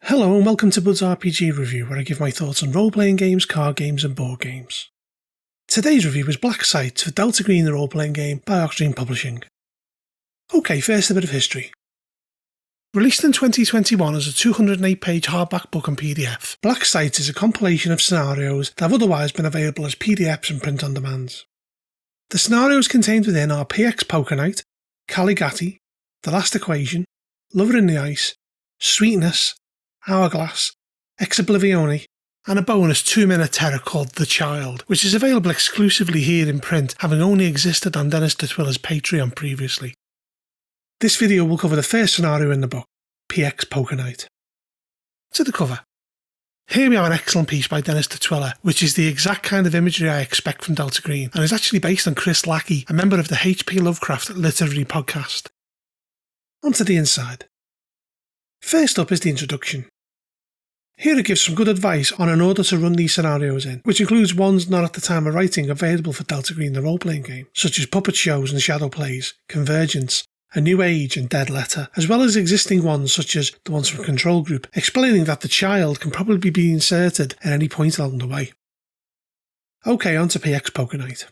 Hello and welcome to Bud's RPG Review, where I give my thoughts on role-playing games, card games and board games. Today's review is Black Sight for Delta Green the role-playing game by Oxdream Publishing. Okay, first a bit of history. Released in 2021 as a 208-page hardback book and PDF, Black Sight is a compilation of scenarios that have otherwise been available as PDFs and print on demand. The scenarios contained within are PX Poker Night, Caligati, The Last Equation, Lover in the Ice, Sweetness, Hourglass, Ex Oblivione, and a bonus 2-minute terror called The Child, which is available exclusively here in print, having only existed on Dennis Detwiler's Patreon previously. This video will cover the first scenario in the book, PX Poker Night. To the cover. Here we have an excellent piece by Dennis Detwiler, which is the exact kind of imagery I expect from Delta Green, and is actually based on Chris Lackey, a member of the H.P. Lovecraft Literary Podcast. Onto the inside. First up is the introduction. Here it gives some good advice on an order to run these scenarios in, which includes ones not at the time of writing available for Delta Green the role-playing game, such as Puppet Shows and Shadow Plays, Convergence, A New Age and Dead Letter, as well as existing ones such as the ones from Control Group, explaining that the child can probably be inserted at any point along the way. Okay, on to PX Poker Night.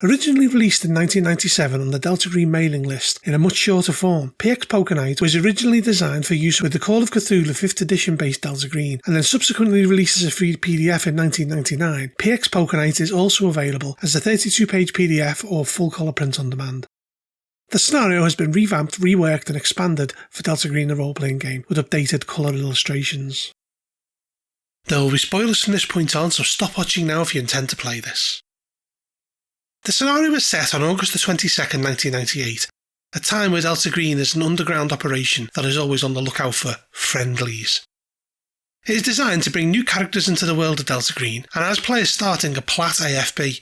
Originally released in 1997 on the Delta Green mailing list in a much shorter form, PX Poker Night was originally designed for use with the Call of Cthulhu 5th edition based Delta Green, and then subsequently released as a free PDF in 1999. PX Poker Night is also available as a 32-page PDF or full colour print on demand. The scenario has been revamped, reworked and expanded for Delta Green the role-playing game with updated colour illustrations. There will be spoilers from this point on, so stop watching now if you intend to play this. The scenario is set on August the 22nd, 1998, a time where Delta Green is an underground operation that is always on the lookout for friendlies. It is designed to bring new characters into the world of Delta Green, and has players starting a Plat AFB.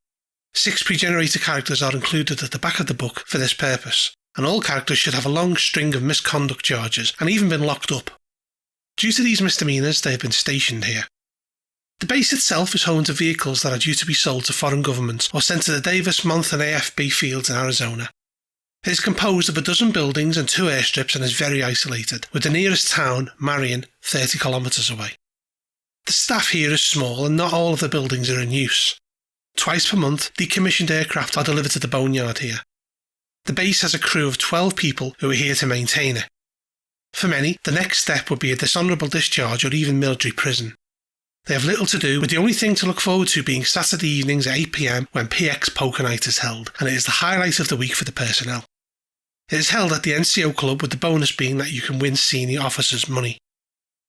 6 pre-generated characters are included at the back of the book for this purpose, and all characters should have a long string of misconduct charges and even been locked up. Due to these misdemeanours, they have been stationed here. The base itself is home to vehicles that are due to be sold to foreign governments or sent to the Davis-Monthan AFB fields in Arizona. It is composed of a dozen buildings and 2 airstrips and is very isolated, with the nearest town, Marion, 30 kilometres away. The staff here is small and not all of the buildings are in use. Twice per month, decommissioned aircraft are delivered to the boneyard here. The base has a crew of 12 people who are here to maintain it. For many, the next step would be a dishonourable discharge or even military prison. They have little to do, with the only thing to look forward to being Saturday evenings at 8 PM when PX Poker Night is held, and it is the highlight of the week for the personnel. It is held at the NCO Club, with the bonus being that you can win senior officers' money.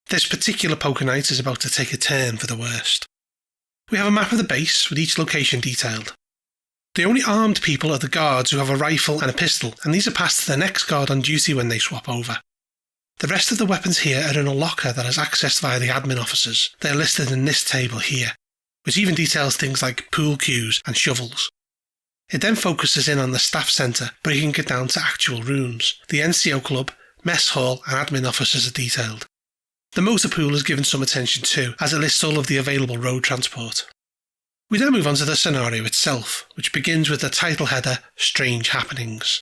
This particular poker night is about to take a turn for the worst. We have a map of the base, with each location detailed. The only armed people are the guards who have a rifle and a pistol, and these are passed to the next guard on duty when they swap over. The rest of the weapons here are in a locker that is accessed via the admin officers. They are listed in this table here, which even details things like pool cues and shovels. It then focuses in on the staff centre, breaking it down to actual rooms. The NCO Club, mess hall and admin officers are detailed. The motor pool is given some attention too, as it lists all of the available road transport. We then move on to the scenario itself, which begins with the title header, Strange Happenings.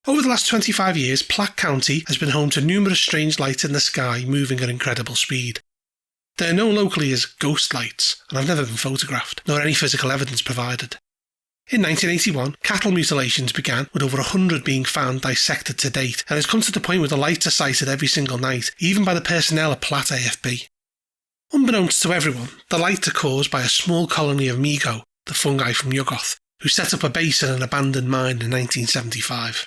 Over the last 25 years, Platte County has been home to numerous strange lights in the sky moving at incredible speed. They are known locally as ghost lights, and have never been photographed, nor any physical evidence provided. In 1981, cattle mutilations began, with over 100 being found dissected to date, and has come to the point where the lights are sighted every single night, even by the personnel at Platte AFB. Unbeknownst to everyone, the lights are caused by a small colony of Migo, the fungi from Yuggoth, who set up a base in an abandoned mine in 1975.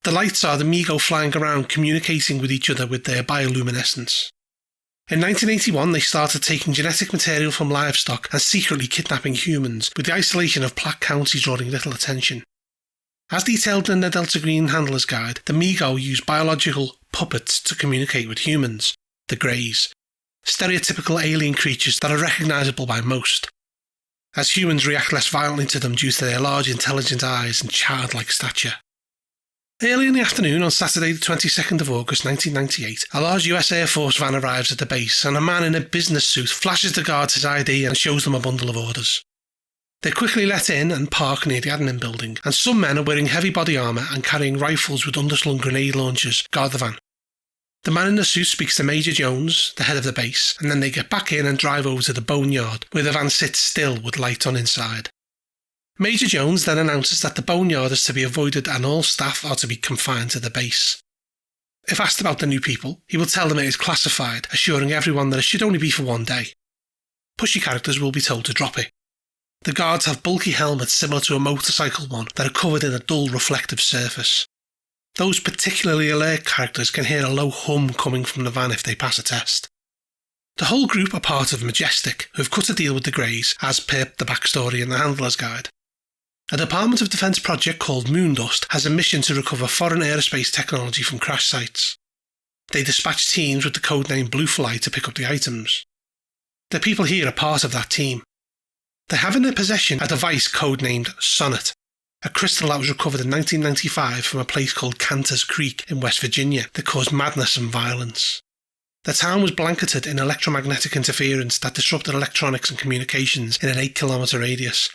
The lights are the Migo flying around communicating with each other with their bioluminescence. In 1981 they started taking genetic material from livestock and secretly kidnapping humans, with the isolation of Platte County drawing little attention. As detailed in the Delta Green Handler's Guide, the Migo use biological puppets to communicate with humans, the Greys, stereotypical alien creatures that are recognisable by most, as humans react less violently to them due to their large intelligent eyes and childlike stature. Early in the afternoon on Saturday the 22nd of August 1998, a large US Air Force van arrives at the base and a man in a business suit flashes the guards his ID and shows them a bundle of orders. They're quickly let in and park near the admin building, and some men are wearing heavy body armour and carrying rifles with underslung grenade launchers guard the van. The man in the suit speaks to Major Jones, the head of the base, and then they get back in and drive over to the boneyard, where the van sits still with lights on inside. Major Jones then announces that the boneyard is to be avoided and all staff are to be confined to the base. If asked about the new people, he will tell them it is classified, assuring everyone that it should only be for one day. Pushy characters will be told to drop it. The guards have bulky helmets similar to a motorcycle one that are covered in a dull reflective surface. Those particularly alert characters can hear a low hum coming from the van if they pass a test. The whole group are part of Majestic, who have cut a deal with the Greys, as per the backstory in the Handler's Guide. A Department of Defence project called Moondust has a mission to recover foreign aerospace technology from crash sites. They dispatch teams with the codename Bluefly to pick up the items. The people here are part of that team. They have in their possession a device codenamed Sonnet, a crystal that was recovered in 1995 from a place called Cantor's Creek in West Virginia that caused madness and violence. The town was blanketed in electromagnetic interference that disrupted electronics and communications in an 8-kilometre radius.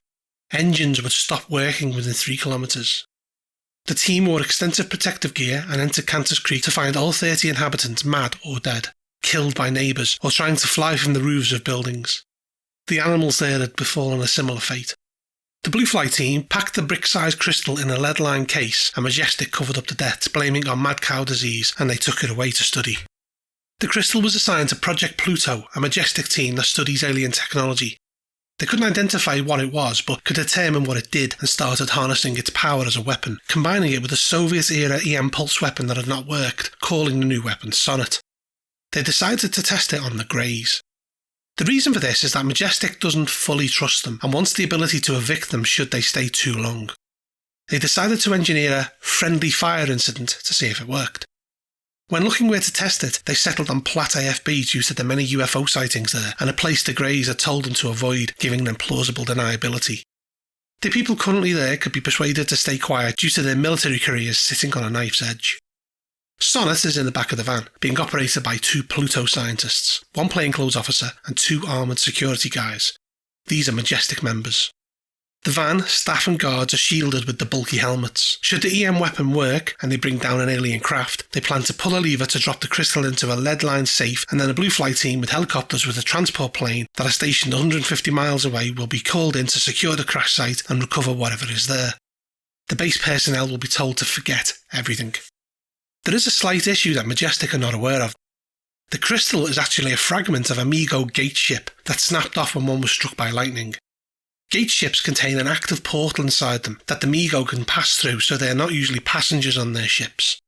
Engines would stop working within 3 kilometres. The team wore extensive protective gear and entered Cantor's Creek to find all 30 inhabitants mad or dead, killed by neighbours or trying to fly from the roofs of buildings. The animals there had befallen a similar fate. The Bluefly team packed the brick-sized crystal in a lead-lined case and Majestic covered up the deaths, blaming on mad cow disease, and they took it away to study. The crystal was assigned to Project Pluto, a Majestic team that studies alien technology. They couldn't identify what it was, but could determine what it did and started harnessing its power as a weapon, combining it with a Soviet-era EM pulse weapon that had not worked, calling the new weapon Sonnet. They decided to test it on the Greys. The reason for this is that Majestic doesn't fully trust them and wants the ability to evict them should they stay too long. They decided to engineer a friendly fire incident to see if it worked. When looking where to test it, they settled on Platt AFB due to the many UFO sightings there and a place the Greys had told them to avoid, giving them plausible deniability. The people currently there could be persuaded to stay quiet due to their military careers sitting on a knife's edge. Sonnet is in the back of the van, being operated by 2 Pluto scientists, 1 plainclothes officer and 2 armoured security guys. These are Majestic members. The van, staff and guards are shielded with the bulky helmets. Should the EM weapon work and they bring down an alien craft, they plan to pull a lever to drop the crystal into a lead-lined safe, and then a Bluefly team with helicopters with a transport plane that are stationed 150 miles away will be called in to secure the crash site and recover whatever is there. The base personnel will be told to forget everything. There is a slight issue that Majestic are not aware of. The crystal is actually a fragment of a MiGo gate ship that snapped off when one was struck by lightning. Gate ships contain an active portal inside them that the MiGo can pass through, so they are not usually passengers on their ships.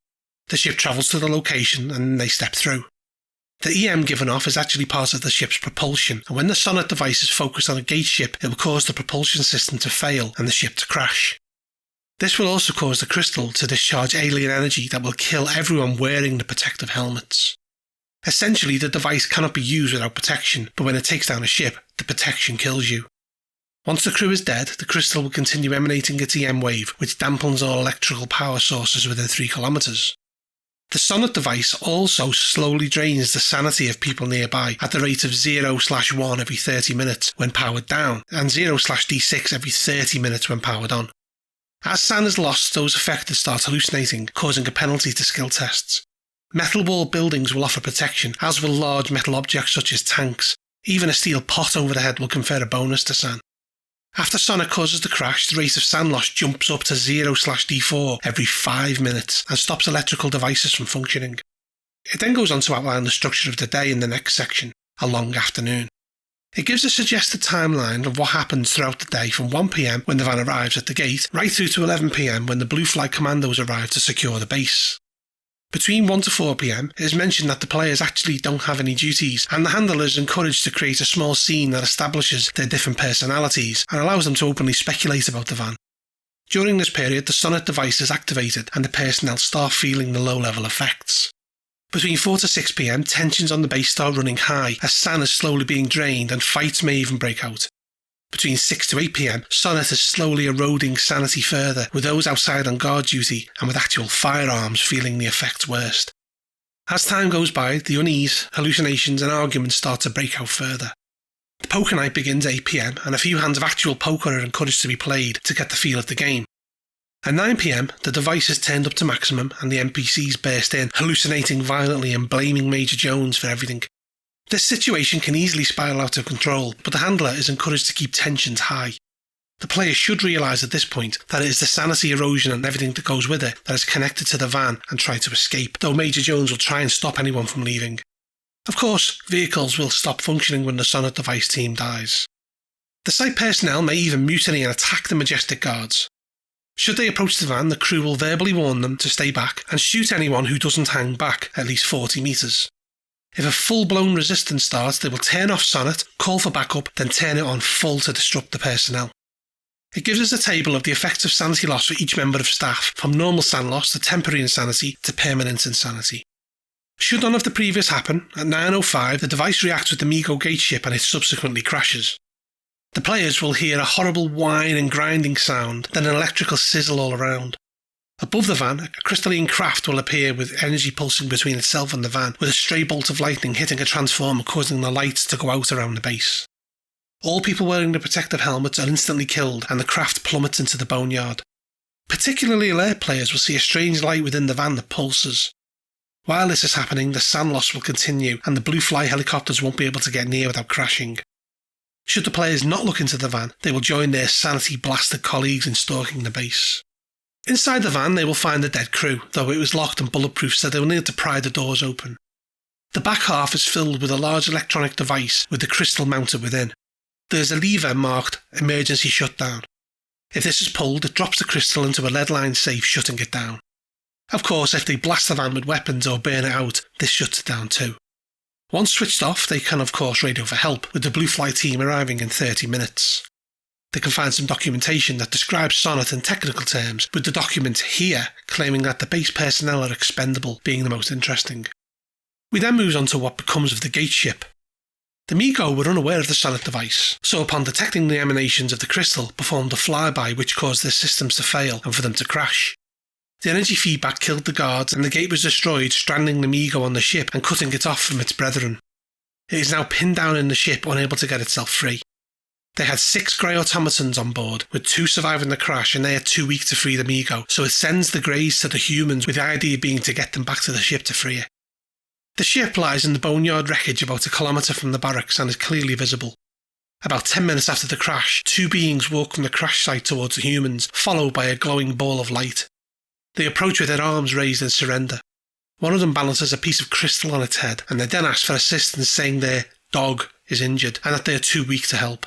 The ship travels to the location and they step through. The EM given off is actually part of the ship's propulsion, and when the Sonnet device is focused on a gate ship, it will cause the propulsion system to fail and the ship to crash. This will also cause the crystal to discharge alien energy that will kill everyone wearing the protective helmets. Essentially, the device cannot be used without protection, but when it takes down a ship, the protection kills you. Once the crew is dead, the crystal will continue emanating its EM wave, which dampens all electrical power sources within 3 kilometres. The Sonnet device also slowly drains the sanity of people nearby at the rate of 0/1 every 30 minutes when powered down, and 0/D6 every 30 minutes when powered on. As SAN is lost, those affected start hallucinating, causing a penalty to skill tests. Metal wall buildings will offer protection, as will large metal objects such as tanks. Even a steel pot over the head will confer a bonus to SAN. After Sonnet causes the crash, the rate of SAN loss jumps up to 0/D4 every 5 minutes and stops electrical devices from functioning. It then goes on to outline the structure of the day in the next section, a long afternoon. It gives a suggested timeline of what happens throughout the day from 1 PM when the van arrives at the gate, right through to 11 PM when the Bluefly commandos arrive to secure the base. Between 1 to 4 PM, it is mentioned that the players actually don't have any duties, and the handler is encouraged to create a small scene that establishes their different personalities and allows them to openly speculate about the van. During this period, the Sonnet device is activated and the personnel start feeling the low-level effects. Between 4 to 6 PM, tensions on the base start running high as SAN is slowly being drained and fights may even break out. Between 6 to 8 PM, Sonnet is slowly eroding sanity further, with those outside on guard duty and with actual firearms feeling the effects worst. As time goes by, the unease, hallucinations and arguments start to break out further. The poker night begins 8 PM and a few hands of actual poker are encouraged to be played to get the feel of the game. At 9 PM, the device is turned up to maximum and the NPCs burst in, hallucinating violently and blaming Major Jones for everything. This situation can easily spiral out of control, but the handler is encouraged to keep tensions high. The player should realise at this point that it is the sanity erosion and everything that goes with it that is connected to the van and try to escape, though Major Jones will try and stop anyone from leaving. Of course, vehicles will stop functioning when the Sonnet device team dies. The site personnel may even mutiny and attack the Majestic guards. Should they approach the van, the crew will verbally warn them to stay back and shoot anyone who doesn't hang back at least 40 metres. If a full-blown resistance starts, they will turn off Sonnet, call for backup, then turn it on full to disrupt the personnel. It gives us a table of the effects of sanity loss for each member of staff, from normal san loss to temporary insanity to permanent insanity. Should none of the previous happen, at 9:05 the device reacts with the Mi-Go gate ship and it subsequently crashes. The players will hear a horrible whine and grinding sound, then an electrical sizzle all around. Above the van, a crystalline craft will appear with energy pulsing between itself and the van, with a stray bolt of lightning hitting a transformer causing the lights to go out around the base. All people wearing the protective helmets are instantly killed and the craft plummets into the boneyard. Particularly alert players will see a strange light within the van that pulses. While this is happening, the sand loss will continue and the Blue Fly helicopters won't be able to get near without crashing. Should the players not look into the van, they will join their sanity-blasted colleagues in stalking the base. Inside the van they will find the dead crew, though it was locked and bulletproof so they will need to pry the doors open. The back half is filled with a large electronic device with the crystal mounted within. There is a lever marked Emergency Shutdown. If this is pulled, it drops the crystal into a lead-lined safe, shutting it down. Of course, if they blast the van with weapons or burn it out, this shuts it down too. Once switched off, they can of course radio for help, with the Blue Fly team arriving in 30 minutes. They can find some documentation that describes Sonnet in technical terms, with the document here claiming that the base personnel are expendable being the most interesting. We then move on to what becomes of the gate ship. The Mi-Go were unaware of the Sonnet device, so upon detecting the emanations of the crystal, performed a flyby which caused their systems to fail and for them to crash. The energy feedback killed the guards and the gate was destroyed, stranding the Mi-Go on the ship and cutting it off from its brethren. It is now pinned down in the ship, unable to get itself free. They had 6 grey automatons on board, with 2 surviving the crash, and they are too weak to free the Mi-Go, so it sends the greys to the humans, with the idea being to get them back to the ship to free it. The ship lies in the boneyard wreckage about 1 kilometre from the barracks and is clearly visible. About 10 minutes after the crash, 2 beings walk from the crash site towards the humans, followed by a glowing ball of light. They approach with their arms raised in surrender. One of them balances a piece of crystal on its head, and they then ask for assistance, saying their dog is injured and that they are too weak to help.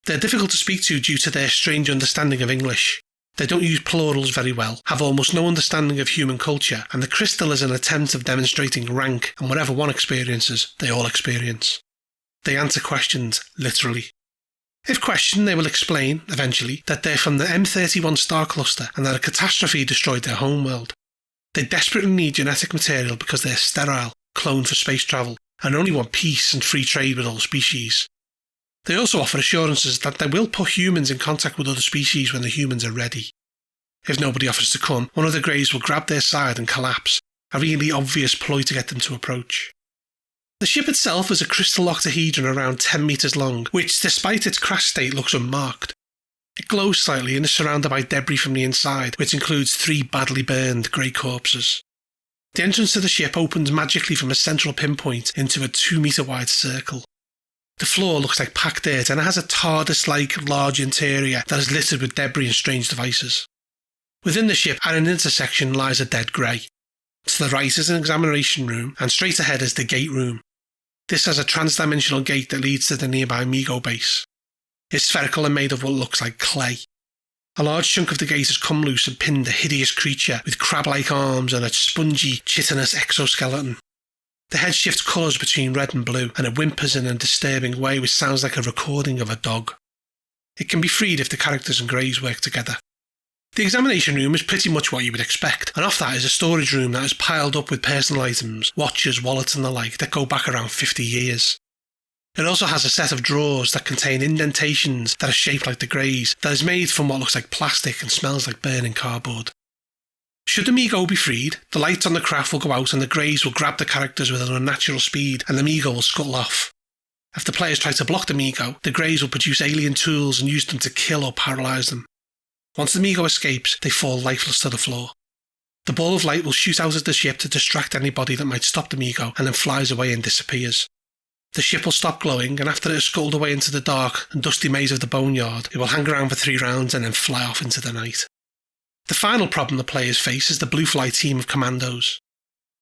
They are difficult to speak to due to their strange understanding of English. They don't use plurals very well, have almost no understanding of human culture, and the crystal is an attempt of demonstrating rank, and whatever one experiences, they all experience. They answer questions, literally. If questioned, they will explain, eventually, that they're from the M31 star cluster and that a catastrophe destroyed their homeworld. They desperately need genetic material because they're sterile, cloned for space travel, and only want peace and free trade with all species. They also offer assurances that they will put humans in contact with other species when the humans are ready. If nobody offers to come, one of the greys will grab their side and collapse, a really obvious ploy to get them to approach. The ship itself is a crystal octahedron around 10 metres long, which, despite its crash state, looks unmarked. It glows slightly and is surrounded by debris from the inside, which includes 3 badly burned grey corpses. The entrance to the ship opens magically from a central pinpoint into a 2-metre wide circle. The floor looks like packed dirt and it has a TARDIS-like large interior that is littered with debris and strange devices. Within the ship, at an intersection, lies a dead grey. To the right is an examination room, and straight ahead is the gate room. This has a trans-dimensional gate that leads to the nearby Mi-Go base. It's spherical and made of what looks like clay. A large chunk of the gate has come loose and pinned a hideous creature with crab-like arms and a spongy, chitinous exoskeleton. The head shifts colours between red and blue, and it whimpers in a disturbing way which sounds like a recording of a dog. It can be freed if the characters and greys work together. The examination room is pretty much what you would expect, and off that is a storage room that is piled up with personal items, watches, wallets and the like that go back around 50 years. It also has a set of drawers that contain indentations that are shaped like the greys, that is made from what looks like plastic and smells like burning cardboard. Should the Mi-Go be freed, the lights on the craft will go out and the greys will grab the characters with an unnatural speed and the Mi-Go will scuttle off. If the players try to block the Mi-Go, the greys will produce alien tools and use them to kill or paralyse them. Once the Mi-Go escapes, they fall lifeless to the floor. The ball of light will shoot out at the ship to distract anybody that might stop the Mi-Go, and then flies away and disappears. The ship will stop glowing, and after it has scuttled away into the dark and dusty maze of the boneyard, it will hang around for 3 rounds and then fly off into the night. The final problem the players face is the Blue Fly team of commandos.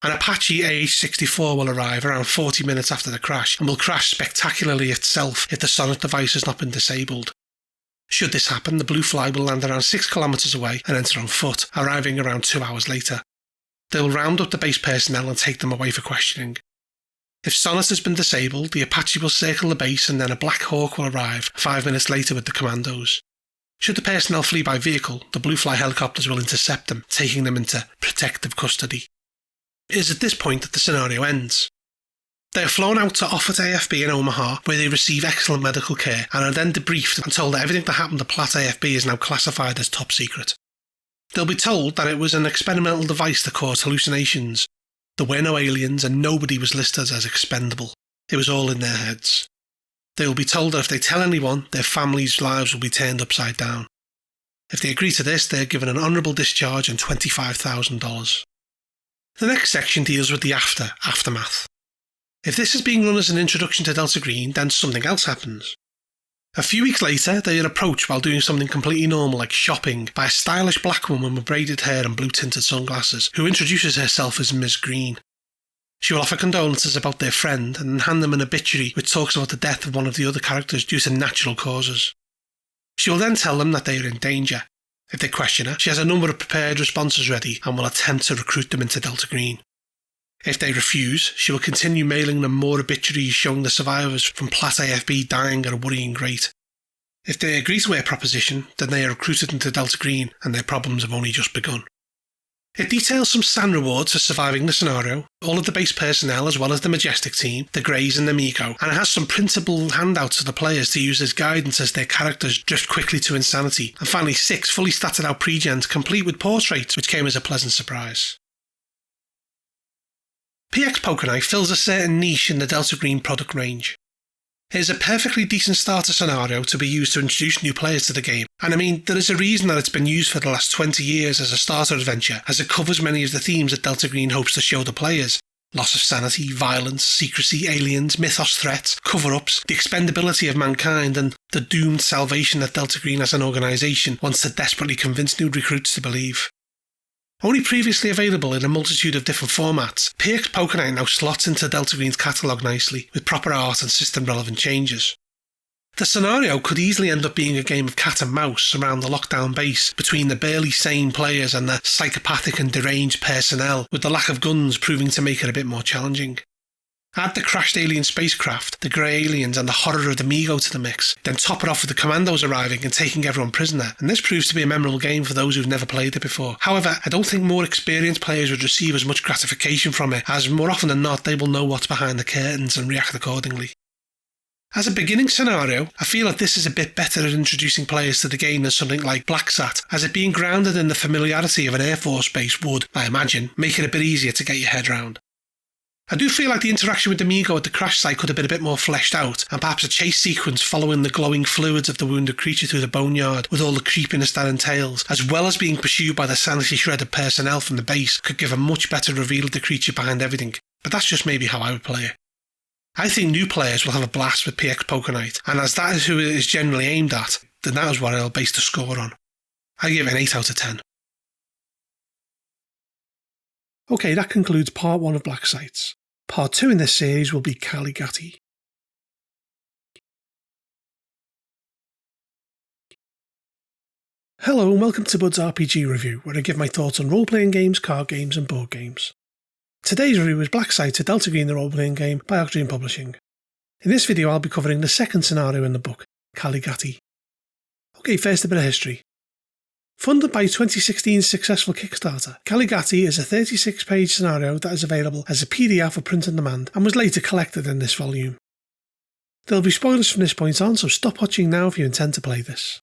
An Apache AH-64 will arrive around 40 minutes after the crash and will crash spectacularly itself if the sonic device has not been disabled. Should this happen, the Blue Fly will land around 6 kilometers away and enter on foot, arriving around 2 hours later. They will round up the base personnel and take them away for questioning. If Sonus has been disabled, the Apache will circle the base and then a Black Hawk will arrive 5 minutes later with the commandos. Should the personnel flee by vehicle, the Blue Fly helicopters will intercept them, taking them into protective custody. It is at this point that the scenario ends. They are flown out to Offutt AFB in Omaha, where they receive excellent medical care and are then debriefed and told that everything that happened to Platt AFB is now classified as top secret. They'll be told that it was an experimental device that caused hallucinations. There were no aliens and nobody was listed as expendable. It was all in their heads. They will be told that if they tell anyone, their families' lives will be turned upside down. If they agree to this, they are given an honourable discharge and $25,000. The next section deals with the aftermath. If this is being run as an introduction to Delta Green, then something else happens. A few weeks later, they are approached while doing something completely normal like shopping by a stylish black woman with braided hair and blue-tinted sunglasses, who introduces herself as Ms. Green. She will offer condolences about their friend and hand them an obituary which talks about the death of one of the other characters due to natural causes. She will then tell them that they are in danger. If they question her, she has a number of prepared responses ready and will attempt to recruit them into Delta Green. If they refuse, she will continue mailing them more obituaries showing the survivors from Platt AFB dying at a worrying rate. If they agree to her proposition, then they are recruited into Delta Green and their problems have only just begun. It details some SAN rewards for surviving the scenario, all of the base personnel as well as the Majestic team, the Greys and the Mi-Go, and it has some printable handouts for the players to use as guidance as their characters drift quickly to insanity, and finally 6 fully statted out pre-gens complete with portraits, which came as a pleasant surprise. PX Pokerknife fills a certain niche in the Delta Green product range. It is a perfectly decent starter scenario to be used to introduce new players to the game, and I mean, there is a reason that it's been used for the last 20 years as a starter adventure, as it covers many of the themes that Delta Green hopes to show the players. Loss of sanity, violence, secrecy, aliens, mythos threats, cover-ups, the expendability of mankind, and the doomed salvation that Delta Green as an organisation wants to desperately convince new recruits to believe. Only previously available in a multitude of different formats, PX Pokerknife now slots into Delta Green's catalogue nicely, with proper art and system-relevant changes. The scenario could easily end up being a game of cat and mouse around the lockdown base between the barely sane players and the psychopathic and deranged personnel, with the lack of guns proving to make it a bit more challenging. Add the crashed alien spacecraft, the grey aliens and the horror of the Mi-Go to the mix, then top it off with the commandos arriving and taking everyone prisoner, and this proves to be a memorable game for those who've never played it before. However, I don't think more experienced players would receive as much gratification from it, as more often than not they will know what's behind the curtains and react accordingly. As a beginning scenario, I feel that this is a bit better at introducing players to the game than something like BlackSat, as it being grounded in the familiarity of an Air Force base would, I imagine, make it a bit easier to get your head round. I do feel like the interaction with the Mi-Go at the crash site could have been a bit more fleshed out, and perhaps a chase sequence following the glowing fluids of the wounded creature through the boneyard with all the creepiness that entails, as well as being pursued by the sanity shredded personnel from the base, could give a much better reveal of the creature behind everything, but that's just maybe how I would play it. I think new players will have a blast with PX Pokerknife, and as that is who it is generally aimed at, then that is what I'll base the score on. I give it an 8 out of 10. Okay, that concludes part 1 of Black Sites. Part 2 in this series will be Caligati. Hello and welcome to Bud's RPG Review, where I give my thoughts on role-playing games, card games and board games. Today's review is Black Sites, a Delta Green the role-playing game by Octodream Publishing. In this video I'll be covering the second scenario in the book, Caligati. Okay, first a bit of history. Funded by 2016's successful Kickstarter, Caligati is a 36-page scenario that is available as a PDF for print on demand and was later collected in this volume. There will be spoilers from this point on, so stop watching now if you intend to play this.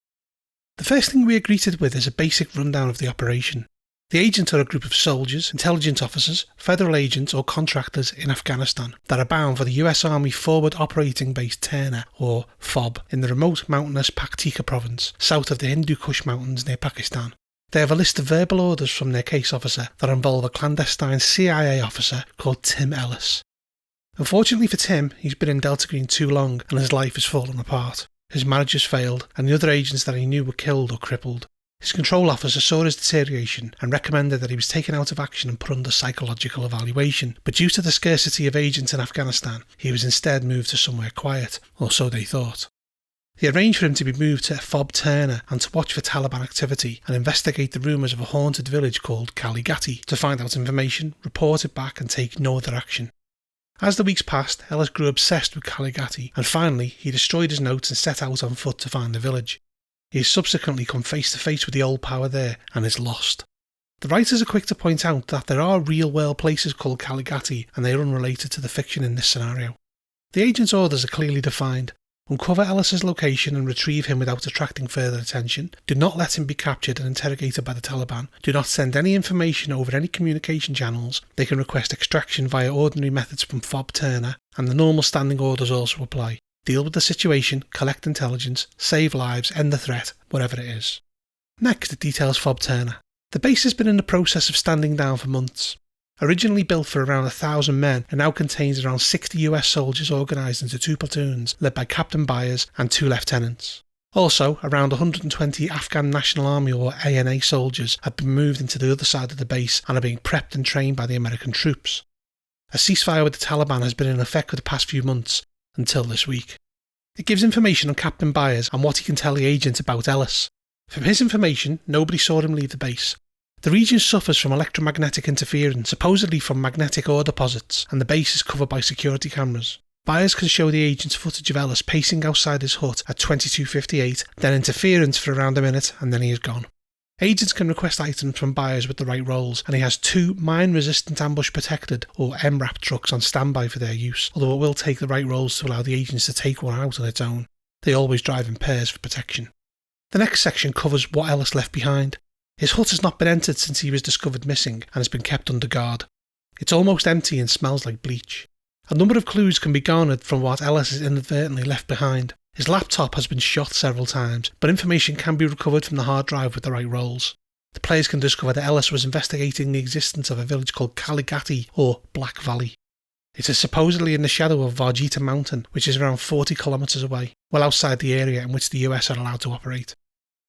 The first thing we are greeted with is a basic rundown of the operation. The agents are a group of soldiers, intelligence officers, federal agents or contractors in Afghanistan that are bound for the US Army Forward Operating Base Turner, or FOB, in the remote mountainous Paktika province, south of the Hindu Kush Mountains near Pakistan. They have a list of verbal orders from their case officer that involve a clandestine CIA officer called Tim Ellis. Unfortunately for Tim, he's been in Delta Green too long and his life has fallen apart. His marriage has failed and the other agents that he knew were killed or crippled. His control officer saw his deterioration and recommended that he was taken out of action and put under psychological evaluation, but due to the scarcity of agents in Afghanistan, he was instead moved to somewhere quiet, or so they thought. They arranged for him to be moved to FOB Turner and to watch for Taliban activity and investigate the rumours of a haunted village called Kaligati to find out information, report it back and take no other action. As the weeks passed, Ellis grew obsessed with Kaligati and finally he destroyed his notes and set out on foot to find the village. He has subsequently come face to face with the old power there and is lost. The writers are quick to point out that there are real-world places called Kaligati and they are unrelated to the fiction in this scenario. The agent's orders are clearly defined. Uncover Ellis's location and retrieve him without attracting further attention. Do not let him be captured and interrogated by the Taliban. Do not send any information over any communication channels. They can request extraction via ordinary methods from FOB Turner, and the normal standing orders also apply. Deal with the situation, collect intelligence, save lives, end the threat, whatever it is. Next, it details FOB Turner. The base has been in the process of standing down for months. Originally built for around 1,000 men, it now contains around 60 US soldiers organised into 2 platoons led by Captain Byers and 2 lieutenants. Also, around 120 Afghan National Army or ANA soldiers have been moved into the other side of the base and are being prepped and trained by the American troops. A ceasefire with the Taliban has been in effect for the past few months, until this week. It gives information on Captain Byers and what he can tell the agent about Ellis. From his information, nobody saw him leave the base. The region suffers from electromagnetic interference, supposedly from magnetic ore deposits, and the base is covered by security cameras. Byers can show the agents footage of Ellis pacing outside his hut at 22:58, then interference for around a minute, and then he is gone. Agents can request items from Byers with the right roles, and he has 2 mine-resistant ambush-protected, or MRAP trucks on standby for their use, although it will take the right roles to allow the agents to take one out on its own. They always drive in pairs for protection. The next section covers what Ellis left behind. His hut has not been entered since he was discovered missing and has been kept under guard. It's almost empty and smells like bleach. A number of clues can be garnered from what Ellis has inadvertently left behind. His laptop has been shot several times, but information can be recovered from the hard drive with the right roles. The players can discover that Ellis was investigating the existence of a village called Kaligati, or Black Valley. It is supposedly in the shadow of Varjita Mountain, which is around 40 kilometres away, well outside the area in which the US are allowed to operate.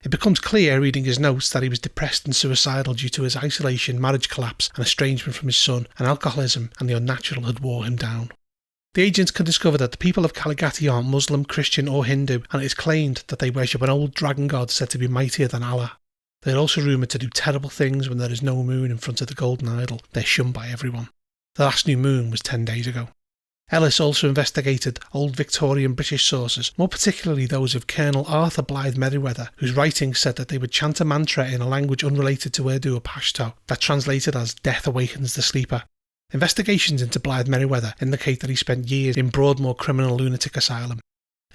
It becomes clear reading his notes that he was depressed and suicidal due to his isolation, marriage collapse and estrangement from his son, and alcoholism, and the unnatural had wore him down. The agents can discover that the people of Kaligati aren't Muslim, Christian or Hindu, and it is claimed that they worship an old dragon god said to be mightier than Allah. They are also rumoured to do terrible things when there is no moon in front of the golden idol. They're shunned by everyone. The last new moon was 10 days ago. Ellis also investigated old Victorian British sources, more particularly those of Colonel Arthur Blythe Merriweather, whose writings said that they would chant a mantra in a language unrelated to Urdu or Pashto, that translated as "Death awakens the sleeper." Investigations into Blythe Merriweather indicate that he spent years in Broadmoor Criminal Lunatic Asylum.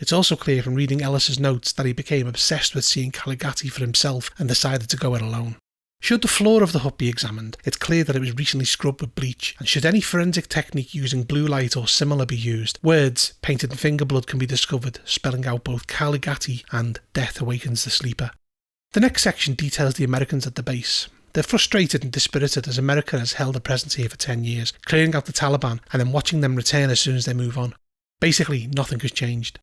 It's also clear from reading Ellis's notes that he became obsessed with seeing Kaligati for himself and decided to go it alone. Should the floor of the hut be examined, it's clear that it was recently scrubbed with bleach, and should any forensic technique using blue light or similar be used, words painted in finger blood can be discovered, spelling out both Kaligati and "Death awakens the sleeper." The next section details the Americans at the base. They're frustrated and dispirited as America has held a presence here for 10 years, clearing out the Taliban and then watching them return as soon as they move on. Basically, nothing has changed.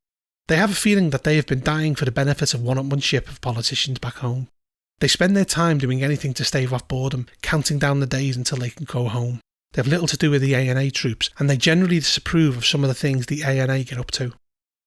They have a feeling that they have been dying for the benefit of one-upmanship of politicians back home. They spend their time doing anything to stave off boredom, counting down the days until they can go home. They have little to do with the ANA troops, and they generally disapprove of some of the things the ANA get up to.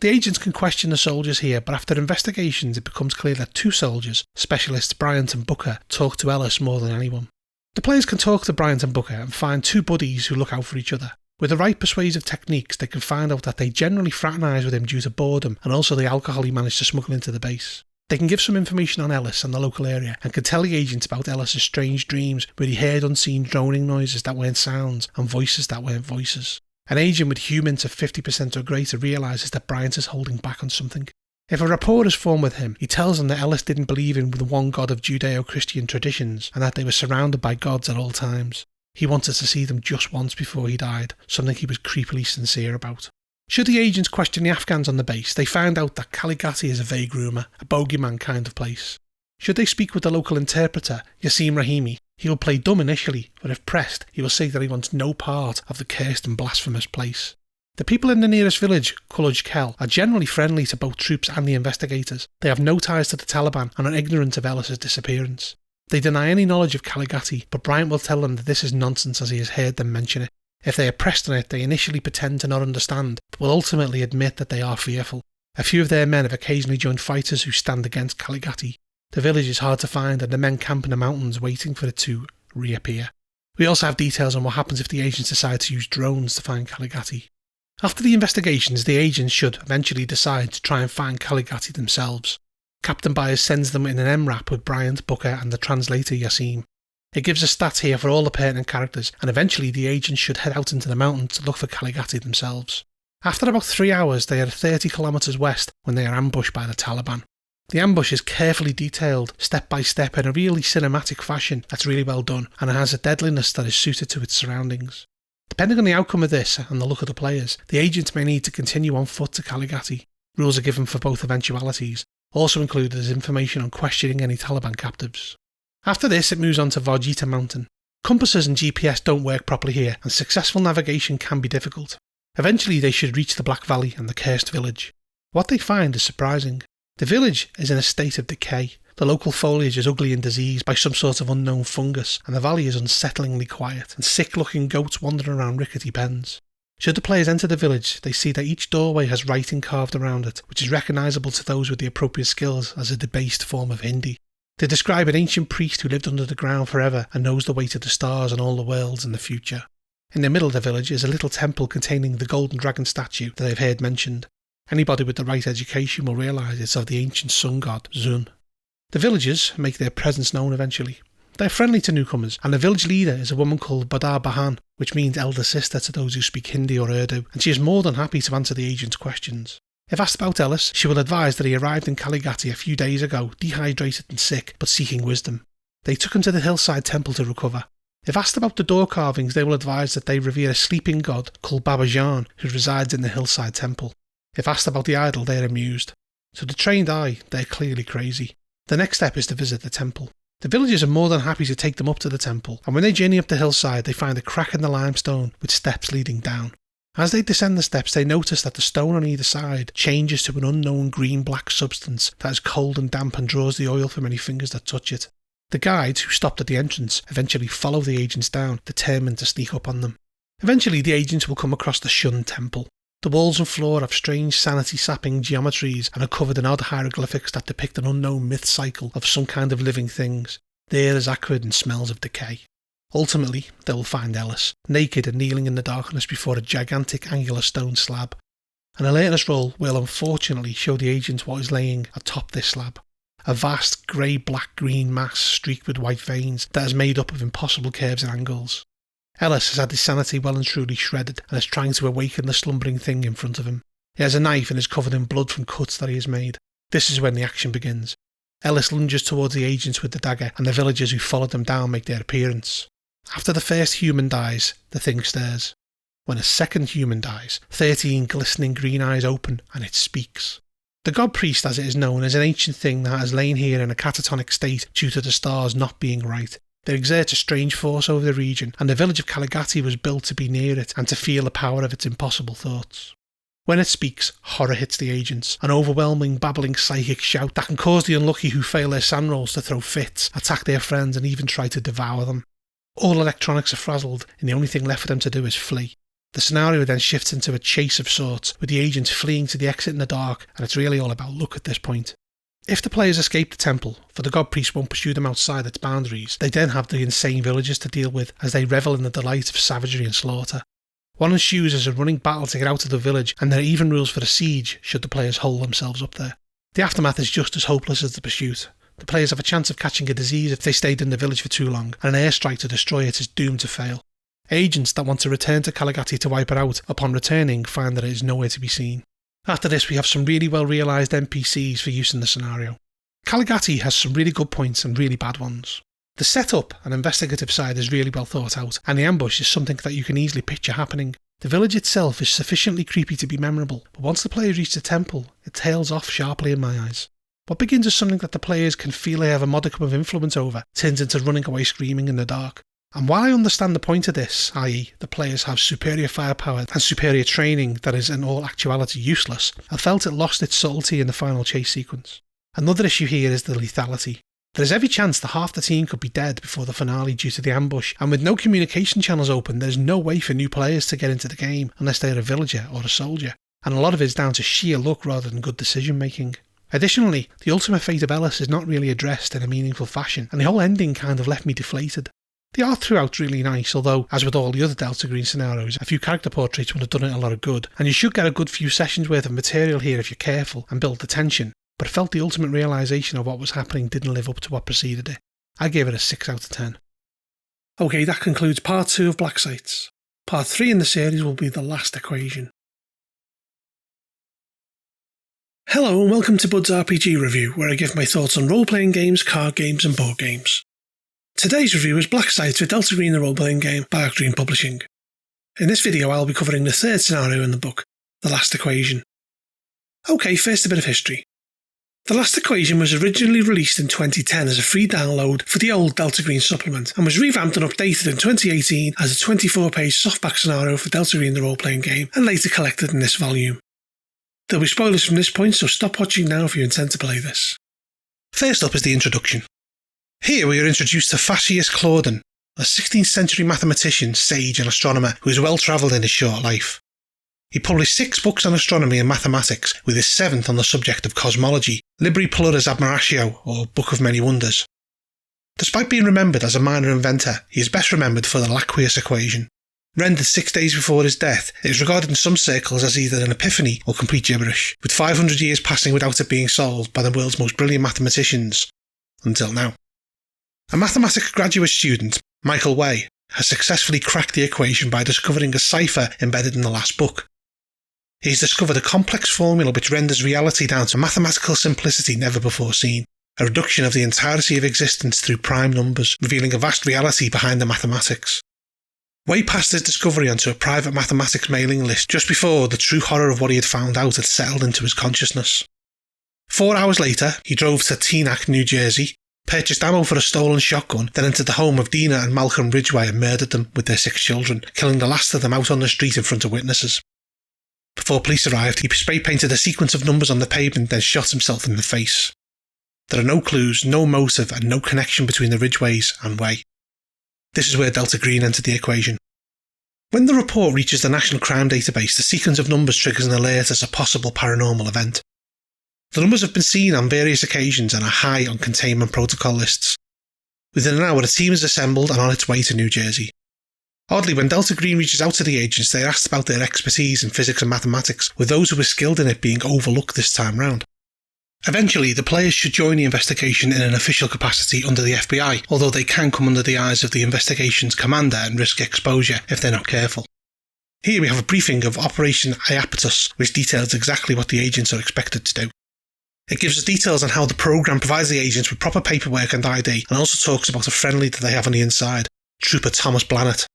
The agents can question the soldiers here, but after investigations it becomes clear that 2 soldiers, specialists Bryant and Booker, talk to Ellis more than anyone. The players can talk to Bryant and Booker and find 2 buddies who look out for each other. With the right persuasive techniques they can find out that they generally fraternise with him due to boredom and also the alcohol he managed to smuggle into the base. They can give some information on Ellis and the local area and can tell the agents about Ellis's strange dreams where he heard unseen droning noises that weren't sounds and voices that weren't voices. An agent with humans of 50% or greater realises that Bryant is holding back on something. If a rapport is formed with him, he tells them that Ellis didn't believe in the one God of Judeo-Christian traditions and that they were surrounded by gods at all times. He wanted to see them just once before he died, something he was creepily sincere about. Should the agents question the Afghans on the base, they find out that Kaligati is a vague rumour, a bogeyman kind of place. Should they speak with the local interpreter, Yassim Rahimi, he will play dumb initially, but if pressed, he will say that he wants no part of the cursed and blasphemous place. The people in the nearest village, Kuluj Kel, are generally friendly to both troops and the investigators. They have no ties to the Taliban and are ignorant of Ellis's disappearance. They deny any knowledge of Kaligati, but Bryant will tell them that this is nonsense as he has heard them mention it. If they are pressed on it, they initially pretend to not understand, but will ultimately admit that they are fearful. A few of their men have occasionally joined fighters who stand against Kaligati. The village is hard to find and the men camp in the mountains waiting for it to reappear. We also have details on what happens if the agents decide to use drones to find Kaligati. After the investigations, the agents should eventually decide to try and find Kaligati themselves. Captain Byers sends them in an MRAP with Bryant, Booker and the translator Yassim. It gives us stats here for all the pertinent characters, and eventually the agents should head out into the mountains to look for Kaligati themselves. After about 3 hours, they are 30 kilometres west when they are ambushed by the Taliban. The ambush is carefully detailed, step by step, in a really cinematic fashion that's really well done, and it has a deadliness that is suited to its surroundings. Depending on the outcome of this and the look of the players, the agents may need to continue on foot to Kaligati. Rules are given for both eventualities, also included is information on questioning any Taliban captives. After this, it moves on to Varjita Mountain. Compasses and GPS don't work properly here, and successful navigation can be difficult. Eventually, they should reach the Black Valley and the Cursed Village. What they find is surprising. The village is in a state of decay. The local foliage is ugly and diseased by some sort of unknown fungus, and the valley is unsettlingly quiet, and sick-looking goats wander around rickety pens. Should the players enter the village, they see that each doorway has writing carved around it, which is recognisable to those with the appropriate skills as a debased form of Hindi. They describe an ancient priest who lived under the ground forever and knows the way to the stars and all the worlds in the future. In the middle of the village is a little temple containing the golden dragon statue that they've heard mentioned. Anybody with the right education will realise it's of the ancient sun god, Zun. The villagers make their presence known eventually. They're friendly to newcomers, and the village leader is a woman called Badar Bahan, which means elder sister to those who speak Hindi or Urdu, and she is more than happy to answer the agent's questions. If asked about Ellis, she will advise that he arrived in Kaligati a few days ago, dehydrated and sick, but seeking wisdom. They took him to the hillside temple to recover. If asked about the door carvings, they will advise that they revere a sleeping god called Baba Jan, who resides in the hillside temple. If asked about the idol, they are amused. To the trained eye, they are clearly crazy. The next step is to visit the temple. The villagers are more than happy to take them up to the temple, and when they journey up the hillside, they find a crack in the limestone with steps leading down. As they descend the steps, they notice that the stone on either side changes to an unknown green-black substance that is cold and damp and draws the oil from any fingers that touch it. The guides, who stopped at the entrance, eventually follow the agents down, determined to sneak up on them. Eventually, the agents will come across the shunned temple. The walls and floor have strange sanity-sapping geometries and are covered in odd hieroglyphics that depict an unknown myth cycle of some kind of living things. The air is acrid and smells of decay. Ultimately, they will find Ellis, naked and kneeling in the darkness before a gigantic angular stone slab. An alertness roll will unfortunately show the agents what is laying atop this slab. A vast grey-black-green mass streaked with white veins that is made up of impossible curves and angles. Ellis has had his sanity well and truly shredded and is trying to awaken the slumbering thing in front of him. He has a knife and is covered in blood from cuts that he has made. This is when the action begins. Ellis lunges towards the agents with the dagger, and the villagers who followed them down make their appearance. After the first human dies, the thing stirs. When a second human dies, 13 glistening green eyes open and it speaks. The god priest, as it is known, is an ancient thing that has lain here in a catatonic state due to the stars not being right. They exert a strange force over the region, and the village of Kaligati was built to be near it and to feel the power of its impossible thoughts. When it speaks, horror hits the agents, an overwhelming, babbling psychic shout that can cause the unlucky who fail their sand rolls to throw fits, attack their friends and even try to devour them. All electronics are frazzled, and the only thing left for them to do is flee. The scenario then shifts into a chase of sorts, with the agents fleeing to the exit in the dark, and it's really all about luck at this point. If the players escape the temple, for the god priest won't pursue them outside its boundaries, they then have the insane villagers to deal with as they revel in the delight of savagery and slaughter. One ensues as a running battle to get out of the village, and there are even rules for a siege should the players hold themselves up there. The aftermath is just as hopeless as the pursuit. The players have a chance of catching a disease if they stayed in the village for too long, and an airstrike to destroy it is doomed to fail. Agents that want to return to Kaligati to wipe it out, upon returning find that it is nowhere to be seen. After this, we have some really well realised NPCs for use in the scenario. Caligati has some really good points and really bad ones. The setup and investigative side is really well thought out, and the ambush is something that you can easily picture happening. The village itself is sufficiently creepy to be memorable, but once the players reach the temple, it tails off sharply in my eyes. What begins as something that the players can feel they have a modicum of influence over turns into running away screaming in the dark. And while I understand the point of this, i.e. the players have superior firepower and superior training that is in all actuality useless, I felt it lost its subtlety in the final chase sequence. Another issue here is the lethality. There is every chance that half the team could be dead before the finale due to the ambush, and with no communication channels open, there is no way for new players to get into the game unless they are a villager or a soldier, and a lot of it is down to sheer luck rather than good decision making. Additionally, the ultimate fate of Ellis is not really addressed in a meaningful fashion, and the whole ending kind of left me deflated. The art throughout really nice, although, as with all the other Delta Green scenarios, a few character portraits would have done it a lot of good, and you should get a good few sessions worth of material here if you're careful and build the tension, but I felt the ultimate realisation of what was happening didn't live up to what preceded it. I gave it a 6 out of 10. Okay, that concludes part 2 of Black Sites. Part 3 in the series will be The Last Equation. Hello and welcome to Bud's RPG Review, where I give my thoughts on role-playing games, card games and board games. Today's review is Black Sites for Delta Green the role-playing game by Octarine Publishing. In this video I'll be covering the third scenario in the book, The Last Equation. Okay, first a bit of history. The Last Equation was originally released in 2010 as a free download for the old Delta Green supplement and was revamped and updated in 2018 as a 24-page softback scenario for Delta Green the role-playing game and later collected in this volume. There'll be spoilers from this point, so stop watching now if you intend to play this. First up is the introduction. Here we are introduced to Phacius Claudin, a 16th century mathematician, sage and astronomer who is well travelled in his short life. He published 6 books on astronomy and mathematics, with his 7th on the subject of cosmology, Libri Pluribus Admiratio, or Book of Many Wonders. Despite being remembered as a minor inventor, he is best remembered for the Laqueus equation. Rendered 6 days before his death, it is regarded in some circles as either an epiphany or complete gibberish, with 500 years passing without it being solved by the world's most brilliant mathematicians, until now. A mathematics graduate student, Michael Way, has successfully cracked the equation by discovering a cipher embedded in the last book. He has discovered a complex formula which renders reality down to mathematical simplicity never before seen, a reduction of the entirety of existence through prime numbers, revealing a vast reality behind the mathematics. Way passed his discovery onto a private mathematics mailing list just before the true horror of what he had found out had settled into his consciousness. 4 hours later, he drove to Teaneck, New Jersey, purchased ammo for a stolen shotgun, then entered the home of Dina and Malcolm Ridgway and murdered them with their 6 children, killing the last of them out on the street in front of witnesses. Before police arrived, he spray-painted a sequence of numbers on the pavement, then shot himself in the face. There are no clues, no motive, and no connection between the Ridgways and Way. This is where Delta Green entered the equation. When the report reaches the National Crime Database, the sequence of numbers triggers an alert as a possible paranormal event. The numbers have been seen on various occasions and are high on containment protocol lists. Within an hour, a team is assembled and on its way to New Jersey. Oddly, when Delta Green reaches out to the agents, they are asked about their expertise in physics and mathematics, with those who were skilled in it being overlooked this time round. Eventually, the players should join the investigation in an official capacity under the FBI, although they can come under the eyes of the investigation's commander and risk exposure if they're not careful. Here we have a briefing of Operation Iapetus, which details exactly what the agents are expected to do. It gives us details on how the program provides the agents with proper paperwork and ID, and also talks about a friendly that they have on the inside, Trooper Thomas Blannett.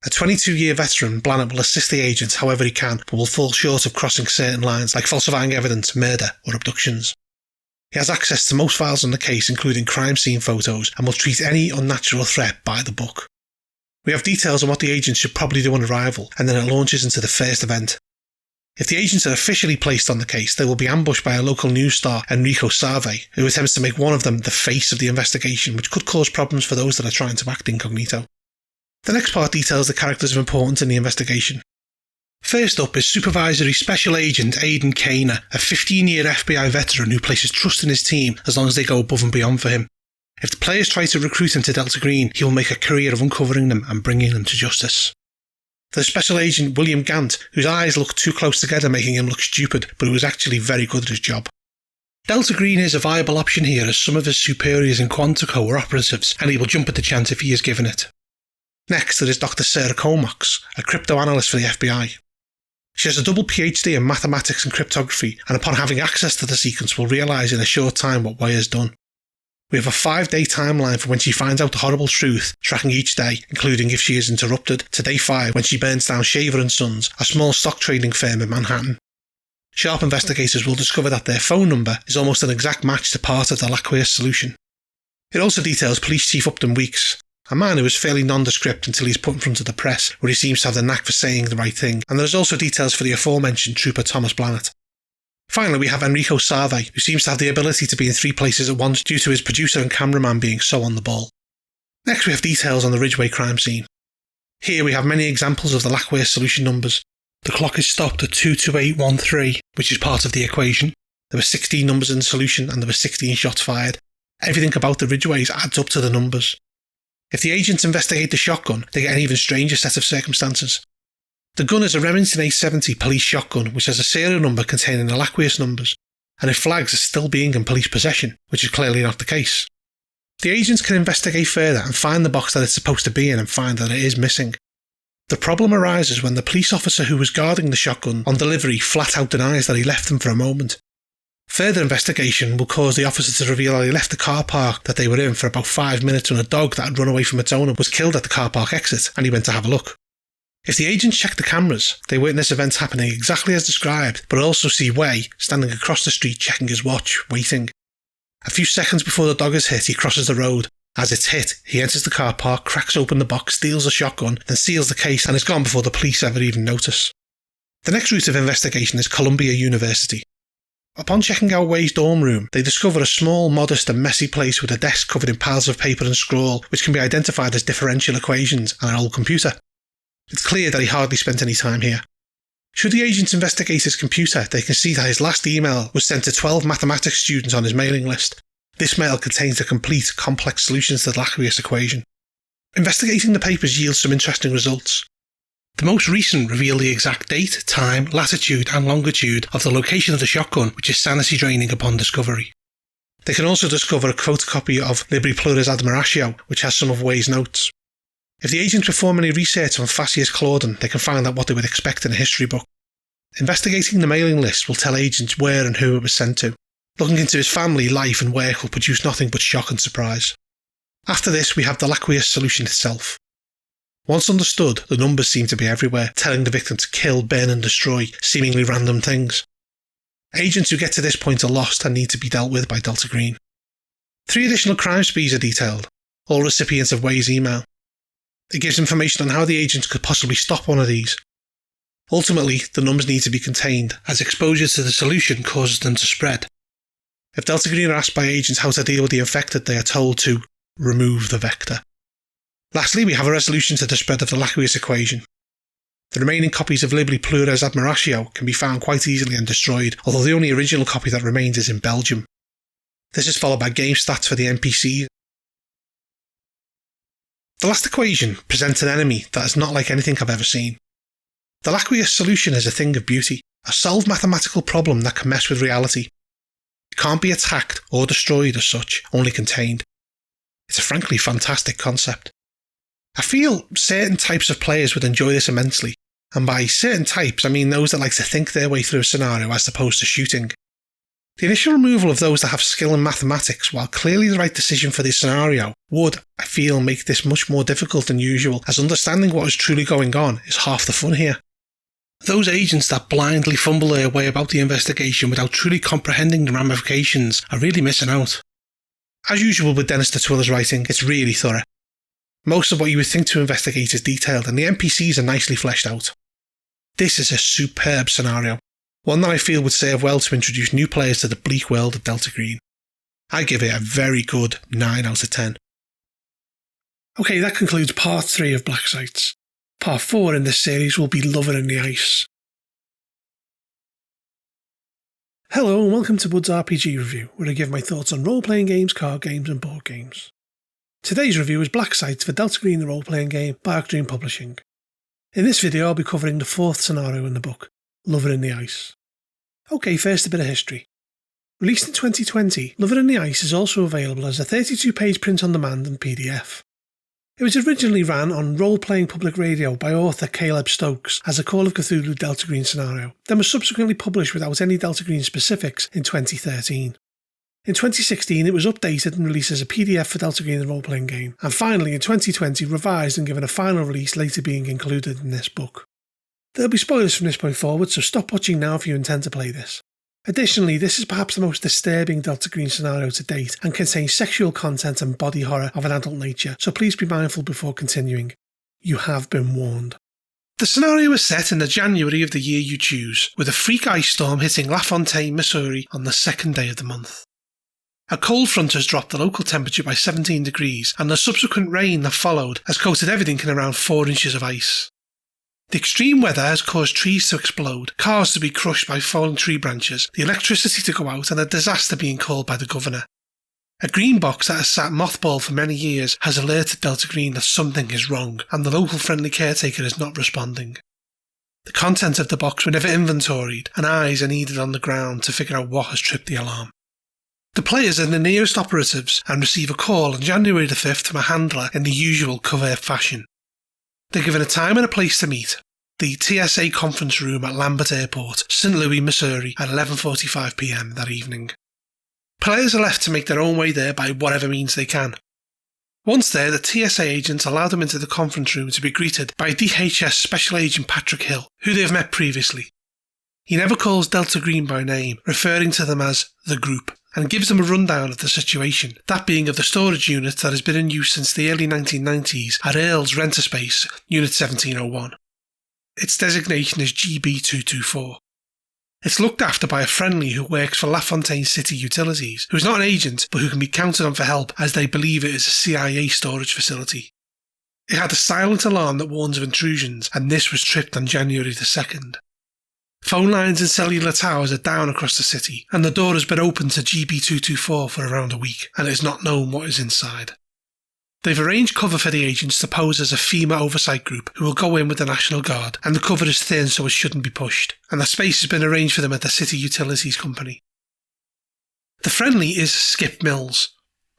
A 22-year veteran, Blannett will assist the agents however he can, but will fall short of crossing certain lines like falsifying evidence, murder, or abductions. He has access to most files on the case, including crime scene photos, and will treat any unnatural threat by the book. We have details on what the agents should probably do on arrival, and then it launches into the first event. If the agents are officially placed on the case, they will be ambushed by a local news star, Enrico Sarve, who attempts to make one of them the face of the investigation, which could cause problems for those that are trying to act incognito. The next part details the characters of importance in the investigation. First up is Supervisory Special Agent Aidan Kaner, a 15-year FBI veteran who places trust in his team as long as they go above and beyond for him. If the players try to recruit him to Delta Green, he will make a career of uncovering them and bringing them to justice. There's Special Agent William Gant, whose eyes look too close together making him look stupid, but who is actually very good at his job. Delta Green is a viable option here as some of his superiors in Quantico are operatives, and he will jump at the chance if he is given it. Next, there is Dr. Sarah Comox, a crypto analyst for the FBI. She has a double PhD in mathematics and cryptography, and upon having access to the sequence will realise in a short time what Wei has done. We have a 5-day timeline for when she finds out the horrible truth, tracking each day, including if she is interrupted, to day 5 when she burns down Shaver & Sons, a small stock trading firm in Manhattan. Sharp investigators will discover that their phone number is almost an exact match to part of the Laqueus solution. It also details Police Chief Upton Weeks, a man who is fairly nondescript until he's put in front of the press, where he seems to have the knack for saying the right thing, and there's also details for the aforementioned Trooper Thomas Blannett. Finally, we have Enrico Sarve, who seems to have the ability to be in 3 places at once due to his producer and cameraman being so on the ball. Next we have details on the Ridgeway crime scene. Here we have many examples of the Laqueus solution numbers. The clock is stopped at 22813, which is part of the equation. There were 16 numbers in the solution and there were 16 shots fired. Everything about the Ridgeways adds up to the numbers. If the agents investigate the shotgun, they get an even stranger set of circumstances. The gun is a Remington 870 police shotgun which has a serial number containing the Laqueus numbers, and it flags as still being in police possession, which is clearly not the case. The agents can investigate further and find the box that it's supposed to be in and find that it is missing. The problem arises when the police officer who was guarding the shotgun on delivery flat out denies that he left them for a moment. Further investigation will cause the officer to reveal that he left the car park that they were in for about 5 minutes when a dog that had run away from its owner was killed at the car park exit and he went to have a look. If the agents check the cameras, they witness events happening exactly as described, but also see Wei standing across the street checking his watch, waiting. A few seconds before the dog is hit, he crosses the road. As it's hit, he enters the car park, cracks open the box, steals a shotgun, then seals the case and is gone before the police ever even notice. The next route of investigation is Columbia University. Upon checking out Wei's dorm room, they discover a small, modest and messy place with a desk covered in piles of paper and scroll, which can be identified as differential equations and an old computer. It's clear that he hardly spent any time here. Should the agents investigate his computer, they can see that his last email was sent to 12 mathematics students on his mailing list. This mail contains the complete, complex solutions to the Laqueus equation. Investigating the papers yields some interesting results. The most recent reveal the exact date, time, latitude and longitude of the location of the shotgun, which is sanity draining upon discovery. They can also discover a photocopy of Libri Pluribus Admiratio, which has some of Wei's notes. If the agents perform any research on Phaseus Claudon, they can find out what they would expect in a history book. Investigating the mailing list will tell agents where and who it was sent to. Looking into his family, life and work will produce nothing but shock and surprise. After this, we have the Laqueus solution itself. Once understood, the numbers seem to be everywhere, telling the victim to kill, burn and destroy seemingly random things. Agents who get to this point are lost and need to be dealt with by Delta Green. 3 additional crime sprees are detailed, all recipients of Wei's email. It gives information on how the agents could possibly stop one of these. Ultimately, the numbers need to be contained, as exposure to the solution causes them to spread. If Delta Green are asked by agents how to deal with the infected, they are told to remove the vector. Lastly, we have a resolution to the spread of the Laqueus equation. The remaining copies of Libri Pluribus Admiratio can be found quite easily and destroyed, although the only original copy that remains is in Belgium. This is followed by game stats for the NPC. The last equation presents an enemy that is not like anything I've ever seen. The Laqueus solution is a thing of beauty, a solved mathematical problem that can mess with reality. It can't be attacked or destroyed as such, only contained. It's a frankly fantastic concept. I feel certain types of players would enjoy this immensely, and by certain types I mean those that like to think their way through a scenario as opposed to shooting. The initial removal of those that have skill in mathematics, while clearly the right decision for the scenario, would, I feel, make this much more difficult than usual, as understanding what is truly going on is half the fun here. Those agents that blindly fumble their way about the investigation without truly comprehending the ramifications are really missing out. As usual with Dennis Detwiller's writing, it's really thorough. Most of what you would think to investigate is detailed, and the NPCs are nicely fleshed out. This is a superb scenario, one that I feel would serve well to introduce new players to the bleak world of Delta Green. I give it a very good 9 out of 10. Okay, that concludes part 3 of Black Sites. Part 4 in this series will be Lover in the Ice. Hello and welcome to Bud's RPG Review, where I give my thoughts on role-playing games, card games and board games. Today's review is Black Sites for Delta Green the role-playing game by Arcdream Publishing. In this video I'll be covering the 4th scenario in the book, Lover in the Ice. Okay, first a bit of history. Released in 2020, Lover in the Ice is also available as a 32-page print-on-demand and PDF. It was originally ran on role-playing public radio by author Caleb Stokes as a Call of Cthulhu Delta Green scenario, then was subsequently published without any Delta Green specifics in 2013. In 2016 it was updated and released as a PDF for Delta Green the role-playing game, and finally in 2020 revised and given a final release later being included in this book. There'll be spoilers from this point forward, so stop watching now if you intend to play this. Additionally, this is perhaps the most disturbing Delta Green scenario to date and contains sexual content and body horror of an adult nature, so please be mindful before continuing. You have been warned. The scenario is set in the January of the year you choose, with a freak ice storm hitting LaFontaine, Missouri on the second day of the month. A cold front has dropped the local temperature by 17 degrees, and the subsequent rain that followed has coated everything in around 4 inches of ice. The extreme weather has caused trees to explode, cars to be crushed by falling tree branches, the electricity to go out, and a disaster being called by the governor. A green box that has sat mothballed for many years has alerted Delta Green that something is wrong, and the local friendly caretaker is not responding. The contents of the box were never inventoried, and eyes are needed on the ground to figure out what has tripped the alarm. The players are the nearest operatives and receive a call on January the 5th from a handler in the usual covert fashion. They're given a time and a place to meet, the TSA conference room at Lambert Airport, St. Louis, Missouri at 11:45 p.m. that evening. Players are left to make their own way there by whatever means they can. Once there, the TSA agents allow them into the conference room to be greeted by DHS Special Agent Patrick Hill, who they have met previously. He never calls Delta Green by name, referring to them as the group, and gives them a rundown of the situation, that being of the storage unit that has been in use since the early 1990s at Earl's Rent-A-Space, Unit 1701. Its designation is GB224. It's looked after by a friendly who works for LaFontaine City Utilities, who is not an agent but who can be counted on for help as they believe it is a CIA storage facility. It had a silent alarm that warns of intrusions, and this was tripped on January the 2nd. Phone lines and cellular towers are down across the city, and the door has been open to GB224 for around a week, and it is not known what is inside. They've arranged cover for the agents to pose as a FEMA oversight group who will go in with the National Guard, and the cover is thin so it shouldn't be pushed, and the space has been arranged for them at the City Utilities Company. The friendly is Skip Mills.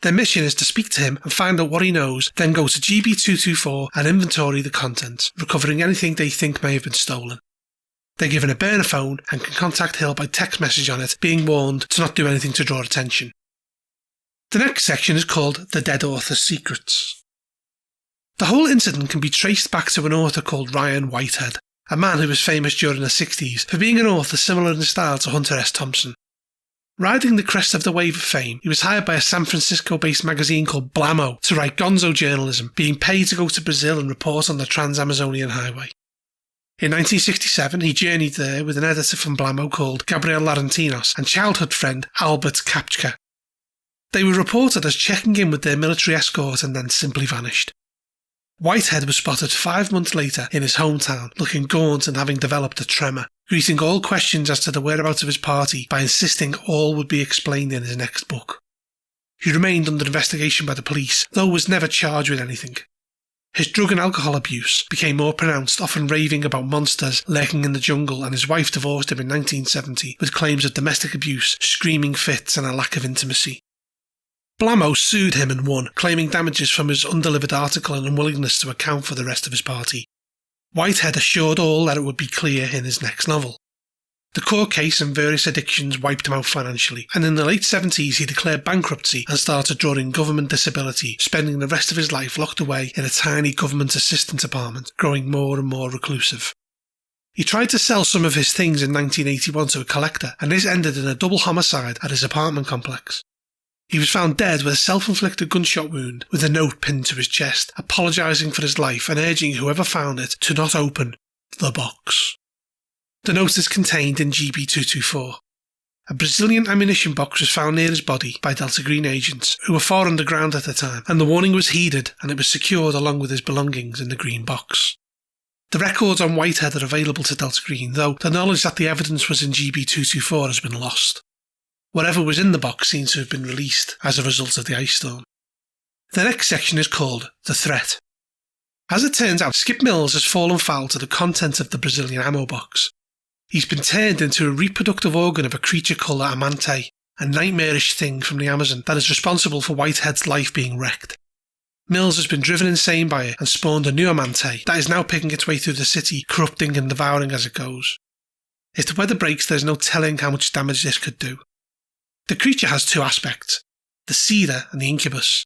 Their mission is to speak to him and find out what he knows, then go to GB224 and inventory the contents, recovering anything they think may have been stolen. They're given a burner phone and can contact Hill by text message on it, being warned to not do anything to draw attention. The next section is called The Dead Author's Secrets. The whole incident can be traced back to an author called Ryan Whitehead, a man who was famous during the 60s for being an author similar in style to Hunter S. Thompson. Riding the crest of the wave of fame, he was hired by a San Francisco-based magazine called Blammo to write gonzo journalism, being paid to go to Brazil and report on the Trans-Amazonian Highway. In 1967, he journeyed there with an editor from Blammo called Gabriel Laurentinos and childhood friend Albert Kapchka. They were reported as checking in with their military escort and then simply vanished. Whitehead was spotted 5 months later in his hometown, looking gaunt and having developed a tremor, greeting all questions as to the whereabouts of his party by insisting all would be explained in his next book. He remained under investigation by the police, though was never charged with anything. His drug and alcohol abuse became more pronounced, often raving about monsters lurking in the jungle, and his wife divorced him in 1970 with claims of domestic abuse, screaming fits and a lack of intimacy. Blammo sued him and won, claiming damages from his undelivered article and unwillingness to account for the rest of his party. Whitehead assured all that it would be clear in his next novel. The court case and various addictions wiped him out financially, and in the late 70s he declared bankruptcy and started drawing government disability, spending the rest of his life locked away in a tiny government assistance apartment, growing more and more reclusive. He tried to sell some of his things in 1981 to a collector, and this ended in a double homicide at his apartment complex. He was found dead with a self-inflicted gunshot wound, with a note pinned to his chest, apologising for his life and urging whoever found it to not open the box. The note is contained in GB224. A Brazilian ammunition box was found near his body by Delta Green agents, who were far underground at the time, and the warning was heeded and it was secured along with his belongings in the green box. The records on Whitehead are available to Delta Green, though the knowledge that the evidence was in GB224 has been lost. Whatever was in the box seems to have been released as a result of the ice storm. The next section is called The Threat. As it turns out, Skip Mills has fallen foul to the content of the Brazilian ammo box. He's been turned into a reproductive organ of a creature called the Amante, a nightmarish thing from the Amazon that is responsible for Whitehead's life being wrecked. Mills has been driven insane by it and spawned a new Amante that is now picking its way through the city, corrupting and devouring as it goes. If the weather breaks, there is no telling how much damage this could do. The creature has two aspects, the Seeder and the Incubus.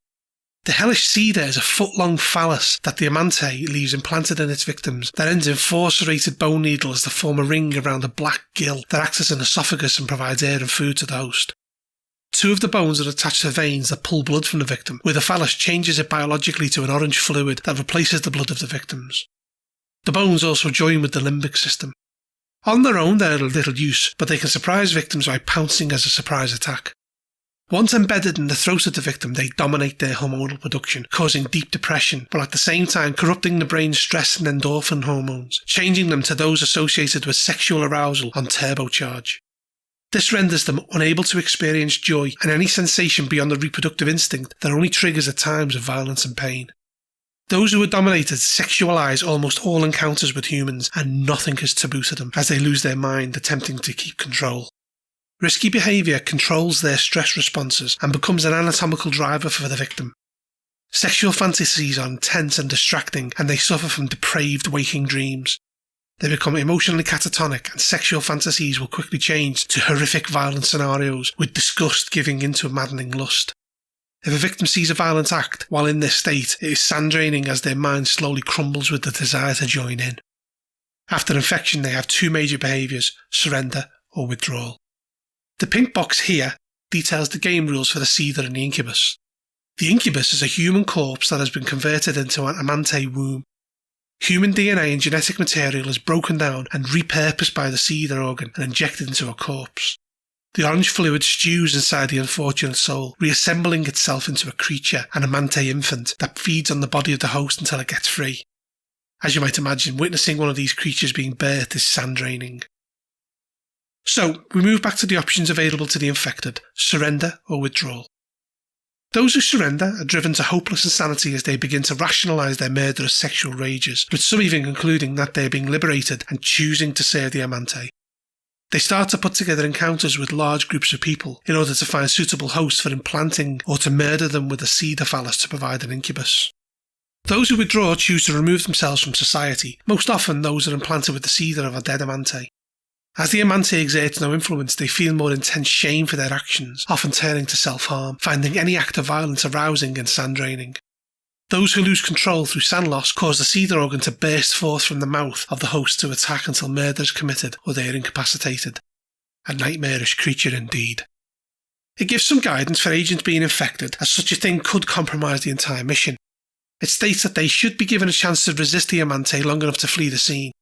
The hellish Seeder is a foot-long phallus that the Amante leaves implanted in its victims that ends in four serrated bone needles that form a ring around a black gill that acts as an esophagus and provides air and food to the host. Two of the bones are attached to veins that pull blood from the victim, where the phallus changes it biologically to an orange fluid that replaces the blood of the victims. The bones also join with the limbic system. On their own, they're of little use, but they can surprise victims by pouncing as a surprise attack. Once embedded in the throat of the victim, they dominate their hormonal production, causing deep depression, but at the same time corrupting the brain's stress and endorphin hormones, changing them to those associated with sexual arousal on turbocharge. This renders them unable to experience joy and any sensation beyond the reproductive instinct that only triggers at times of violence and pain. Those who are dominated sexualize almost all encounters with humans, and nothing is taboo to them as they lose their mind attempting to keep control. Risky behaviour controls their stress responses and becomes an anatomical driver for the victim. Sexual fantasies are intense and distracting, and they suffer from depraved waking dreams. They become emotionally catatonic, and sexual fantasies will quickly change to horrific violent scenarios, with disgust giving into a maddening lust. If a victim sees a violent act while in this state, it is sand-draining as their mind slowly crumbles with the desire to join in. After infection, they have two major behaviours, surrender or withdrawal. The pink box here details the game rules for the Seeder and the Incubus. The Incubus is a human corpse that has been converted into an Amante womb. Human DNA and genetic material is broken down and repurposed by the Seeder organ and injected into a corpse. The orange fluid stews inside the unfortunate soul, reassembling itself into a creature, an Amante infant, that feeds on the body of the host until it gets free. As you might imagine, witnessing one of these creatures being birthed is sand-draining. So, we move back to the options available to the infected, surrender or withdrawal. Those who surrender are driven to hopeless insanity as they begin to rationalise their murderous sexual rages, with some even concluding that they are being liberated and choosing to serve the Amante. They start to put together encounters with large groups of people in order to find suitable hosts for implanting or to murder them with a Seeder phallus to provide an incubus. Those who withdraw choose to remove themselves from society, most often those are implanted with the Seeder of a dead Amante. As the Amante exerts no influence, they feel more intense shame for their actions, often turning to self-harm, finding any act of violence arousing and sand-draining. Those who lose control through sand loss cause the Seeder organ to burst forth from the mouth of the host to attack until murder is committed or they are incapacitated. A nightmarish creature indeed. It gives some guidance for agents being infected, as such a thing could compromise the entire mission. It states that they should be given a chance to resist the Amante long enough to flee the scene.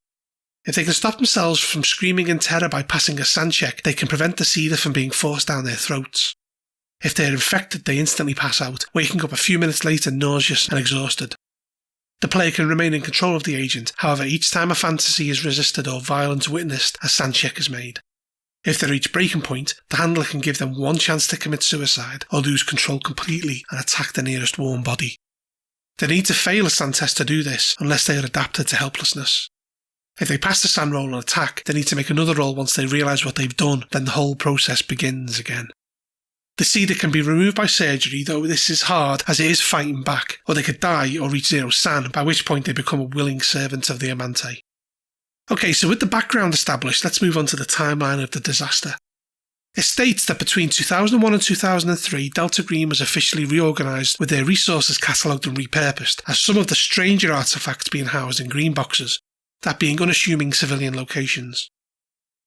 If they can stop themselves from screaming in terror by passing a sand check, they can prevent the Seeder from being forced down their throats. If they are infected, they instantly pass out, waking up a few minutes later nauseous and exhausted. The player can remain in control of the agent, however each time a fantasy is resisted or violence witnessed, a sand check is made. If they reach breaking point, the handler can give them one chance to commit suicide or lose control completely and attack the nearest warm body. They need to fail a sand test to do this, unless they are adapted to helplessness. If they pass the sand roll and attack, they need to make another roll once they realise what they've done, then the whole process begins again. The Seeder can be removed by surgery, though this is hard as it is fighting back, or they could die or reach zero sand, by which point they become a willing servant of the Amante. Okay, so with the background established, let's move on to the timeline of the disaster. It states that between 2001 and 2003, Delta Green was officially reorganised with their resources catalogued and repurposed, as some of the stranger artefacts being housed in green boxes, that being unassuming civilian locations.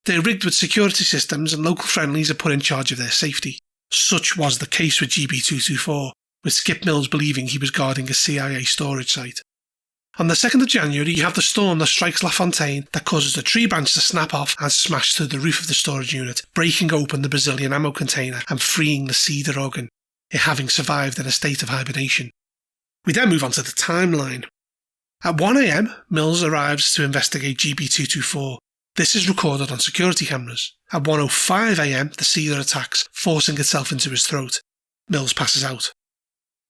They're rigged with security systems and local friendlies are put in charge of their safety. Such was the case with GB224, with Skip Mills believing he was guarding a CIA storage site. On the 2nd of January, you have the storm that strikes LaFontaine that causes a tree branch to snap off and smash through the roof of the storage unit, breaking open the Brazilian ammo container and freeing the Seeder organ, it having survived in a state of hibernation. We then move on to the timeline. At 1 AM, Mills arrives to investigate GB224. This is recorded on security cameras. At 1:05 AM, the Seeder attacks, forcing itself into his throat. Mills passes out.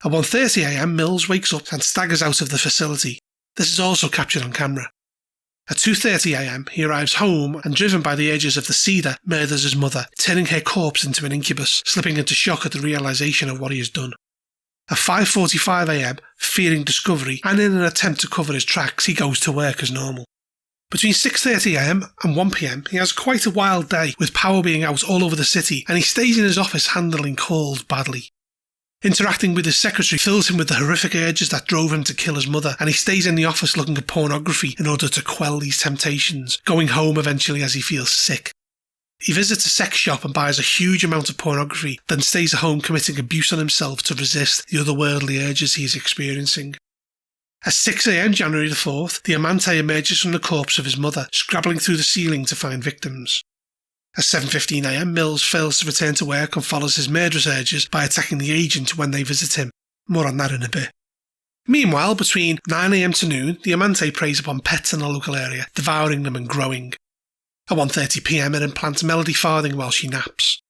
At 1:30 AM, Mills wakes up and staggers out of the facility. This is also captured on camera. At 2:30 AM, he arrives home and, driven by the urges of the Seeder, murders his mother, turning her corpse into an incubus, slipping into shock at the realisation of what he has done. At 5:45 a.m, fearing discovery and in an attempt to cover his tracks, he goes to work as normal. Between 6:30 a.m. and 1 p.m, he has quite a wild day, with power being out all over the city, and he stays in his office handling calls badly. Interacting with his secretary fills him with the horrific urges that drove him to kill his mother, and he stays in the office looking at pornography in order to quell these temptations, going home eventually as he feels sick. He visits a sex shop and buys a huge amount of pornography, then stays at home committing abuse on himself to resist the otherworldly urges he is experiencing. At 6 a.m. January the 4th, the Amante emerges from the corpse of his mother, scrabbling through the ceiling to find victims. At 7:15 a.m, Mills fails to return to work and follows his murderous urges by attacking the agent when they visit him. More on that in a bit. Meanwhile, between 9 a.m. to noon, the Amante preys upon pets in the local area, devouring them and growing. At 1:30 p.m, it implants Melody Farthing while she naps.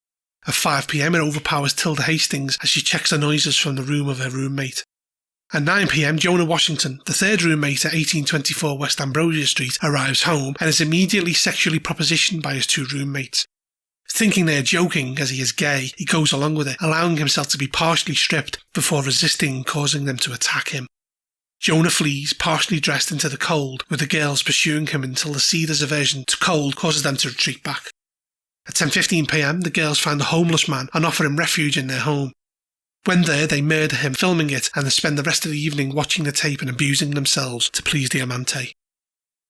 At 5 p.m, it overpowers Tilda Hastings as she checks the noises from the room of her roommate. At 9 p.m, Jonah Washington, the third roommate at 1824 West Ambrosia Street, arrives home and is immediately sexually propositioned by his two roommates. Thinking they are joking as he is gay, he goes along with it, allowing himself to be partially stripped before resisting and causing them to attack him. Jonah flees, partially dressed into the cold, with the girls pursuing him until the Cedars' aversion to cold causes them to retreat back. At 10:15 p.m, the girls find the homeless man and offer him refuge in their home. When there, they murder him, filming it, and then spend the rest of the evening watching the tape and abusing themselves to please the Amante.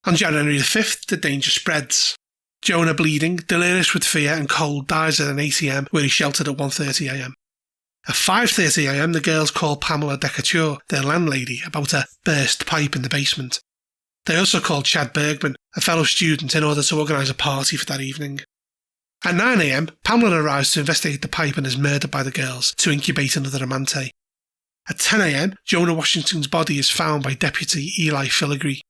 On January the 5th, the danger spreads. Jonah, bleeding, delirious with fear and cold, dies at an ATM where he sheltered at 1:30 a.m. At 5:30 a.m, the girls call Pamela Decatur, their landlady, about a burst pipe in the basement. They also call Chad Bergman, a fellow student, in order to organise a party for that evening. At 9 a.m, Pamela arrives to investigate the pipe and is murdered by the girls to incubate another Amante. At 10 a.m, Jonah Washington's body is found by Deputy Eli Filigree.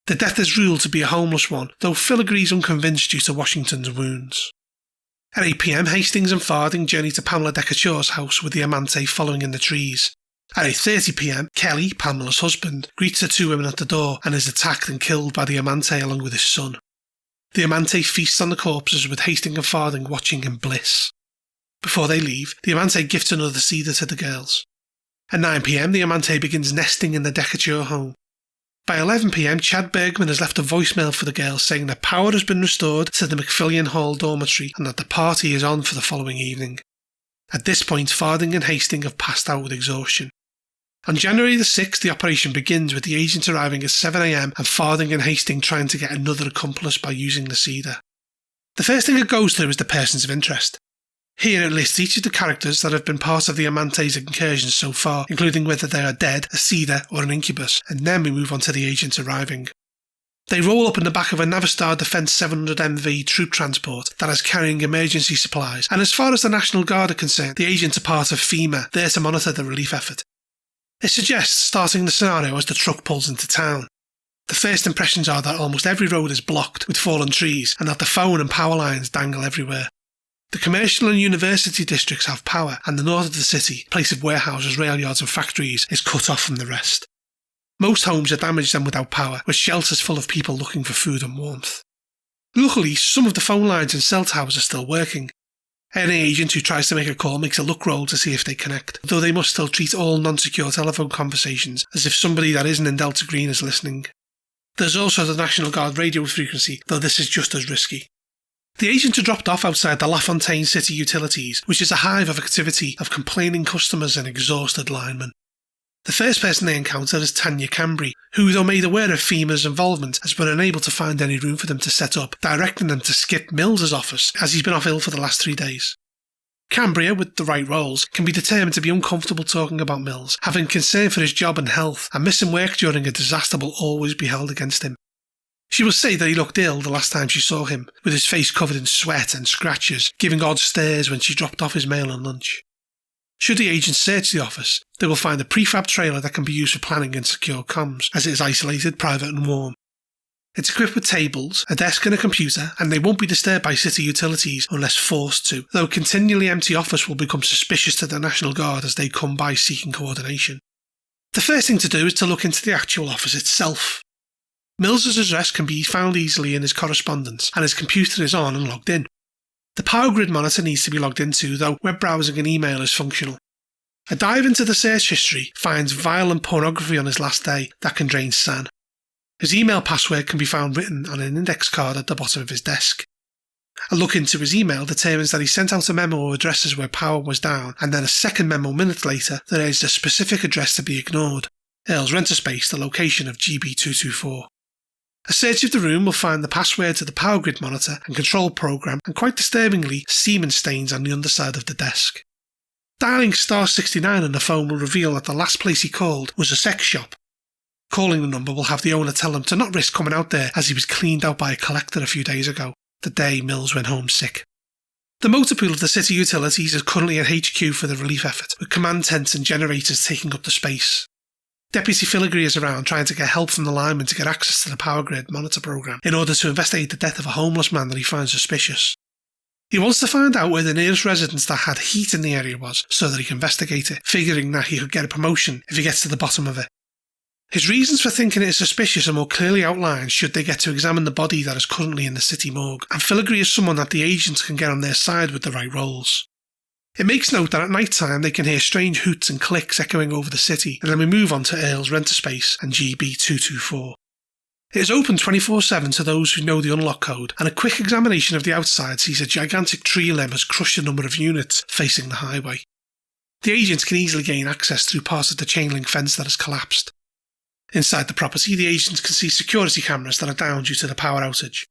The death is ruled to be a homeless one, though Filigree is unconvinced due to Washington's wounds. At 8 p.m, Hastings and Farthing journey to Pamela Decatur's house with the Amante following in the trees. At 8:30 p.m, Kelly, Pamela's husband, greets the two women at the door and is attacked and killed by the Amante along with his son. The Amante feasts on the corpses with Hastings and Farthing watching in bliss. Before they leave, the Amante gifts another cedar to the girls. At 9 p.m, the Amante begins nesting in the Decatur home. By 11 p.m, Chad Bergman has left a voicemail for the girls saying that power has been restored to the McFillian Hall dormitory and that the party is on for the following evening. At this point, Farthing and Hastings have passed out with exhaustion. On January the 6th, the operation begins with the agent arriving at 7 a.m. and Farthing and Hastings trying to get another accomplice by using the cedar. The first thing it goes through is the persons of interest. Here it lists each of the characters that have been part of the Amante's incursions so far, including whether they are dead, a cedar, or an incubus, and then we move on to the agent arriving. They roll up in the back of a Navistar Defence 700MV troop transport that is carrying emergency supplies, and as far as the National Guard are concerned, the agents are part of FEMA, there to monitor the relief effort. It suggests starting the scenario as the truck pulls into town. The first impressions are that almost every road is blocked with fallen trees and that the phone and power lines dangle everywhere. The commercial and university districts have power, and the north of the city, place of warehouses, rail yards and factories, is cut off from the rest. Most homes are damaged and without power, with shelters full of people looking for food and warmth. Luckily, some of the phone lines and cell towers are still working. Any agent who tries to make a call makes a luck roll to see if they connect, though they must still treat all non-secure telephone conversations as if somebody that isn't in Delta Green is listening. There's also the National Guard radio frequency, though this is just as risky. The agents are dropped off outside the LaFontaine City Utilities, which is a hive of activity of complaining customers and exhausted linemen. The first person they encounter is Tanya Cambry, who, though made aware of FEMA's involvement, has been unable to find any room for them to set up, directing them to Skip Mills's office, as he's been off ill for the last 3 days. Cambria, with the right roles, can be determined to be uncomfortable talking about Mills, having concern for his job and health, and missing work during a disaster will always be held against him. She will say that he looked ill the last time she saw him, with his face covered in sweat and scratches, giving odd stares when she dropped off his mail and lunch. Should the agents search the office, they will find a prefab trailer that can be used for planning and secure comms, as it is isolated, private and warm. It's equipped with tables, a desk and a computer, and they won't be disturbed by city utilities unless forced to, though a continually empty office will become suspicious to the National Guard as they come by seeking coordination. The first thing to do is to look into the actual office itself. Mills's address can be found easily in his correspondence, and his computer is on and logged in. The power grid monitor needs to be logged into, though web browsing and email is functional. A dive into the search history finds violent pornography on his last day that can drain San. His email password can be found written on an index card at the bottom of his desk. A look into his email determines that he sent out a memo of addresses where power was down, and then a second memo minutes later that urged a specific address to be ignored, Earl's Renter Space, the location of GB224. A search of the room will find the password to the power grid monitor and control program, and quite disturbingly, semen stains on the underside of the desk. Dialing *69 on the phone will reveal that the last place he called was a sex shop. Calling the number will have the owner tell him to not risk coming out there, as he was cleaned out by a collector a few days ago, the day Mills went home sick. The motor pool of the city utilities is currently at HQ for the relief effort, with command tents and generators taking up the space. Deputy Filigree is around trying to get help from the linemen to get access to the power grid monitor program in order to investigate the death of a homeless man that he finds suspicious. He wants to find out where the nearest residence that had heat in the area was so that he can investigate it, figuring that he could get a promotion if he gets to the bottom of it. His reasons for thinking it is suspicious are more clearly outlined should they get to examine the body that is currently in the city morgue, and Filigree is someone that the agents can get on their side with the right roles. It makes note that at night time they can hear strange hoots and clicks echoing over the city, and then we move on to Earl's Renter Space and GB224. It is open 24/7 to those who know the unlock code, and a quick examination of the outside sees a gigantic tree limb has crushed a number of units facing the highway. The agents can easily gain access through part of the chain link fence that has collapsed. Inside the property, the agents can see security cameras that are down due to the power outage.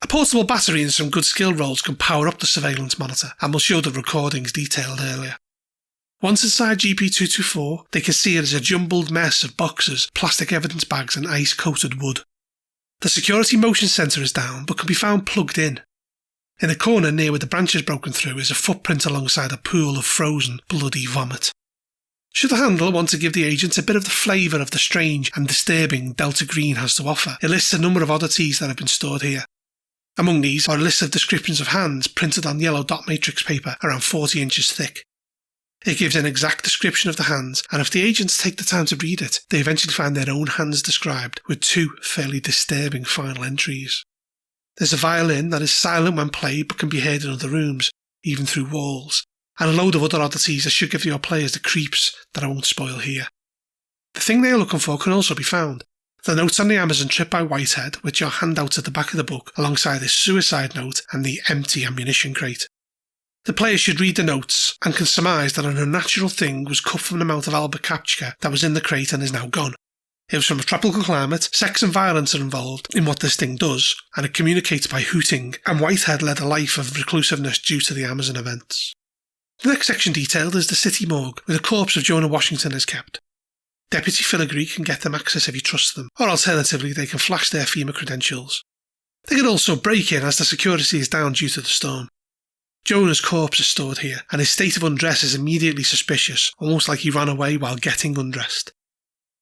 A portable battery and some good skill rolls can power up the surveillance monitor, and will show the recordings detailed earlier. Once inside GP224, they can see it as a jumbled mess of boxes, plastic evidence bags and ice-coated wood. The security motion sensor is down, but can be found plugged in. In the corner near where the branch is broken through is a footprint alongside a pool of frozen, bloody vomit. Should the handler want to give the agents a bit of the flavour of the strange and disturbing Delta Green has to offer, it lists a number of oddities that have been stored here. Among these are a list of descriptions of hands printed on yellow dot matrix paper around 40 inches thick. It gives an exact description of the hands, and if the agents take the time to read it, they eventually find their own hands described, with two fairly disturbing final entries. There's a violin that is silent when played but can be heard in other rooms, even through walls, and a load of other oddities that should give your players the creeps that I won't spoil here. The thing they are looking for can also be found. The notes on the Amazon trip by Whitehead, which are handouts at the back of the book, alongside his suicide note and the empty ammunition crate. The player should read the notes and can surmise that an unnatural thing was cut from the mouth of Albert Kapchka that was in the crate and is now gone. It was from a tropical climate, sex and violence are involved in what this thing does, and it communicates by hooting, and Whitehead led a life of reclusiveness due to the Amazon events. The next section detailed is the city morgue, where the corpse of Jonah Washington is kept. Deputy Filigree can get them access if he trusts them, or alternatively they can flash their FEMA credentials. They can also break in as the security is down due to the storm. Jonah's corpse is stored here, and his state of undress is immediately suspicious, almost like he ran away while getting undressed.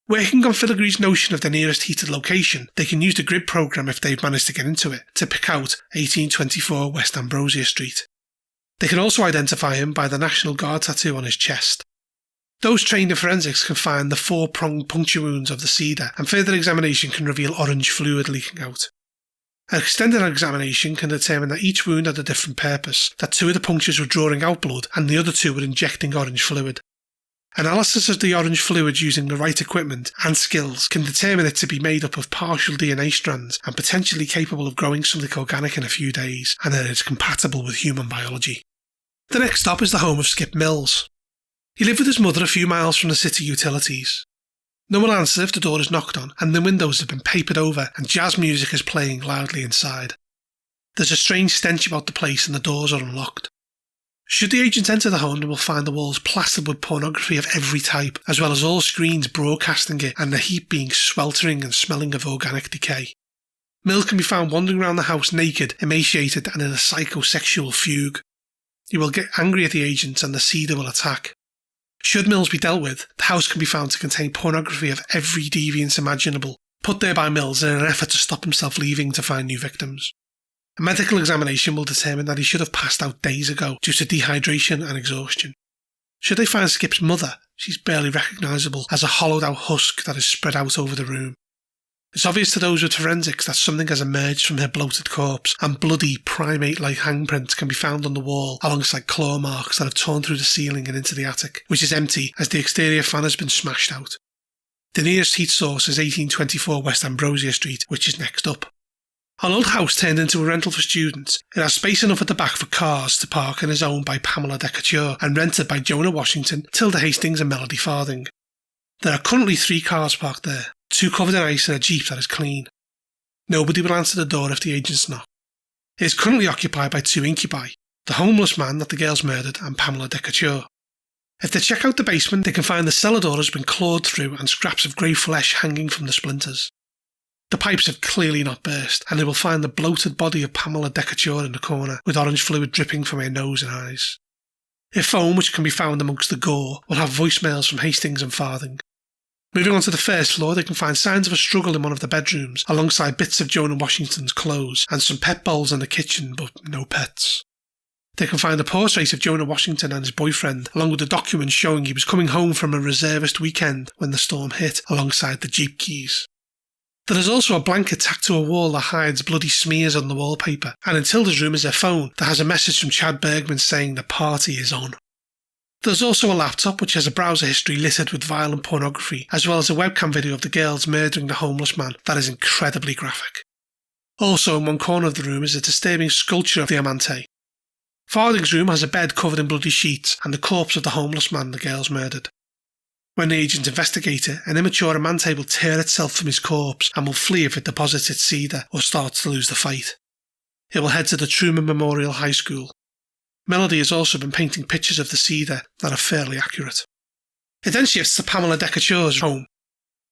Working on Filigree's notion of the nearest heated location, they can use the grid program if they've managed to get into it, to pick out 1824 West Ambrosia Street. They can also identify him by the National Guard tattoo on his chest. Those trained in forensics can find the 4-pronged puncture wounds of the cedar, and further examination can reveal orange fluid leaking out. An extended examination can determine that each wound had a different purpose, that 2 of the punctures were drawing out blood and the other 2 were injecting orange fluid. Analysis of the orange fluid using the right equipment and skills can determine it to be made up of partial DNA strands and potentially capable of growing something organic in a few days, and that it is compatible with human biology. The next stop is the home of Skip Mills. He lived with his mother a few miles from the city utilities. No one answers if the door is knocked on, and the windows have been papered over and jazz music is playing loudly inside. There's a strange stench about the place and the doors are unlocked. Should the agent enter the home, they will find the walls plastered with pornography of every type, as well as all screens broadcasting it and the heat being sweltering and smelling of organic decay. Mills can be found wandering around the house naked, emaciated and in a psychosexual fugue. He will get angry at the agents and the cedar will attack. Should Mills be dealt with, the house can be found to contain pornography of every deviance imaginable, put there by Mills in an effort to stop himself leaving to find new victims. A medical examination will determine that he should have passed out days ago due to dehydration and exhaustion. Should they find Skip's mother, she's barely recognisable as a hollowed out husk that is spread out over the room. It's obvious to those with forensics that something has emerged from her bloated corpse, and bloody, primate-like handprints can be found on the wall alongside claw marks that have torn through the ceiling and into the attic, which is empty as the exterior fan has been smashed out. The nearest heat source is 1824 West Ambrosia Street, which is next up. Our old house turned into a rental for students. It has space enough at the back for cars to park and is owned by Pamela Decatur and rented by Jonah Washington, Tilda Hastings and Melody Farthing. There are currently 3 cars parked there, 2 covered in ice and a Jeep that is clean. Nobody will answer the door if the agents knock. It is currently occupied by 2 incubi, the homeless man that the girls murdered and Pamela Decatur. If they check out the basement, they can find the cellar door has been clawed through and scraps of grey flesh hanging from the splinters. The pipes have clearly not burst, and they will find the bloated body of Pamela Decatur in the corner, with orange fluid dripping from her nose and eyes. A phone, which can be found amongst the gore, will have voicemails from Hastings and Farthing. Moving on to the first floor, they can find signs of a struggle in one of the bedrooms, alongside bits of Jonah Washington's clothes, and some pet bowls in the kitchen, but no pets. They can find a portrait of Jonah Washington and his boyfriend, along with a document showing he was coming home from a reservist weekend when the storm hit, alongside the Jeep keys. There is also a blanket tacked to a wall that hides bloody smears on the wallpaper, and in Tilda's room is a phone that has a message from Chad Bergman saying the party is on. There's also a laptop which has a browser history littered with violent pornography, as well as a webcam video of the girls murdering the homeless man that is incredibly graphic. Also in one corner of the room is a disturbing sculpture of the Amante. Farthing's room has a bed covered in bloody sheets and the corpse of the homeless man the girls murdered. When the agents investigate it, an immature Amante will tear itself from his corpse and will flee if it deposits its cedar or starts to lose the fight. It will head to the Truman Memorial High School. Melody has also been painting pictures of the cedar that are fairly accurate. It then shifts to Pamela Decatur's home.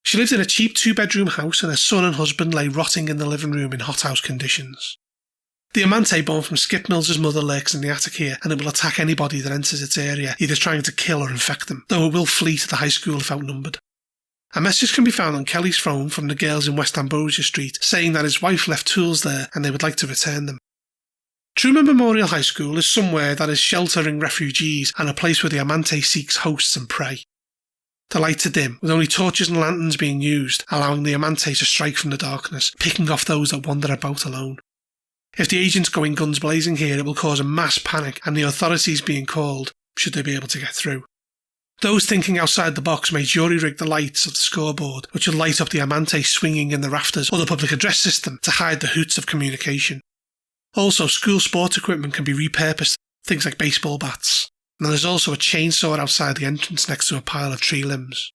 She lived in a cheap 2-bedroom house and her son and husband lay rotting in the living room in hothouse conditions. The Amante born from Skip Mills' mother lurks in the attic here, and it will attack anybody that enters its area, either trying to kill or infect them, though it will flee to the high school if outnumbered. A message can be found on Kelly's phone from the girls in West Ambrosia Street, saying that his wife left tools there and they would like to return them. Truman Memorial High School is somewhere that is sheltering refugees and a place where the Amante seeks hosts and prey. The lights are dim, with only torches and lanterns being used, allowing the Amante to strike from the darkness, picking off those that wander about alone. If the agents go in guns blazing here, it will cause a mass panic and the authorities being called, should they be able to get through. Those thinking outside the box may jury-rig the lights of the scoreboard, which will light up the Amante swinging in the rafters or the public address system to hide the hoots of communication. Also, school sports equipment can be repurposed, things like baseball bats, and there's also a chainsaw outside the entrance next to a pile of tree limbs.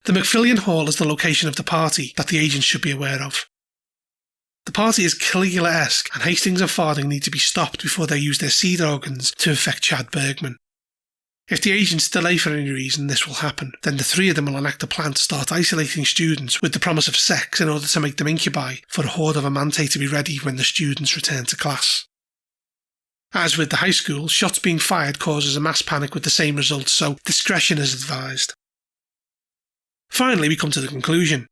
The McFillian Hall is the location of the party that the agents should be aware of. The party is Caligula-esque, and Hastings and Farthing need to be stopped before they use their seed organs to infect Chad Bergman. If the agents delay for any reason, this will happen. Then the 3 of them will enact a plan to start isolating students with the promise of sex in order to make them incubi for a horde of Amante to be ready when the students return to class. As with the high school, shots being fired causes a mass panic with the same results, so discretion is advised. Finally, we come to the conclusion.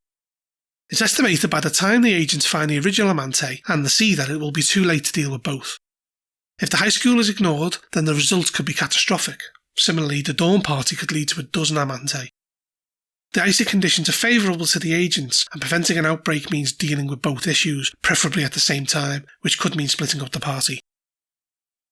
It's estimated by the time the agents find the original Amante and the cedar, it will be too late to deal with both. If the high school is ignored, then the results could be catastrophic. Similarly, the dawn party could lead to a dozen Amante. The icy conditions are favourable to the agents, and preventing an outbreak means dealing with both issues, preferably at the same time, which could mean splitting up the party.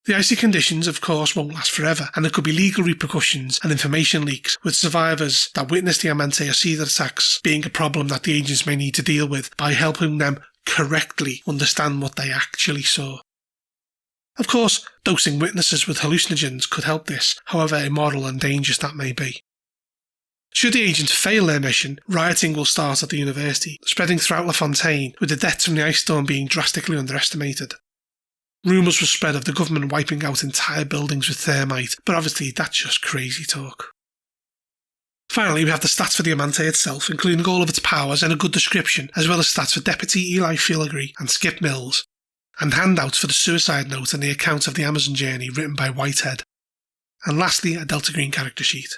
The icy conditions, of course, won't last forever, and there could be legal repercussions and information leaks, with survivors that witnessed the Amante or cedar attacks being a problem that the agents may need to deal with by helping them correctly understand what they actually saw. Of course, dosing witnesses with hallucinogens could help this, however immoral and dangerous that may be. Should the agents fail their mission, rioting will start at the university, spreading throughout LaFontaine, with the deaths from the ice storm being drastically underestimated. Rumours were spread of the government wiping out entire buildings with thermite, but obviously that's just crazy talk. Finally, we have the stats for the Amante itself, including all of its powers and a good description, as well as stats for Deputy Eli Filigree and Skip Mills, and handouts for the suicide note and the account of the Amazon journey written by Whitehead. And lastly, a Delta Green character sheet.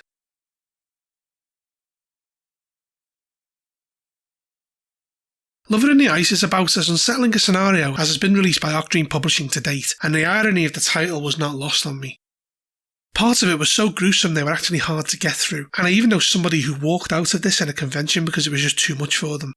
Lover in the Ice is about as unsettling a scenario as has been released by Arc Dream Publishing to date, and the irony of the title was not lost on me. Parts of it were so gruesome they were actually hard to get through, and I even know somebody who walked out of this in a convention because it was just too much for them.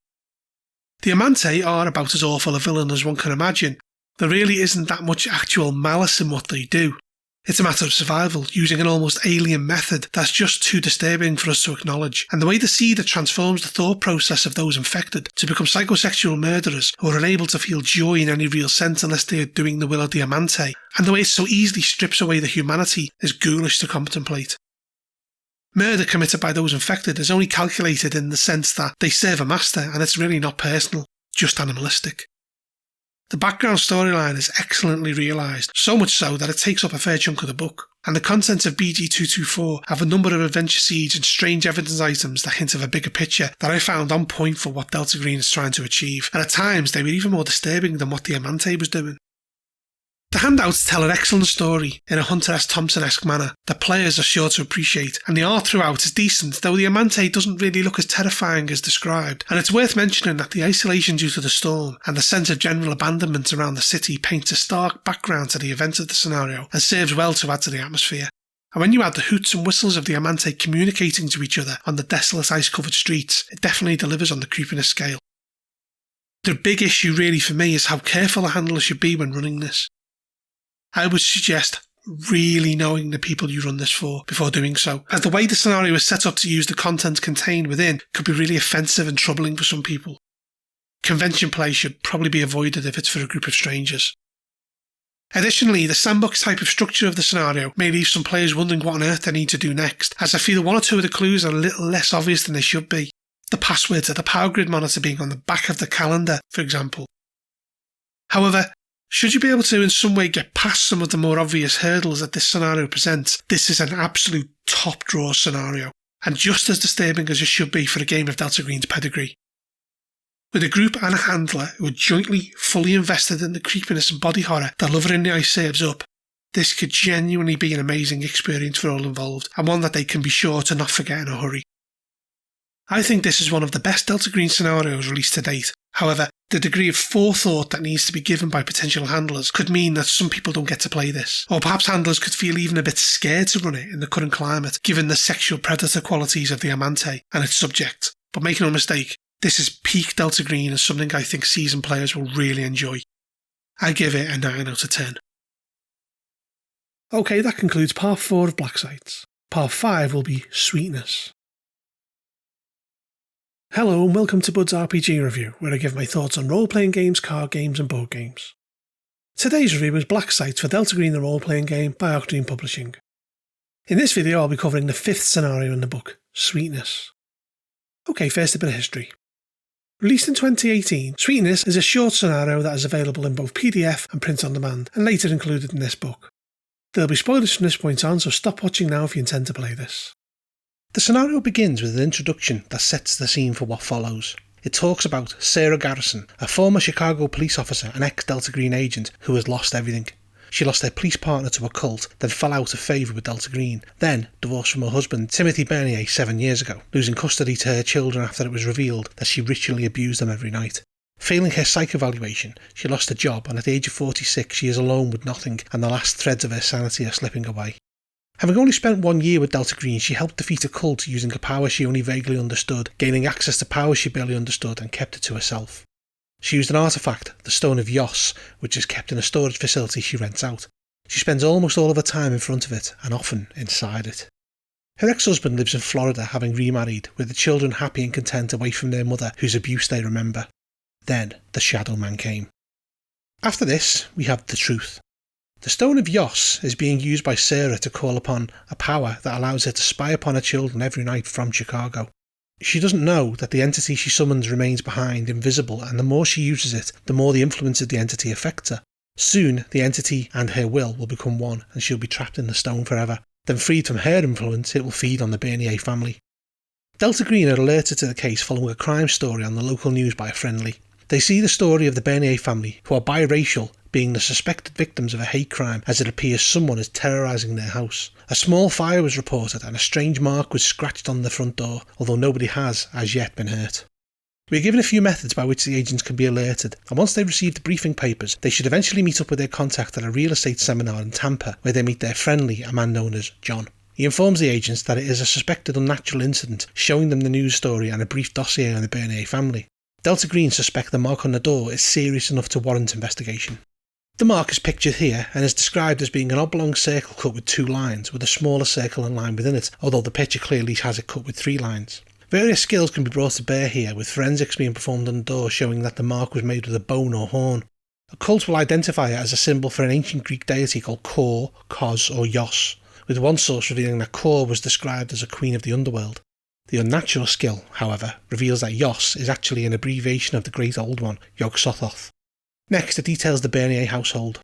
The Amante are about as awful a villain as one can imagine. There really isn't that much actual malice in what they do. It's a matter of survival, using an almost alien method that's just too disturbing for us to acknowledge, and the way the Seeder transforms the thought process of those infected to become psychosexual murderers who are unable to feel joy in any real sense unless they are doing the will of the Amante, and the way it so easily strips away their humanity is ghoulish to contemplate. Murder committed by those infected is only calculated in the sense that they serve a master, and it's really not personal, just animalistic. The background storyline is excellently realised, so much so that it takes up a fair chunk of the book, and the contents of BG224 have a number of adventure seeds and strange evidence items that hint of a bigger picture that I found on point for what Delta Green is trying to achieve, and at times they were even more disturbing than what the Amante was doing. The handouts tell an excellent story in a Hunter S. Thompson-esque manner that players are sure to appreciate, and the art throughout is decent, though the Amante doesn't really look as terrifying as described, and it's worth mentioning that the isolation due to the storm and the sense of general abandonment around the city paints a stark background to the events of the scenario and serves well to add to the atmosphere. And when you add the hoots and whistles of the Amante communicating to each other on the desolate ice-covered streets, it definitely delivers on the creepiness scale. The big issue really for me is how careful a handler should be when running this. I would suggest really knowing the people you run this for before doing so, as the way the scenario is set up to use the content contained within could be really offensive and troubling for some people. Convention play should probably be avoided if it's for a group of strangers. Additionally, the sandbox type of structure of the scenario may leave some players wondering what on earth they need to do next, as I feel one or two of the clues are a little less obvious than they should be. The password to the power grid monitor being on the back of the calendar, for example. However, should you be able to in some way get past some of the more obvious hurdles that this scenario presents, this is an absolute top draw scenario, and just as disturbing as it should be for a game of Delta Green's pedigree. With a group and a handler who are jointly fully invested in the creepiness and body horror that Lover in the Ice serves up, this could genuinely be an amazing experience for all involved, and one that they can be sure to not forget in a hurry. I think this is one of the best Delta Green scenarios released to date. However, the degree of forethought that needs to be given by potential handlers could mean that some people don't get to play this, or perhaps handlers could feel even a bit scared to run it in the current climate, given the sexual predator qualities of the Amante and its subject. But make no mistake, this is peak Delta Green and something I think seasoned players will really enjoy. I give it a 9 out of 10. Okay, that concludes part 4 of Black Sites. Part 5 will be Sweetness. Hello and welcome to Bud's RPG Review, where I give my thoughts on role-playing games, card games and board games. Today's review is Black Sites for Delta Green the role-playing game by Octarine Publishing. In this video I'll be covering the 5th scenario in the book, Sweetness. Okay, first a bit of history. Released in 2018, Sweetness is a short scenario that is available in both PDF and print on demand, and later included in this book. There'll be spoilers from this point on, so stop watching now if you intend to play this. The scenario begins with an introduction that sets the scene for what follows. It talks about Sarah Garrison, a former Chicago police officer and ex-Delta Green agent who has lost everything. She lost her police partner to a cult, then fell out of favour with Delta Green, then divorced from her husband Timothy Bernier 7 years ago, losing custody to her children after it was revealed that she ritually abused them every night. Failing her psych evaluation, she lost her job, and at the age of 46 she is alone with nothing, and the last threads of her sanity are slipping away. Having only spent 1 year with Delta Green, she helped defeat a cult using a power she only vaguely understood, gaining access to powers she barely understood and kept it to herself. She used an artefact, the Stone of Yos, which is kept in a storage facility she rents out. She spends almost all of her time in front of it, and often inside it. Her ex-husband lives in Florida, having remarried, with the children happy and content away from their mother, whose abuse they remember. Then the Shadow Man came. After this, we have the truth. The Stone of Yos is being used by Sarah to call upon a power that allows her to spy upon her children every night from Chicago. She doesn't know that the entity she summons remains behind, invisible, and the more she uses it, the more the influence of the entity affects her. Soon, the entity and her will become one, and she'll be trapped in the stone forever. Then freed from her influence, it will feed on the Bernier family. Delta Green are alerted to the case following a crime story on the local news by a friendly. They see the story of the Bernier family, who are biracial, being the suspected victims of a hate crime, as it appears someone is terrorising their house. A small fire was reported and a strange mark was scratched on the front door, although nobody has as yet been hurt. We are given a few methods by which the agents can be alerted, and once they receive the briefing papers, they should eventually meet up with their contact at a real estate seminar in Tampa, where they meet their friendly, a man known as John. He informs the agents that it is a suspected unnatural incident, showing them the news story and a brief dossier on the Bernier family. Delta Green suspect the mark on the door is serious enough to warrant investigation. The mark is pictured here and is described as being an oblong circle cut with 2 lines, with a smaller circle and line within it, although the picture clearly has it cut with 3 lines. Various skills can be brought to bear here, with forensics being performed on the door showing that the mark was made with a bone or horn. A cult will identify it as a symbol for an ancient Greek deity called Kor, Kos or Yos, with one source revealing that Kor was described as a queen of the underworld. The unnatural skill, however, reveals that Yos is actually an abbreviation of the Great Old One, Yog-Sothoth. Next, it details the Bernier household.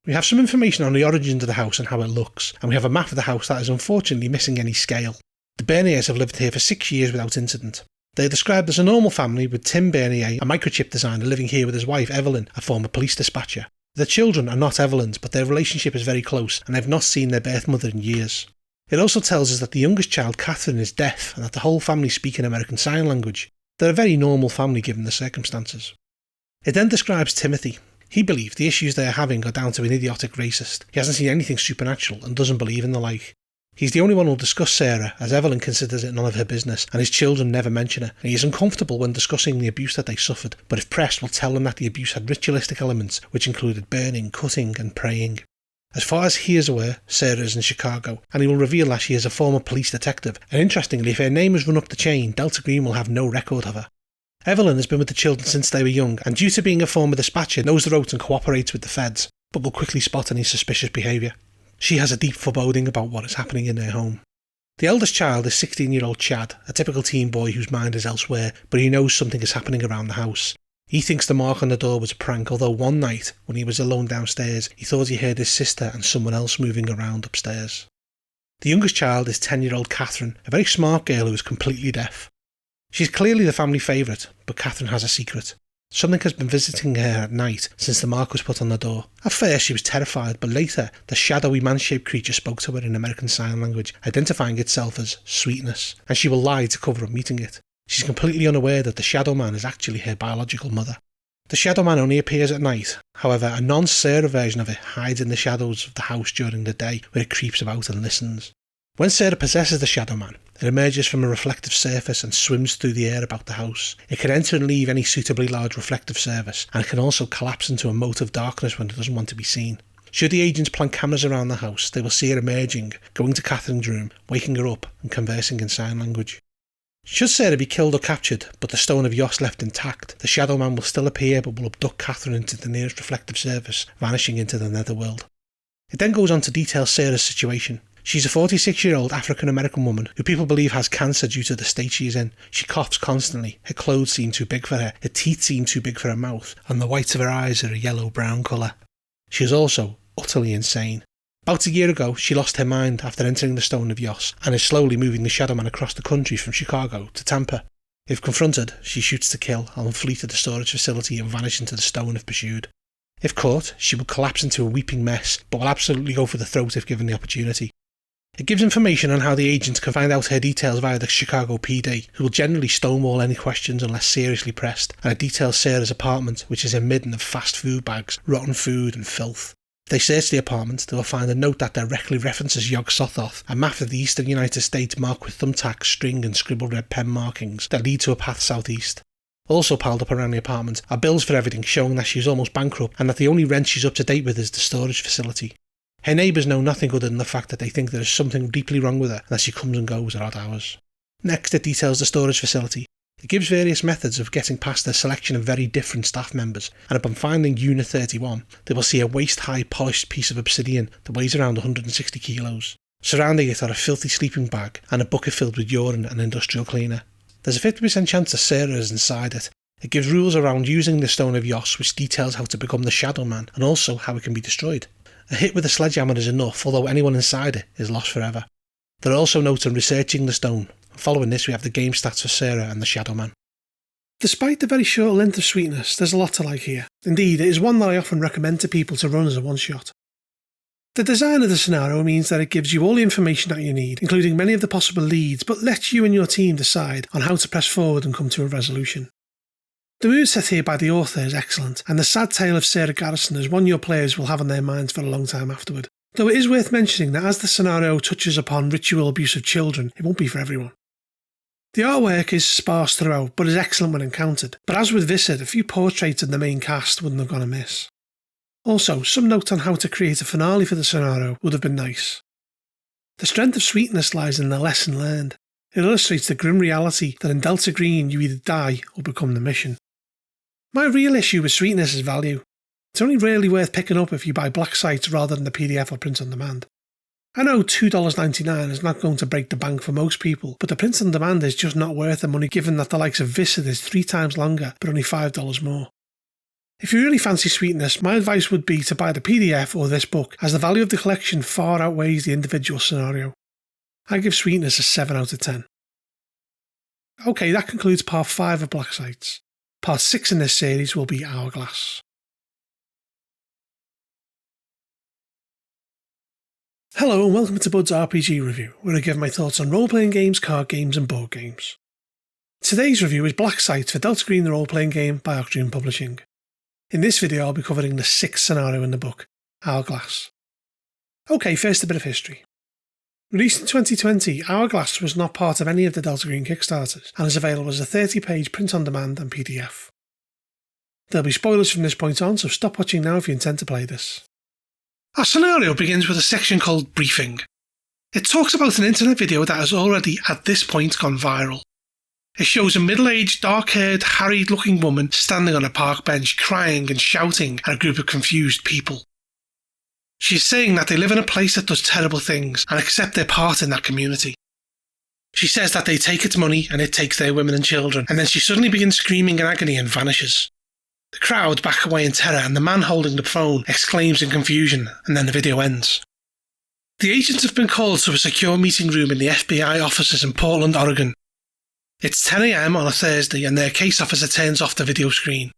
We have some information on the origins of the house and how it looks, and we have a map of the house that is unfortunately missing any scale. The Berniers have lived here for 6 years without incident. They are described as a normal family, with Tim Bernier, a microchip designer, living here with his wife Evelyn, a former police dispatcher. Their children are not Evelyn's, but their relationship is very close, and they have not seen their birth mother in years. It also tells us that the youngest child, Catherine, is deaf, and that the whole family speak in American Sign Language. They're a very normal family given the circumstances. It then describes Timothy. He believes the issues they are having are down to an idiotic racist. He hasn't seen anything supernatural and doesn't believe in the like. He's the only one who'll discuss Sarah, as Evelyn considers it none of her business, and his children never mention her, and he is uncomfortable when discussing the abuse that they suffered, but if pressed will tell them that the abuse had ritualistic elements, which included burning, cutting and praying. As far as he is aware, Sarah is in Chicago, and he will reveal that she is a former police detective, and interestingly, if her name is run up the chain, Delta Green will have no record of her. Evelyn has been with the children since they were young, and due to being a former dispatcher, knows the ropes and cooperates with the feds, but will quickly spot any suspicious behaviour. She has a deep foreboding about what is happening in their home. The eldest child is 16-year-old Chad, a typical teen boy whose mind is elsewhere, but he knows something is happening around the house. He thinks the mark on the door was a prank, although one night, when he was alone downstairs, he thought he heard his sister and someone else moving around upstairs. The youngest child is 10-year-old Catherine, a very smart girl who is completely deaf. She's clearly the family favourite, but Catherine has a secret. Something has been visiting her at night since the mark was put on the door. At first she was terrified, but later the shadowy man-shaped creature spoke to her in American Sign Language, identifying itself as Sweetness, and she will lie to cover up meeting it. She's completely unaware that the Shadow Man is actually her biological mother. The Shadow Man only appears at night, however a non-Sarah version of it hides in the shadows of the house during the day, where it creeps about and listens. When Sarah possesses the Shadow Man, it emerges from a reflective surface and swims through the air about the house. It can enter and leave any suitably large reflective surface, and it can also collapse into a mote of darkness when it doesn't want to be seen. Should the agents plant cameras around the house, they will see it emerging, going to Catherine's room, waking her up and conversing in sign language. Should Sarah be killed or captured, but the Stone of Yos left intact, the Shadow Man will still appear but will abduct Catherine into the nearest reflective surface, vanishing into the netherworld. It then goes on to detail Sarah's situation. She's a 46-year-old African-American woman who people believe has cancer due to the state she is in. She coughs constantly, her clothes seem too big for her teeth seem too big for her mouth, and the whites of her eyes are a yellow-brown colour. She is also utterly insane. About a year ago, she lost her mind after entering the Stone of Yos, and is slowly moving the Shadow Man across the country from Chicago to Tampa. If confronted, she shoots to kill and will flee to the storage facility and vanish into the stone if pursued. If caught, she will collapse into a weeping mess, but will absolutely go for the throat if given the opportunity. It gives information on how the agents can find out her details via the Chicago PD, who will generally stonewall any questions unless seriously pressed, and it details Sarah's apartment, which is a midden of fast food bags, rotten food and filth. If they search the apartment, they will find a note that directly references Yog-Sothoth, a map of the eastern United States marked with thumbtacks, string and scribbled red pen markings that lead to a path southeast. Also piled up around the apartment are bills for everything, showing that she is almost bankrupt and that the only rent she's up to date with is the storage facility. Her neighbours know nothing other than the fact that they think there is something deeply wrong with her and that she comes and goes at odd hours. Next, it details the storage facility. It gives various methods of getting past a selection of very different staff members, and upon finding Unit 31, they will see a waist-high polished piece of obsidian that weighs around 160 kilos. Surrounding it are a filthy sleeping bag and a bucket filled with urine and industrial cleaner. There's a 50% chance that Sarah is inside it. It gives rules around using the Stone of Yos, which details how to become the Shadow Man and also how it can be destroyed. A hit with a sledgehammer is enough, although anyone inside it is lost forever. There are also notes on researching the stone. Following this, we have the game stats for Sarah and the Shadow Man. Despite the very short length of Sweetness, there's a lot to like here. Indeed, it is one that I often recommend to people to run as a one-shot. The design of the scenario means that it gives you all the information that you need, including many of the possible leads, but lets you and your team decide on how to press forward and come to a resolution. The mood set here by the author is excellent, and the sad tale of Sarah Garrison is one your players will have on their minds for a long time afterward. Though it is worth mentioning that as the scenario touches upon ritual abuse of children, it won't be for everyone. The artwork is sparse throughout, but is excellent when encountered, but as with Viscid, a few portraits of the main cast wouldn't have gone amiss. Also, some note on how to create a finale for the scenario would have been nice. The strength of Sweetness lies in the lesson learned. It illustrates the grim reality that in Delta Green you either die or become the mission. My real issue with Sweetness is value. It's only really worth picking up if you buy black sites rather than the PDF or print on demand. I know $2.99 is not going to break the bank for most people, but the print on demand is just not worth the money given that the likes of Viscid is 3 times longer but only $5 more. If you really fancy Sweetness, my advice would be to buy the PDF or this book, as the value of the collection far outweighs the individual scenario. I give Sweetness a 7 out of 10. Okay, that concludes part 5 of Black Sites. Part 6 in this series will be Hourglass. Hello and welcome to Bud's RPG Review, where I give my thoughts on role-playing games, card games and board games. Today's review is Black Sites for Delta Green the role-playing game by Octreon Publishing. In this video I'll be covering the 6th scenario in the book, Hourglass. Okay, first a bit of history. Released in 2020, Hourglass was not part of any of the Delta Green Kickstarters and is available as a 30-page print-on-demand and PDF. There'll be spoilers from this point on, so stop watching now if you intend to play this. Our scenario begins with a section called Briefing. It talks about an internet video that has already, at this point, gone viral. It shows a middle-aged, dark-haired, harried-looking woman standing on a park bench crying and shouting at a group of confused people. She is saying that they live in a place that does terrible things and accept their part in that community. She says that they take its money and it takes their women and children, and then she suddenly begins screaming in agony and vanishes. The crowd back away in terror and the man holding the phone exclaims in confusion, and then the video ends. The agents have been called to a secure meeting room in the FBI offices in Portland, Oregon. It's 10 AM on a Thursday and their case officer turns off the video screen.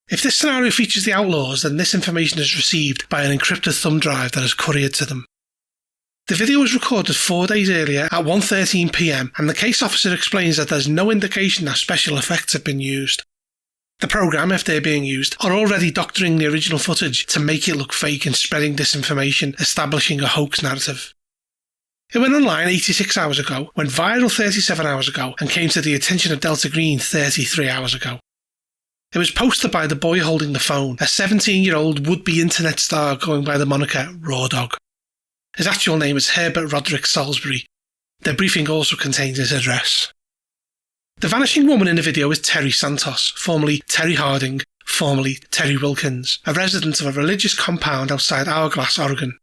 If this scenario features the Outlaws, then this information is received by an encrypted thumb drive that is couriered to them. The video was recorded 4 days earlier at 1:13 PM and the case officer explains that there's no indication that special effects have been used. The program, if they're being used, are already doctoring the original footage to make it look fake and spreading disinformation, establishing a hoax narrative. It went online 86 hours ago, went viral 37 hours ago, and came to the attention of Delta Green 33 hours ago. It was posted by the boy holding the phone, a 17-year-old would-be internet star going by the moniker Raw Dog. His actual name is Herbert Roderick Salisbury. Their briefing also contains his address. The vanishing woman in the video is Terry Santos, formerly Terry Harding, formerly Terry Wilkins, a resident of a religious compound outside Hourglass, Oregon.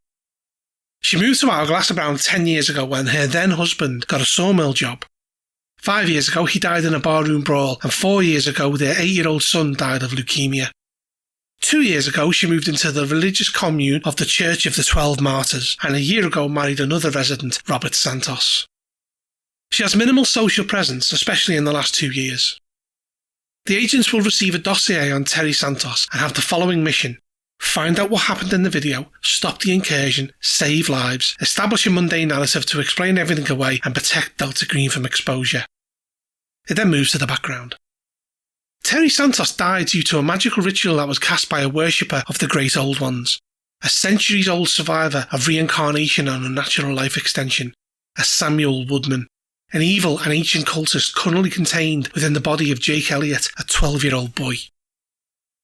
She moved to Hourglass around 10 years ago when her then-husband got a sawmill job. 5 years ago he died in a barroom brawl, and 4 years ago their 8-year-old son died of leukemia. 2 years ago she moved into the religious commune of the Church of the 12 Martyrs, and a year ago married another resident, Robert Santos. She has minimal social presence, especially in the last 2 years. The agents will receive a dossier on Terry Santos and have the following mission: find out what happened in the video, stop the incursion, save lives, establish a mundane narrative to explain everything away and protect Delta Green from exposure. It then moves to the background. Terry Santos died due to a magical ritual that was cast by a worshipper of the Great Old Ones, a centuries-old survivor of reincarnation and unnatural life extension, a Samuel Woodman, an evil and ancient cultist currently contained within the body of Jake Elliott, a 12-year-old boy.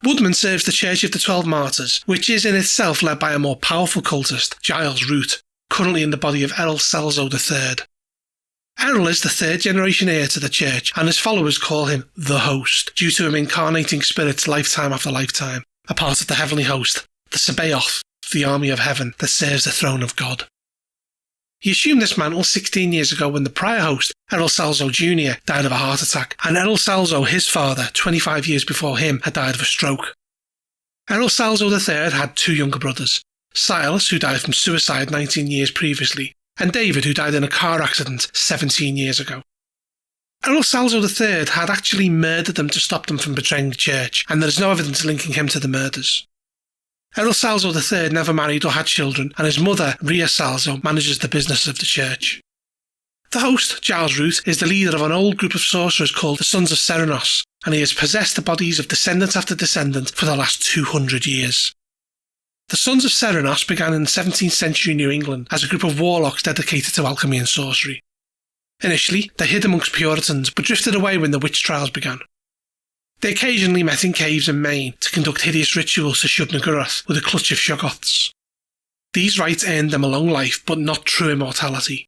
Woodman serves the Church of the 12 Martyrs, which is in itself led by a more powerful cultist, Giles Root, currently in the body of Errol Celso III. Errol is the third-generation heir to the church, and his followers call him the Host, due to him incarnating spirits lifetime after lifetime, a part of the heavenly host, the Sabaoth, the army of heaven that serves the throne of God. He assumed this mantle 16 years ago when the prior host, Errol Celso Jr., died of a heart attack, and Errol Celso, his father, 25 years before him, had died of a stroke. Errol Celso III had 2 younger brothers, Silas, who died from suicide 19 years previously, and David, who died in a car accident 17 years ago. Errol Celso III had actually murdered them to stop them from betraying the church, and there is no evidence linking him to the murders. Errol Celso III never married or had children, and his mother, Rhea Celso, manages the business of the church. The host, Giles Root, is the leader of an old group of sorcerers called the Sons of Serenos, and he has possessed the bodies of descendant after descendant for the last 200 years. The Sons of Serenos began in 17th century New England as a group of warlocks dedicated to alchemy and sorcery. Initially, they hid amongst Puritans, but drifted away when the witch trials began. They occasionally met in caves in Maine to conduct hideous rituals to Shub-Niggurath with a clutch of Shoggoths. These rites earned them a long life, but not true immortality.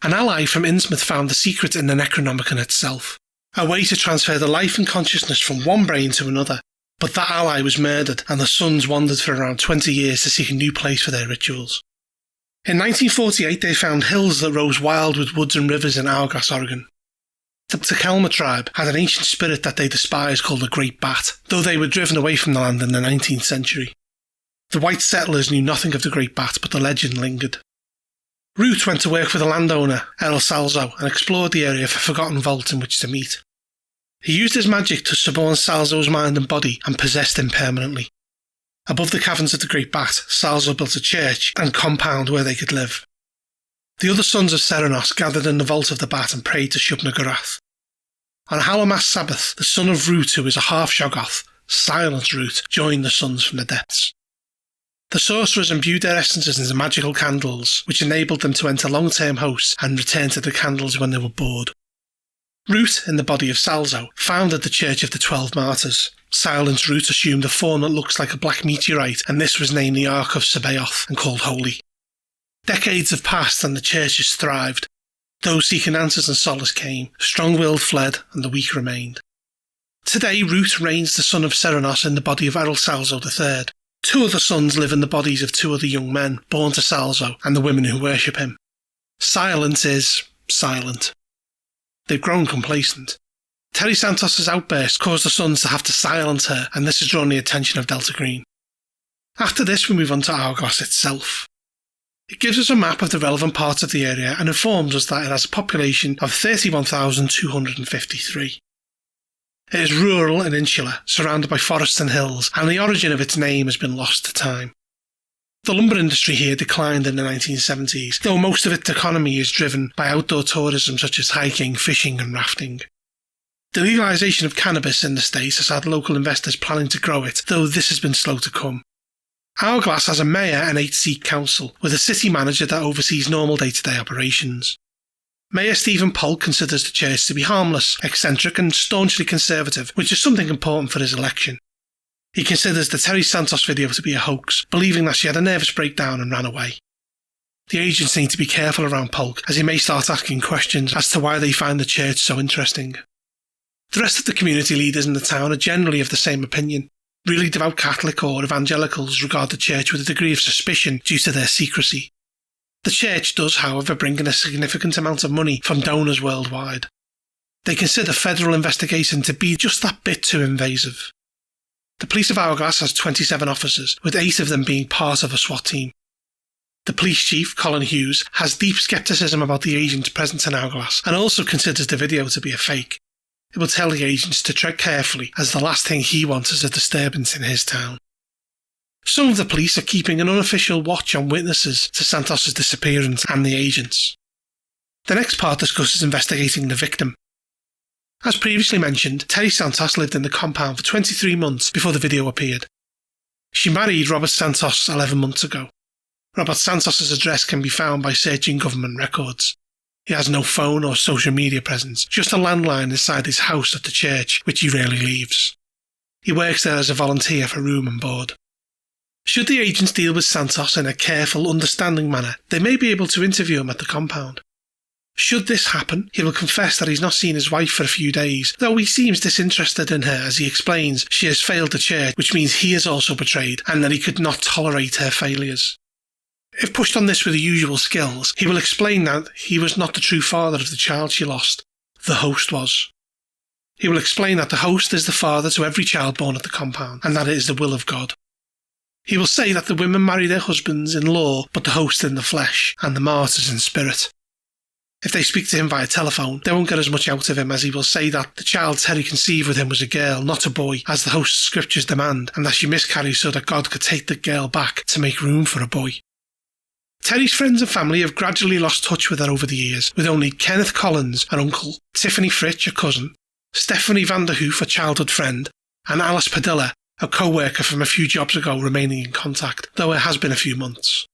An ally from Innsmouth found the secret in the Necronomicon itself, a way to transfer the life and consciousness from one brain to another, but that ally was murdered and the sons wandered for around 20 years to seek a new place for their rituals. In 1948 they found hills that rose wild with woods and rivers in Argos, Oregon. The Takelma tribe had an ancient spirit that they despised called the Great Bat, though they were driven away from the land in the 19th century. The white settlers knew nothing of the Great Bat, but the legend lingered. Root went to work with a landowner, Errol Salzo, and explored the area for forgotten vaults in which to meet. He used his magic to suborn Salzo's mind and body and possessed him permanently. Above the caverns of the Great Bat, Salzo built a church and compound where they could live. The other sons of Serenos gathered in the vault of the Bat and prayed to Shub-Niggurath. On Hallowmas Sabbath, the son of Root, who is a half-Shoggoth, Silent Root, joined the sons from the depths. The sorcerers imbued their essences into magical candles, which enabled them to enter long-term hosts and return to the candles when they were bored. Root, in the body of Salzo, founded the Church of the 12 Martyrs. Silent Root assumed a form that looks like a black meteorite, and this was named the Ark of Sabaoth and called holy. Decades have passed and the church has thrived. Those seeking answers and solace came, strong-willed fled, and the weak remained. Today, Root reigns the son of Serenos in the body of Errol Salzo III. Two other sons live in the bodies of two other young men, born to Salzo, and the women who worship him. Silence is silent. They've grown complacent. Terry Santos's outburst caused the sons to have to silence her, and this has drawn the attention of Delta Green. After this, we move on to Argos itself. It gives us a map of the relevant parts of the area and informs us that it has a population of 31,253. It is rural and insular, surrounded by forests and hills, and the origin of its name has been lost to time. The lumber industry here declined in the 1970s, though most of its economy is driven by outdoor tourism such as hiking, fishing and rafting. The legalisation of cannabis in the state has had local investors planning to grow it, though this has been slow to come. Hourglass has a mayor and 8-seat council, with a city manager that oversees normal day-to-day operations. Mayor Stephen Polk considers the church to be harmless, eccentric and staunchly conservative, which is something important for his election. He considers the Terry Santos video to be a hoax, believing that she had a nervous breakdown and ran away. The agents need to be careful around Polk, as he may start asking questions as to why they find the church so interesting. The rest of the community leaders in the town are generally of the same opinion. Really devout Catholic or evangelicals regard the church with a degree of suspicion due to their secrecy. The church does, however, bring in a significant amount of money from donors worldwide. They consider federal investigation to be just that bit too invasive. The police of Hourglass has 27 officers, with 8 of them being part of a SWAT team. The police chief, Colin Hughes, has deep scepticism about the agents present in Hourglass and also considers the video to be a fake. It will tell the agents to tread carefully, as the last thing he wants is a disturbance in his town. Some of the police are keeping an unofficial watch on witnesses to Santos's disappearance and the agents. The next part discusses investigating the victim. As previously mentioned, Terry Santos lived in the compound for 23 months before the video appeared. She married Robert Santos 11 months ago. Robert Santos's address can be found by searching government records. He has no phone or social media presence, just a landline inside his house at the church, which he rarely leaves. He works there as a volunteer for room and board. Should the agents deal with Santos in a careful, understanding manner, they may be able to interview him at the compound. Should this happen, he will confess that he's not seen his wife for a few days, though he seems disinterested in her as he explains she has failed the church, which means he is also betrayed, and that he could not tolerate her failures. If pushed on this with the usual skills, he will explain that he was not the true father of the child she lost. The host was. He will explain that the host is the father to every child born at the compound, and that it is the will of God. He will say that the women marry their husbands in law, but the host in the flesh, and the martyrs in spirit. If they speak to him via telephone, they won't get as much out of him, as he will say that the child Terry conceived with him was a girl, not a boy, as the host's scriptures demand, and that she miscarried so that God could take the girl back to make room for a boy. Terry's friends and family have gradually lost touch with her over the years, with only Kenneth Collins, an uncle, Tiffany Fritch, a cousin, Stephanie Vanderhoof, a childhood friend, and Alice Padilla, a co-worker from a few jobs ago, remaining in contact, though it has been a few months.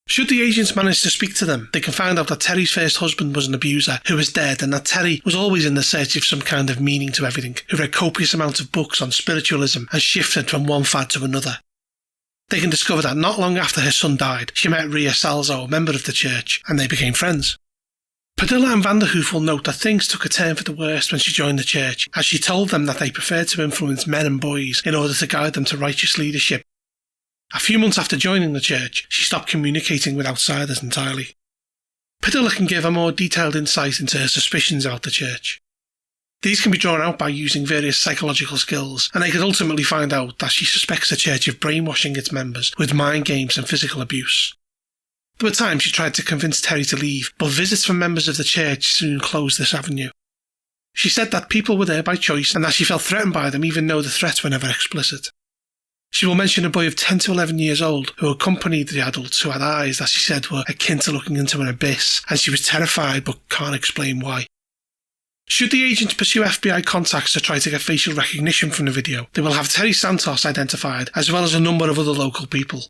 Should the agents manage to speak to them, they can find out that Terry's first husband was an abuser who was dead, and that Terry was always in the search of some kind of meaning to everything, who read copious amounts of books on spiritualism and shifted from one fad to another. They can discover that not long after her son died, she met Ria Salzo, a member of the church, and they became friends. Padilla and Vanderhoof will note that things took a turn for the worst when she joined the church, as she told them that they preferred to influence men and boys in order to guide them to righteous leadership. A few months after joining the church, she stopped communicating with outsiders entirely. Padilla can give a more detailed insight into her suspicions about the church. These can be drawn out by using various psychological skills, and they could ultimately find out that she suspects the church of brainwashing its members with mind games and physical abuse. There were times she tried to convince Terry to leave, but visits from members of the church soon closed this avenue. She said that people were there by choice and that she felt threatened by them even though the threats were never explicit. She will mention a boy of 10 to 11 years old who accompanied the adults who had eyes that she said were akin to looking into an abyss, and she was terrified but can't explain why. Should the agents pursue FBI contacts to try to get facial recognition from the video, they will have Terry Santos identified as well as a number of other local people.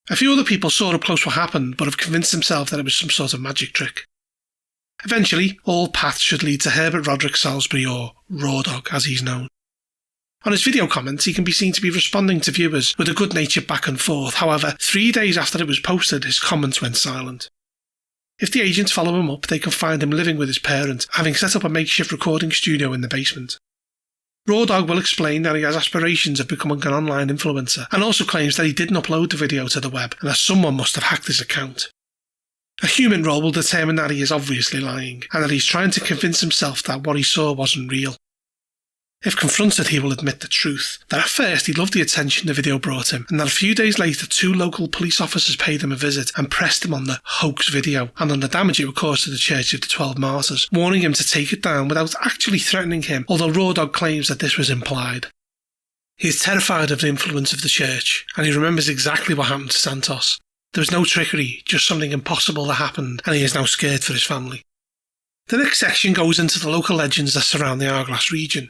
A few other people saw up close what happened but have convinced themselves that it was some sort of magic trick. Eventually, all paths should lead to Herbert Roderick Salisbury, or Raw Dog as he's known. On his video comments, he can be seen to be responding to viewers with a good-natured back and forth. However, 3 days after it was posted, his comments went silent. If the agents follow him up, they can find him living with his parent, having set up a makeshift recording studio in the basement. Raw Dog will explain that he has aspirations of becoming an online influencer, and also claims that he didn't upload the video to the web and that someone must have hacked his account. A human role will determine that he is obviously lying, and that he's trying to convince himself that what he saw wasn't real. If confronted, he will admit the truth, that at first he loved the attention the video brought him, and that a few days later 2 local police officers paid him a visit and pressed him on the hoax video and on the damage it would cause to the Church of the 12 Martyrs, warning him to take it down without actually threatening him, although Raw Dog claims that this was implied. He is terrified of the influence of the church, and he remembers exactly what happened to Santos. There was no trickery, just something impossible that happened, and he is now scared for his family. The next section goes into the local legends that surround the Hourglass region.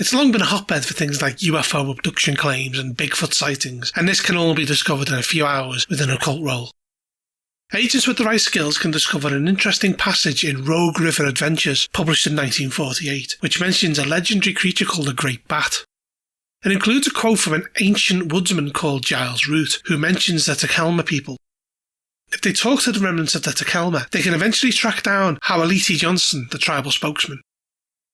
It's long been a hotbed for things like UFO abduction claims and Bigfoot sightings, and this can all be discovered in a few hours with an occult role. Agents with the right skills can discover an interesting passage in Rogue River Adventures, published in 1948, which mentions a legendary creature called the Great Bat. It includes a quote from an ancient woodsman called Giles Root, who mentions the Takelma people. If they talk to the remnants of the Takelma, they can eventually track down Hawaliti Johnson, the tribal spokesman.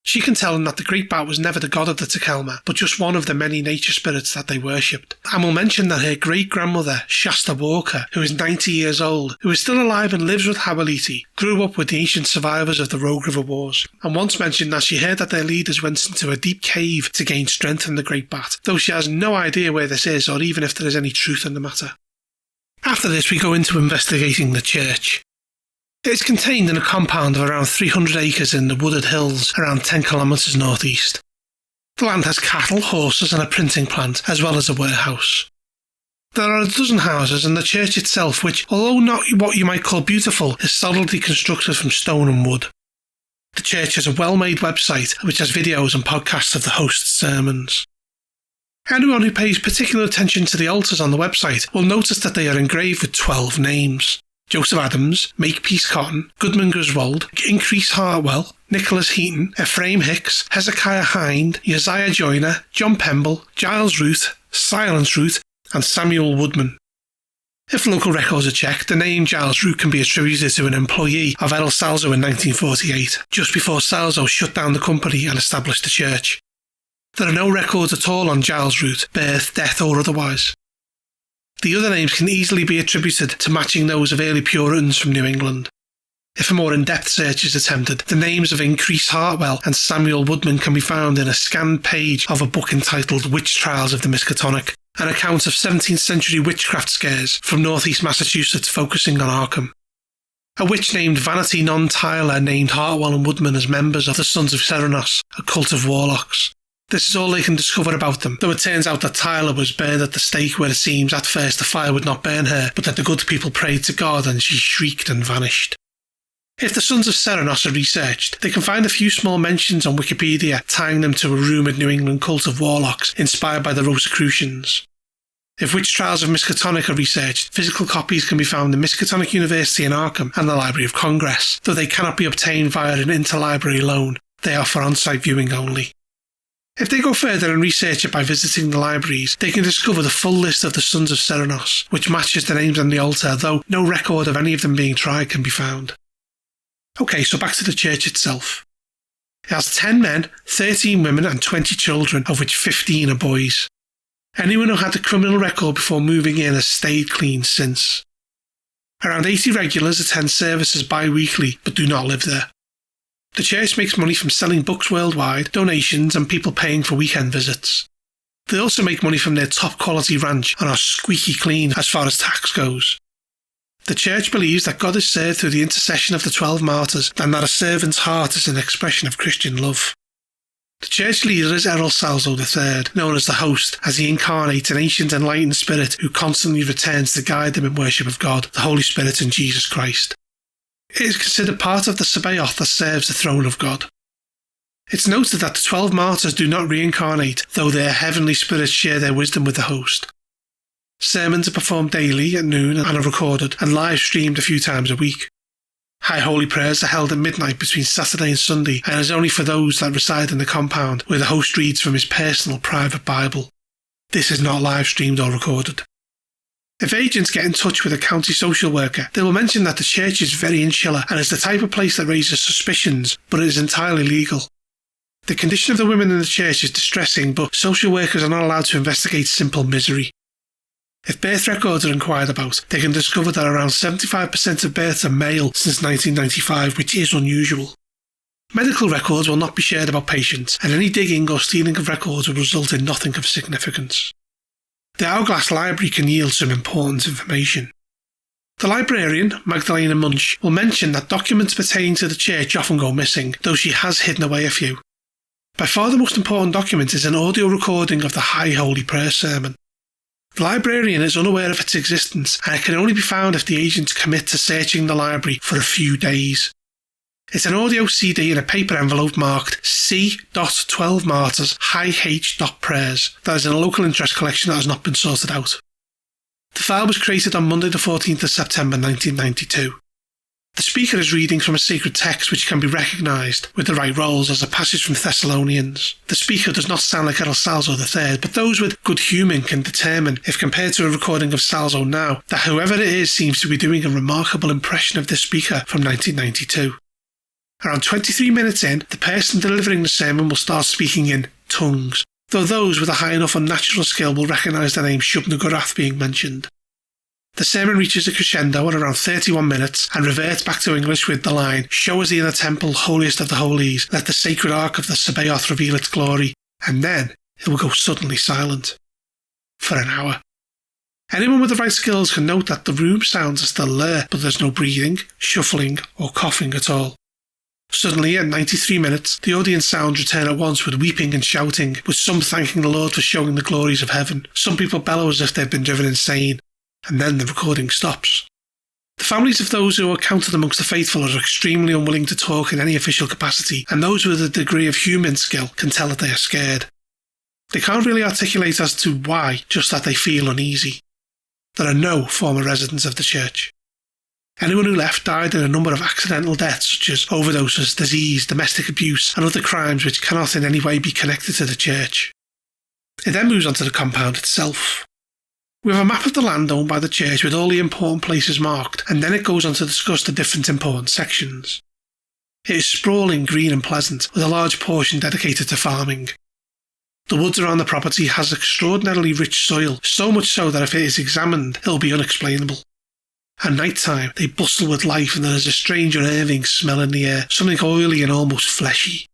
She can tell him that the Great Bat was never the god of the Takelma, but just one of the many nature spirits that they worshipped, and will mention that her great-grandmother, Shasta Walker, who is 90 years old, who is still alive and lives with Hawaliti, grew up with the ancient survivors of the Rogue River Wars, and once mentioned that she heard that their leaders went into a deep cave to gain strength from the Great Bat, though she has no idea where this is or even if there is any truth in the matter. After this, we go into investigating the church. It is contained in a compound of around 300 acres in the wooded hills around 10 kilometres northeast. The land has cattle, horses and a printing plant, as well as a warehouse. There are a dozen houses, and the church itself, which, although not what you might call beautiful, is solidly constructed from stone and wood. The church has a well-made website which has videos and podcasts of the host's sermons. Anyone who pays particular attention to the altars on the website will notice that they are engraved with 12 names. Joseph Adams, Makepeace Cotton, Goodman Griswold, Increase Hartwell, Nicholas Heaton, Ephraim Hicks, Hezekiah Hind, Uzziah Joyner, John Pemble, Giles Root, Silence Root, and Samuel Woodman. If local records are checked, the name Giles Root can be attributed to an employee of Edel Salzo in 1948, just before Salzo shut down the company and established the church. There are no records at all on Giles Root, birth, death or otherwise. The other names can easily be attributed to matching those of early Puritans from New England. If a more in-depth search is attempted, the names of Increase Hartwell and Samuel Woodman can be found in a scanned page of a book entitled Witch Trials of the Miskatonic, an account of 17th century witchcraft scares from northeast Massachusetts focusing on Arkham. A witch named Vanity Non-Tyler named Hartwell and Woodman as members of the Sons of Serenos, a cult of warlocks. This is all they can discover about them, though it turns out that Tyler was burned at the stake where it seems at first the fire would not burn her, but that the good people prayed to God and she shrieked and vanished. If the Sons of Serenos are researched, they can find a few small mentions on Wikipedia tying them to a rumoured New England cult of warlocks inspired by the Rosicrucians. If witch trials of Miskatonic are researched, physical copies can be found in Miskatonic University in Arkham and the Library of Congress, though they cannot be obtained via an interlibrary loan. They are for on-site viewing only. If they go further and research it by visiting the libraries, they can discover the full list of the Sons of Serenos, which matches the names on the altar, though no record of any of them being tried can be found. Okay, so back to the church itself. It has 10 men, 13 women and 20 children, of which 15 are boys. Anyone who had a criminal record before moving in has stayed clean since. Around 80 regulars attend services bi-weekly but do not live there. The church makes money from selling books worldwide, donations and people paying for weekend visits. They also make money from their top quality ranch and are squeaky clean as far as tax goes. The church believes that God is served through the intercession of the 12 martyrs and that a servant's heart is an expression of Christian love. The church leader is Errol Salzo III, known as the Host, as he incarnates an ancient enlightened spirit who constantly returns to guide them in worship of God, the Holy Spirit and Jesus Christ. It is considered part of the Sabaoth that serves the throne of God. It's noted that the 12 martyrs do not reincarnate, though their heavenly spirits share their wisdom with the Host. Sermons are performed daily at noon and are recorded and live streamed a few times a week. High Holy Prayers are held at midnight between Saturday and Sunday and is only for those that reside in the compound, where the host reads from his personal private Bible. This is not live streamed or recorded. If agents get in touch with a county social worker, they will mention that the church is very insular and is the type of place that raises suspicions, but it is entirely legal. The condition of the women in the church is distressing, but social workers are not allowed to investigate simple misery. If birth records are inquired about, they can discover that around 75% of births are male since 1995, which is unusual. Medical records will not be shared about patients, and any digging or stealing of records will result in nothing of significance. The Hourglass Library can yield some important information. The librarian, Magdalena Munch, will mention that documents pertaining to the church often go missing, though she has hidden away a few. By far the most important document is an audio recording of the High Holy Prayer sermon. The librarian is unaware of its existence, and it can only be found if the agents commit to searching the library for a few days. It's an audio CD in a paper envelope marked C.12 Martyrs High H. Prayers that is in a local interest collection that has not been sorted out. The file was created on Monday the 14th of September 1992. The speaker is reading from a sacred text which can be recognised with the right roles as a passage from Thessalonians. The speaker does not sound like Errol Salzo III, but those with good humour can determine, if compared to a recording of Salzo now, that whoever it is seems to be doing a remarkable impression of the speaker from 1992. Around 23 minutes in, the person delivering the sermon will start speaking in tongues, though those with a high enough unnatural skill will recognise the name Shub-Nuggurath being mentioned. The sermon reaches a crescendo at around 31 minutes and reverts back to English with the line, "Show us the inner temple, holiest of the holies, let the sacred ark of the Sabaoth reveal its glory," and then it will go suddenly silent. For an hour. Anyone with the right skills can note that the room sounds are still there, but there's no breathing, shuffling or coughing at all. Suddenly, at 93 minutes, the audience sounds return at once with weeping and shouting, with some thanking the Lord for showing the glories of heaven. Some people bellow as if they've been driven insane, and then the recording stops. The families of those who are counted amongst the faithful are extremely unwilling to talk in any official capacity, and those with a degree of human skill can tell that they are scared. They can't really articulate as to why, just that they feel uneasy. There are no former residents of the church. Anyone who left died in a number of accidental deaths such as overdoses, disease, domestic abuse and other crimes which cannot in any way be connected to the church. It then moves on to the compound itself. We have a map of the land owned by the church with all the important places marked, and then it goes on to discuss the different important sections. It is sprawling, green and pleasant, with a large portion dedicated to farming. The woods around the property has extraordinarily rich soil, so much so that if it is examined, it will be unexplainable. At night time, they bustle with life and there is a strange unnerving smell in the air, something oily and almost fleshy.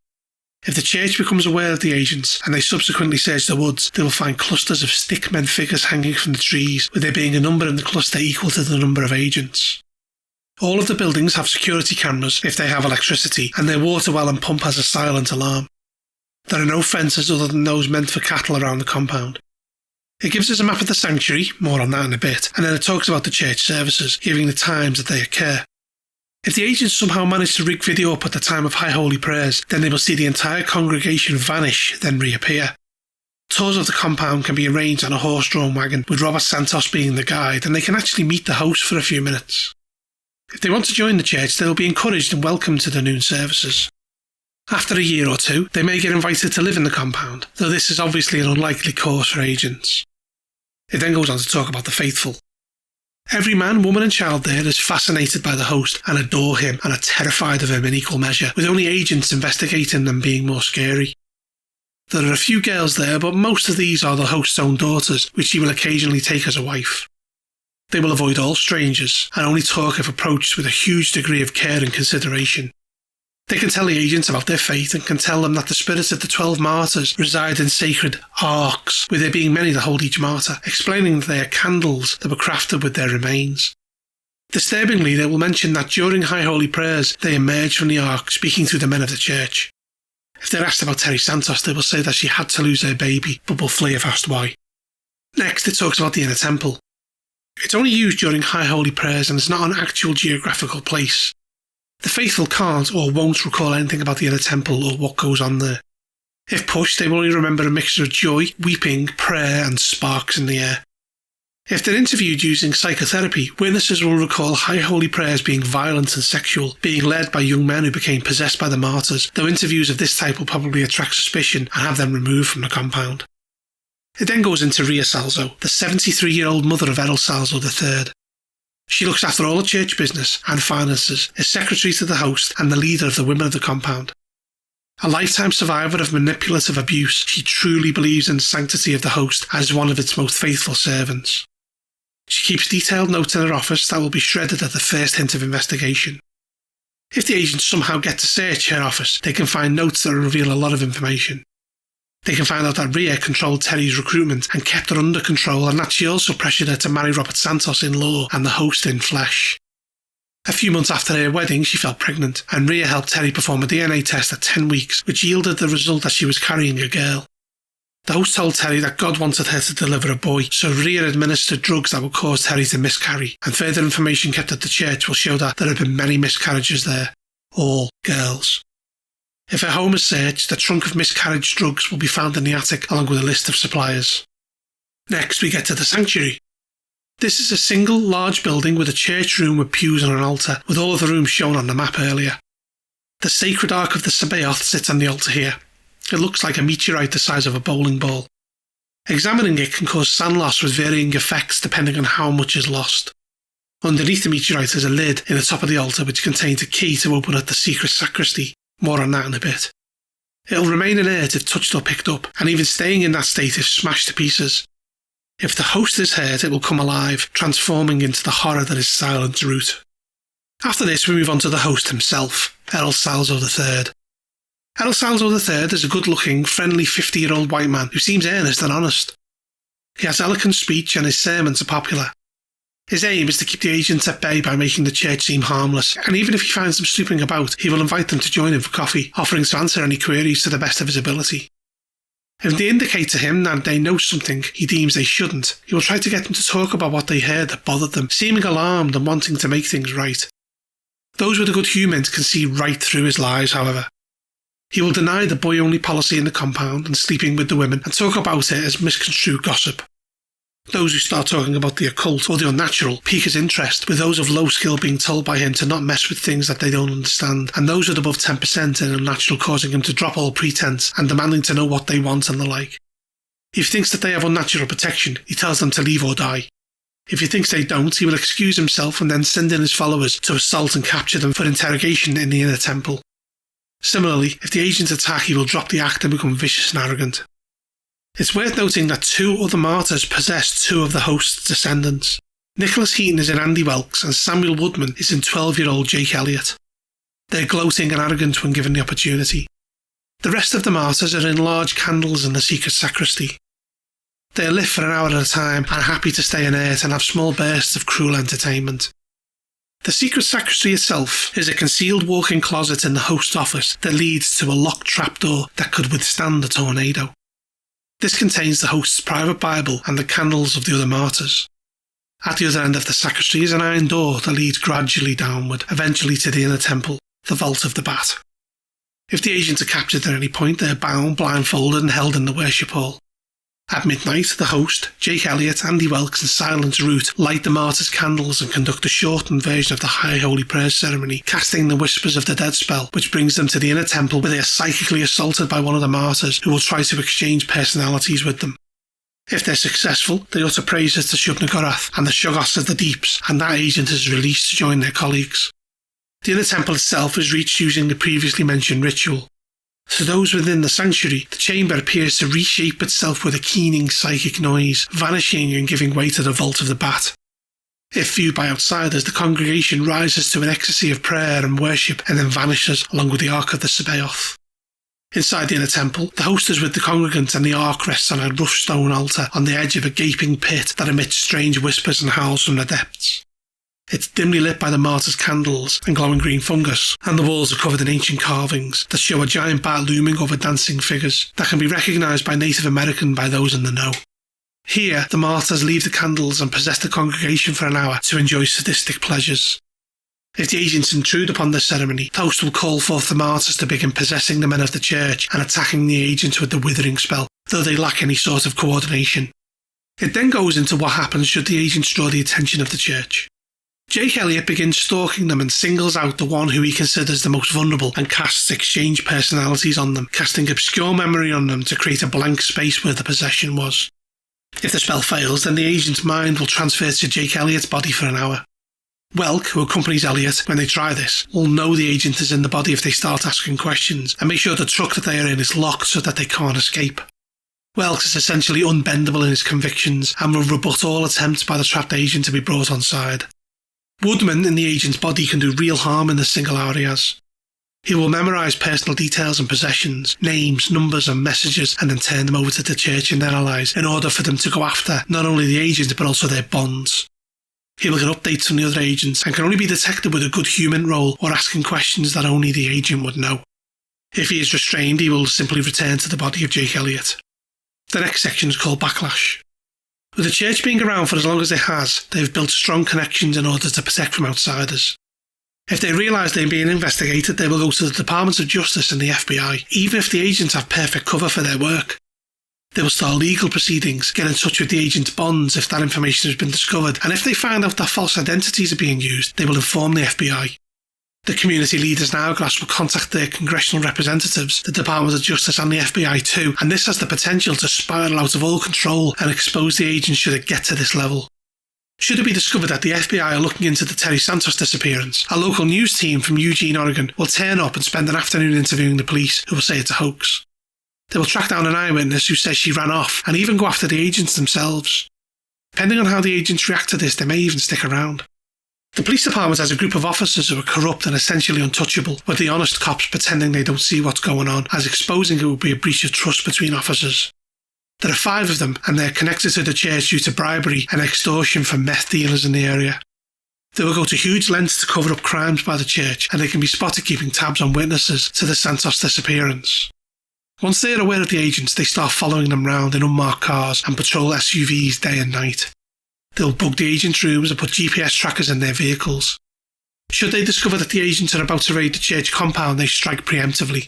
If the church becomes aware of the agents and they subsequently search the woods, they will find clusters of stickmen figures hanging from the trees, with there being a number in the cluster equal to the number of agents. All of the buildings have security cameras if they have electricity, and their water well and pump has a silent alarm. There are no fences other than those meant for cattle around the compound. It gives us a map of the sanctuary, more on that in a bit, and then it talks about the church services, giving the times that they occur. If the agents somehow manage to rig video up at the time of High Holy Prayers, then they will see the entire congregation vanish, then reappear. Tours of the compound can be arranged on a horse-drawn wagon, with Robert Santos being the guide, and they can actually meet the host for a few minutes. If they want to join the church, they will be encouraged and welcomed to the noon services. After a year or two, they may get invited to live in the compound, though this is obviously an unlikely course for agents. It then goes on to talk about the faithful. Every man, woman and child there is fascinated by the host and adore him and are terrified of him in equal measure, with only agents investigating them being more scary. There are a few girls there, but most of these are the host's own daughters, which he will occasionally take as a wife. They will avoid all strangers and only talk if approached with a huge degree of care and consideration. They can tell the agents about their faith and can tell them that the spirits of the 12 martyrs reside in sacred arks, with there being many that hold each martyr, explaining that they are candles that were crafted with their remains. Disturbingly, they will mention that during High Holy Prayers, they emerge from the ark speaking to the men of the church. If they're asked about Terry Santos, they will say that she had to lose her baby, but will flee if asked why. Next, it talks about the inner temple. It's only used during High Holy Prayers and is not an actual geographical place. The faithful can't or won't recall anything about the inner temple or what goes on there. If pushed, they will only remember a mixture of joy, weeping, prayer and sparks in the air. If they're interviewed using psychotherapy, witnesses will recall High Holy Prayers being violent and sexual, being led by young men who became possessed by the martyrs, though interviews of this type will probably attract suspicion and have them removed from the compound. It then goes into Ria Salzo, the 73-year-old mother of Errol Salzo III. She looks after all the church business and finances, is secretary to the host and the leader of the women of the compound. A lifetime survivor of manipulative abuse, she truly believes in the sanctity of the host as one of its most faithful servants. She keeps detailed notes in her office that will be shredded at the first hint of investigation. If the agents somehow get to search her office, they can find notes that reveal a lot of information. They can find out that Ria controlled Terry's recruitment and kept her under control, and that she also pressured her to marry Robert Santos in law and the host in flesh. A few months after her wedding, she fell pregnant, and Ria helped Terry perform a DNA test at 10 weeks, which yielded the result that she was carrying a girl. The host told Terry that God wanted her to deliver a boy, so Ria administered drugs that would cause Terry to miscarry, and further information kept at the church will show that there had been many miscarriages there, all girls. If her home is searched, the trunk of miscarriage drugs will be found in the attic along with a list of suppliers. Next, we get to the sanctuary. This is a single large building with a church room with pews and an altar, with all of the rooms shown on the map earlier. The sacred Ark of the Sabaoth sits on the altar here. It looks like a meteorite the size of a bowling ball. Examining it can cause sand loss with varying effects depending on how much is lost. Underneath the meteorite is a lid in the top of the altar which contains a key to open up the secret sacristy. More on that in a bit. It'll remain inert if touched or picked up, and even staying in that state if smashed to pieces. If the host is hurt, it will come alive, transforming into the horror that is Silent's root. After this, we move on to the host himself, Errol Salzo III. Errol Salzo III is a good-looking, friendly 50-year-old white man who seems earnest and honest. He has eloquent speech and his sermons are popular. His aim is to keep the agents at bay by making the church seem harmless, and even if he finds them snooping about, he will invite them to join him for coffee, offering to answer any queries to the best of his ability. If they indicate to him that they know something he deems they shouldn't, he will try to get them to talk about what they heard that bothered them, seeming alarmed and wanting to make things right. Those with a good humour can see right through his lies, however. He will deny the boy-only policy in the compound and sleeping with the women and talk about it as misconstrued gossip. Those who start talking about the occult or the unnatural pique his interest, with those of low skill being told by him to not mess with things that they don't understand, and those with above 10% in unnatural causing him to drop all pretense and demanding to know what they want and the like. If he thinks that they have unnatural protection, he tells them to leave or die. If he thinks they don't, he will excuse himself and then send in his followers to assault and capture them for interrogation in the inner temple. Similarly, if the agents attack, he will drop the act and become vicious and arrogant. It's worth noting that 2 other martyrs possessed 2 of the host's descendants. Nicholas Heaton is in Andy Welks and Samuel Woodman is in 12-year-old Jake Elliott. They're gloating and arrogant when given the opportunity. The rest of the martyrs are in large candles in the secret sacristy. They are lit for an hour at a time and are happy to stay inert and have small bursts of cruel entertainment. The secret sacristy itself is a concealed walk-in closet in the host's office that leads to a locked trapdoor that could withstand a tornado. This contains the host's private Bible and the candles of the other martyrs. At the other end of the sacristy is an iron door that leads gradually downward, eventually to the inner temple, the Vault of the Bat. If the agents are captured at any point, they are bound, blindfolded and held in the worship hall. At midnight, the host, Jake Elliott, Andy Welks and Silence Root light the martyrs' candles and conduct a shortened version of the High Holy Prayer ceremony, casting the Whispers of the Dead spell, which brings them to the inner temple where they are psychically assaulted by one of the martyrs who will try to exchange personalities with them. If they're successful, they utter praises to Shub-Niggurath and the Shoggoths of the Deeps, and that agent is released to join their colleagues. The inner temple itself is reached using the previously mentioned ritual. To those within the sanctuary, the chamber appears to reshape itself with a keening psychic noise, vanishing and giving way to the vault of the Bat. If viewed by outsiders, the congregation rises to an ecstasy of prayer and worship and then vanishes along with the Ark of the Sabaoth. Inside the inner temple, the host is with the congregants and the Ark rests on a rough stone altar on the edge of a gaping pit that emits strange whispers and howls from the depths. It's dimly lit by the martyrs' candles and glowing green fungus, and the walls are covered in ancient carvings that show a giant bat looming over dancing figures that can be recognised by Native American by those in the know. Here, the martyrs leave the candles and possess the congregation for an hour to enjoy sadistic pleasures. If the agents intrude upon this ceremony, the host will call forth the martyrs to begin possessing the men of the church and attacking the agents with the withering spell, though they lack any sort of coordination. It then goes into what happens should the agents draw the attention of the church. Jake Elliott begins stalking them and singles out the one who he considers the most vulnerable and casts exchange personalities on them, casting obscure memory on them to create a blank space where the possession was. If the spell fails, then the agent's mind will transfer to Jake Elliott's body for an hour. Welk, who accompanies Elliott when they try this, will know the agent is in the body if they start asking questions and make sure the truck that they are in is locked so that they can't escape. Welk is essentially unbendable in his convictions and will rebut all attempts by the trapped agent to be brought on side. Woodman in the agent's body can do real harm in the single areas. He will memorise personal details and possessions, names, numbers and messages and then turn them over to the church and their allies in order for them to go after not only the agent but also their bonds. He will get updates from the other agents and can only be detected with a good human role or asking questions that only the agent would know. If he is restrained, he will simply return to the body of Jake Elliott. The next section is called Backlash. With the church being around for as long as it has, they have built strong connections in order to protect from outsiders. If they realise they are being investigated, they will go to the Departments of Justice and the FBI, even if the agents have perfect cover for their work. They will start legal proceedings, get in touch with the agent's bonds if that information has been discovered, and if they find out that false identities are being used, they will inform the FBI. The community leaders in Hourglass will contact their congressional representatives, the Department of Justice and the FBI too, and this has the potential to spiral out of all control and expose the agents should it get to this level. Should it be discovered that the FBI are looking into the Terry Santos disappearance, a local news team from Eugene, Oregon will turn up and spend an afternoon interviewing the police, who will say it's a hoax. They will track down an eyewitness who says she ran off and even go after the agents themselves. Depending on how the agents react to this, they may even stick around. The police department has a group of officers who are corrupt and essentially untouchable, with the honest cops pretending they don't see what's going on, as exposing it would be a breach of trust between officers. There are 5 of them, and they are connected to the church due to bribery and extortion from meth dealers in the area. They will go to huge lengths to cover up crimes by the church, and they can be spotted keeping tabs on witnesses to the Santos disappearance. Once they are aware of the agents, they start following them round in unmarked cars and patrol SUVs day and night. They'll bug the agents' rooms and put GPS trackers in their vehicles. Should they discover that the agents are about to raid the church compound, they strike preemptively.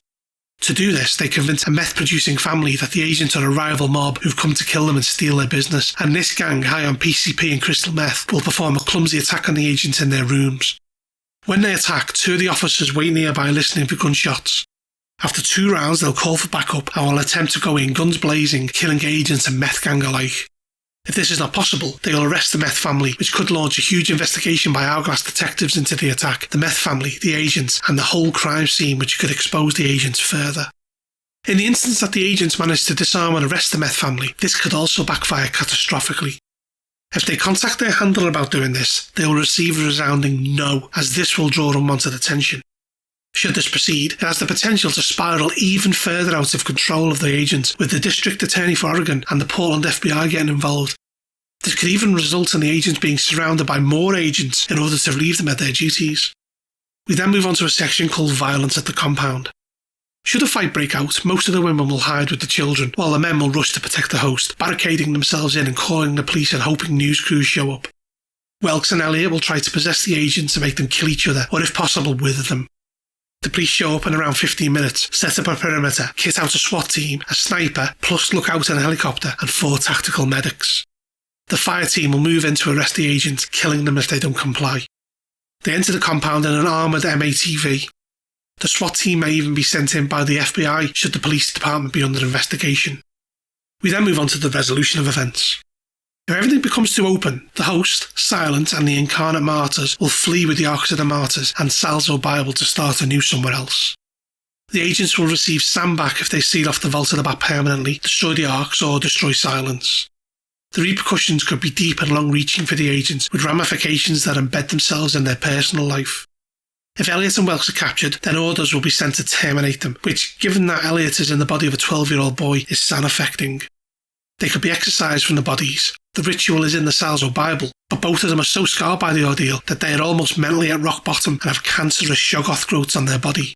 To do this, they convince a meth-producing family that the agents are a rival mob who've come to kill them and steal their business, and this gang, high on PCP and crystal meth, will perform a clumsy attack on the agents in their rooms. When they attack, 2 of the officers wait nearby listening for gunshots. After 2 rounds, they'll call for backup and will attempt to go in guns blazing, killing agents and meth gang alike. If this is not possible, they will arrest the meth family, which could launch a huge investigation by Hourglass detectives into the attack, the meth family, the agents, and the whole crime scene, which could expose the agents further. In the instance that the agents manage to disarm and arrest the meth family, this could also backfire catastrophically. If they contact their handler about doing this, they will receive a resounding no, as this will draw unwanted attention. Should this proceed, it has the potential to spiral even further out of control of the agents, with the District Attorney for Oregon and the Portland FBI getting involved. This could even result in the agents being surrounded by more agents in order to relieve them of their duties. We then move on to a section called Violence at the Compound. Should a fight break out, most of the women will hide with the children, while the men will rush to protect the host, barricading themselves in and calling the police and hoping news crews show up. Welks and Elliott will try to possess the agents and make them kill each other, or if possible with them. The police show up in around 15 minutes, set up a perimeter, kit out a SWAT team, a sniper, plus look out in a helicopter, and 4 tactical medics. The fire team will move in to arrest the agents, killing them if they don't comply. They enter the compound in an armoured MATV. The SWAT team may even be sent in by the FBI should the police department be under investigation. We then move on to the resolution of events. If everything becomes too open, the host, Silent, and the Incarnate Martyrs will flee with the Arks of the Martyrs and Salzo Bible to start anew somewhere else. The agents will receive Sam back if they seal off the Vault of the Bat permanently, destroy the Arks, or destroy Silence. The repercussions could be deep and long-reaching for the agents, with ramifications that embed themselves in their personal life. If Elliot and Welks are captured, then orders will be sent to terminate them, which, given that Elliot is in the body of a 12-year-old boy, is sad-affecting. They could be exorcised from the bodies. The ritual is in the Salzo Bible, but both of them are so scarred by the ordeal that they are almost mentally at rock bottom and have cancerous Shoggoth growths on their body.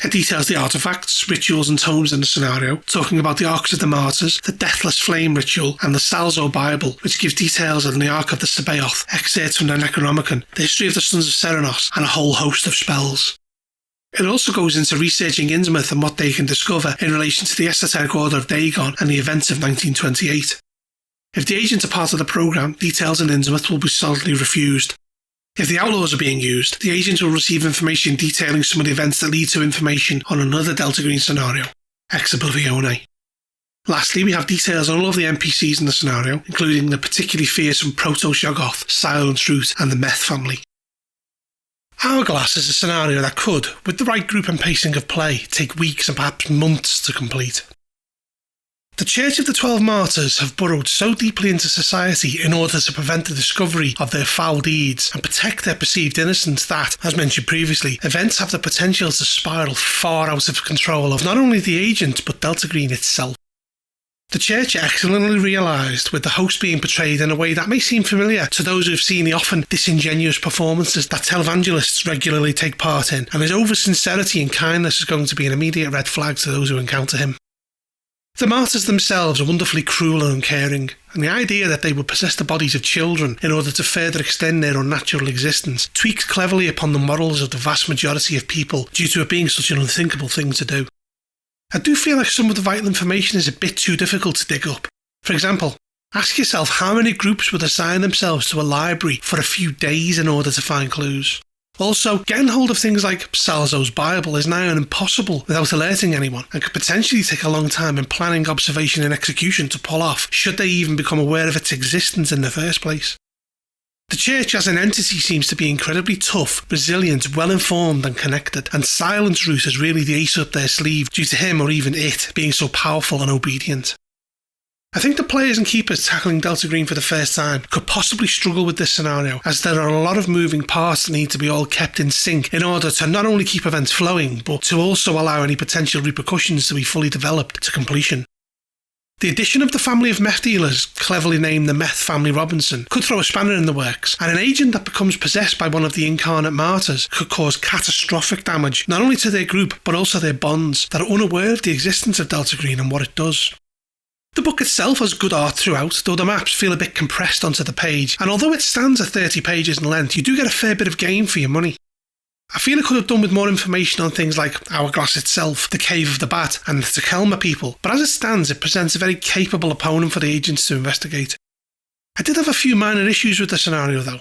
It details the artifacts, rituals and tomes in the scenario, talking about the Arks of the Martyrs, the Deathless Flame ritual, and the Salzo Bible, which gives details on the Ark of the Sabaoth, excerpts from the Necronomicon, the history of the Sons of Serenos, and a whole host of spells. It also goes into researching Innsmouth and what they can discover in relation to the Esoteric Order of Dagon and the events of 1928. If the agents are part of the programme, details in Innsmouth will be solidly refused. If the Outlaws are being used, the agents will receive information detailing some of the events that lead to information on another Delta Green scenario, Ex Oblivione. Lastly, we have details on all of the NPCs in the scenario, including the particularly fearsome Proto-Shoggoth, Silence Root, and the Meth family. Hourglass is a scenario that could, with the right group and pacing of play, take weeks and perhaps months to complete. The Church of the 12 Martyrs have burrowed so deeply into society in order to prevent the discovery of their foul deeds and protect their perceived innocence that, as mentioned previously, events have the potential to spiral far out of control of not only the agent but Delta Green itself. The Church excellently realised, with the host being portrayed in a way that may seem familiar to those who have seen the often disingenuous performances that televangelists regularly take part in, and his over-sincerity and kindness is going to be an immediate red flag to those who encounter him. The martyrs themselves are wonderfully cruel and uncaring, and the idea that they would possess the bodies of children in order to further extend their unnatural existence tweaks cleverly upon the morals of the vast majority of people due to it being such an unthinkable thing to do. I do feel like some of the vital information is a bit too difficult to dig up. For example, ask yourself how many groups would assign themselves to a library for a few days in order to find clues. Also, getting hold of things like Salzo's Bible is nigh on impossible without alerting anyone, and could potentially take a long time in planning, observation and execution to pull off, should they even become aware of its existence in the first place. The Church as an entity seems to be incredibly tough, resilient, well-informed and connected, and Silence Root is really the ace up their sleeve due to him or even it being so powerful and obedient. I think the players and keepers tackling Delta Green for the first time could possibly struggle with this scenario, as there are a lot of moving parts that need to be all kept in sync in order to not only keep events flowing, but to also allow any potential repercussions to be fully developed to completion. The addition of the family of meth dealers, cleverly named the Meth Family Robinson, could throw a spanner in the works, and an agent that becomes possessed by one of the Incarnate Martyrs could cause catastrophic damage not only to their group but also their bonds that are unaware of the existence of Delta Green and what it does. The book itself has good art throughout, though the maps feel a bit compressed onto the page, and although it stands at 30 pages in length, you do get a fair bit of game for your money. I feel it could have done with more information on things like Hourglass itself, the Cave of the Bat, and the Tekelma people, but as it stands, it presents a very capable opponent for the agents to investigate. I did have a few minor issues with the scenario though.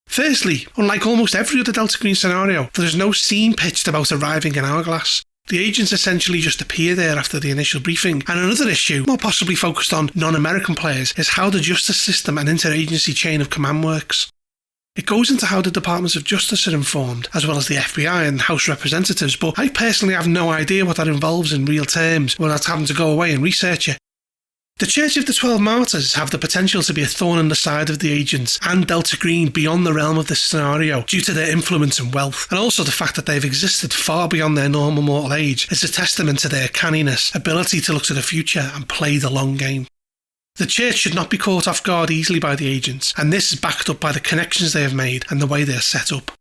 Firstly, unlike almost every other Delta Green scenario, there is no scene pitched about arriving in Hourglass. The agents essentially just appear there after the initial briefing, and another issue, more possibly focused on non-American players, is how the justice system and interagency chain of command works. It goes into how the Departments of Justice are informed, as well as the FBI and House representatives, but I personally have no idea what that involves in real terms without having to go away and research it. The Church of the 12 Martyrs have the potential to be a thorn in the side of the agents and Delta Green beyond the realm of this scenario due to their influence and wealth, and also the fact that they've existed far beyond their normal mortal age is a testament to their canniness, ability to look to the future and play the long game. The Church should not be caught off guard easily by the agents, and this is backed up by the connections they have made and the way they are set up.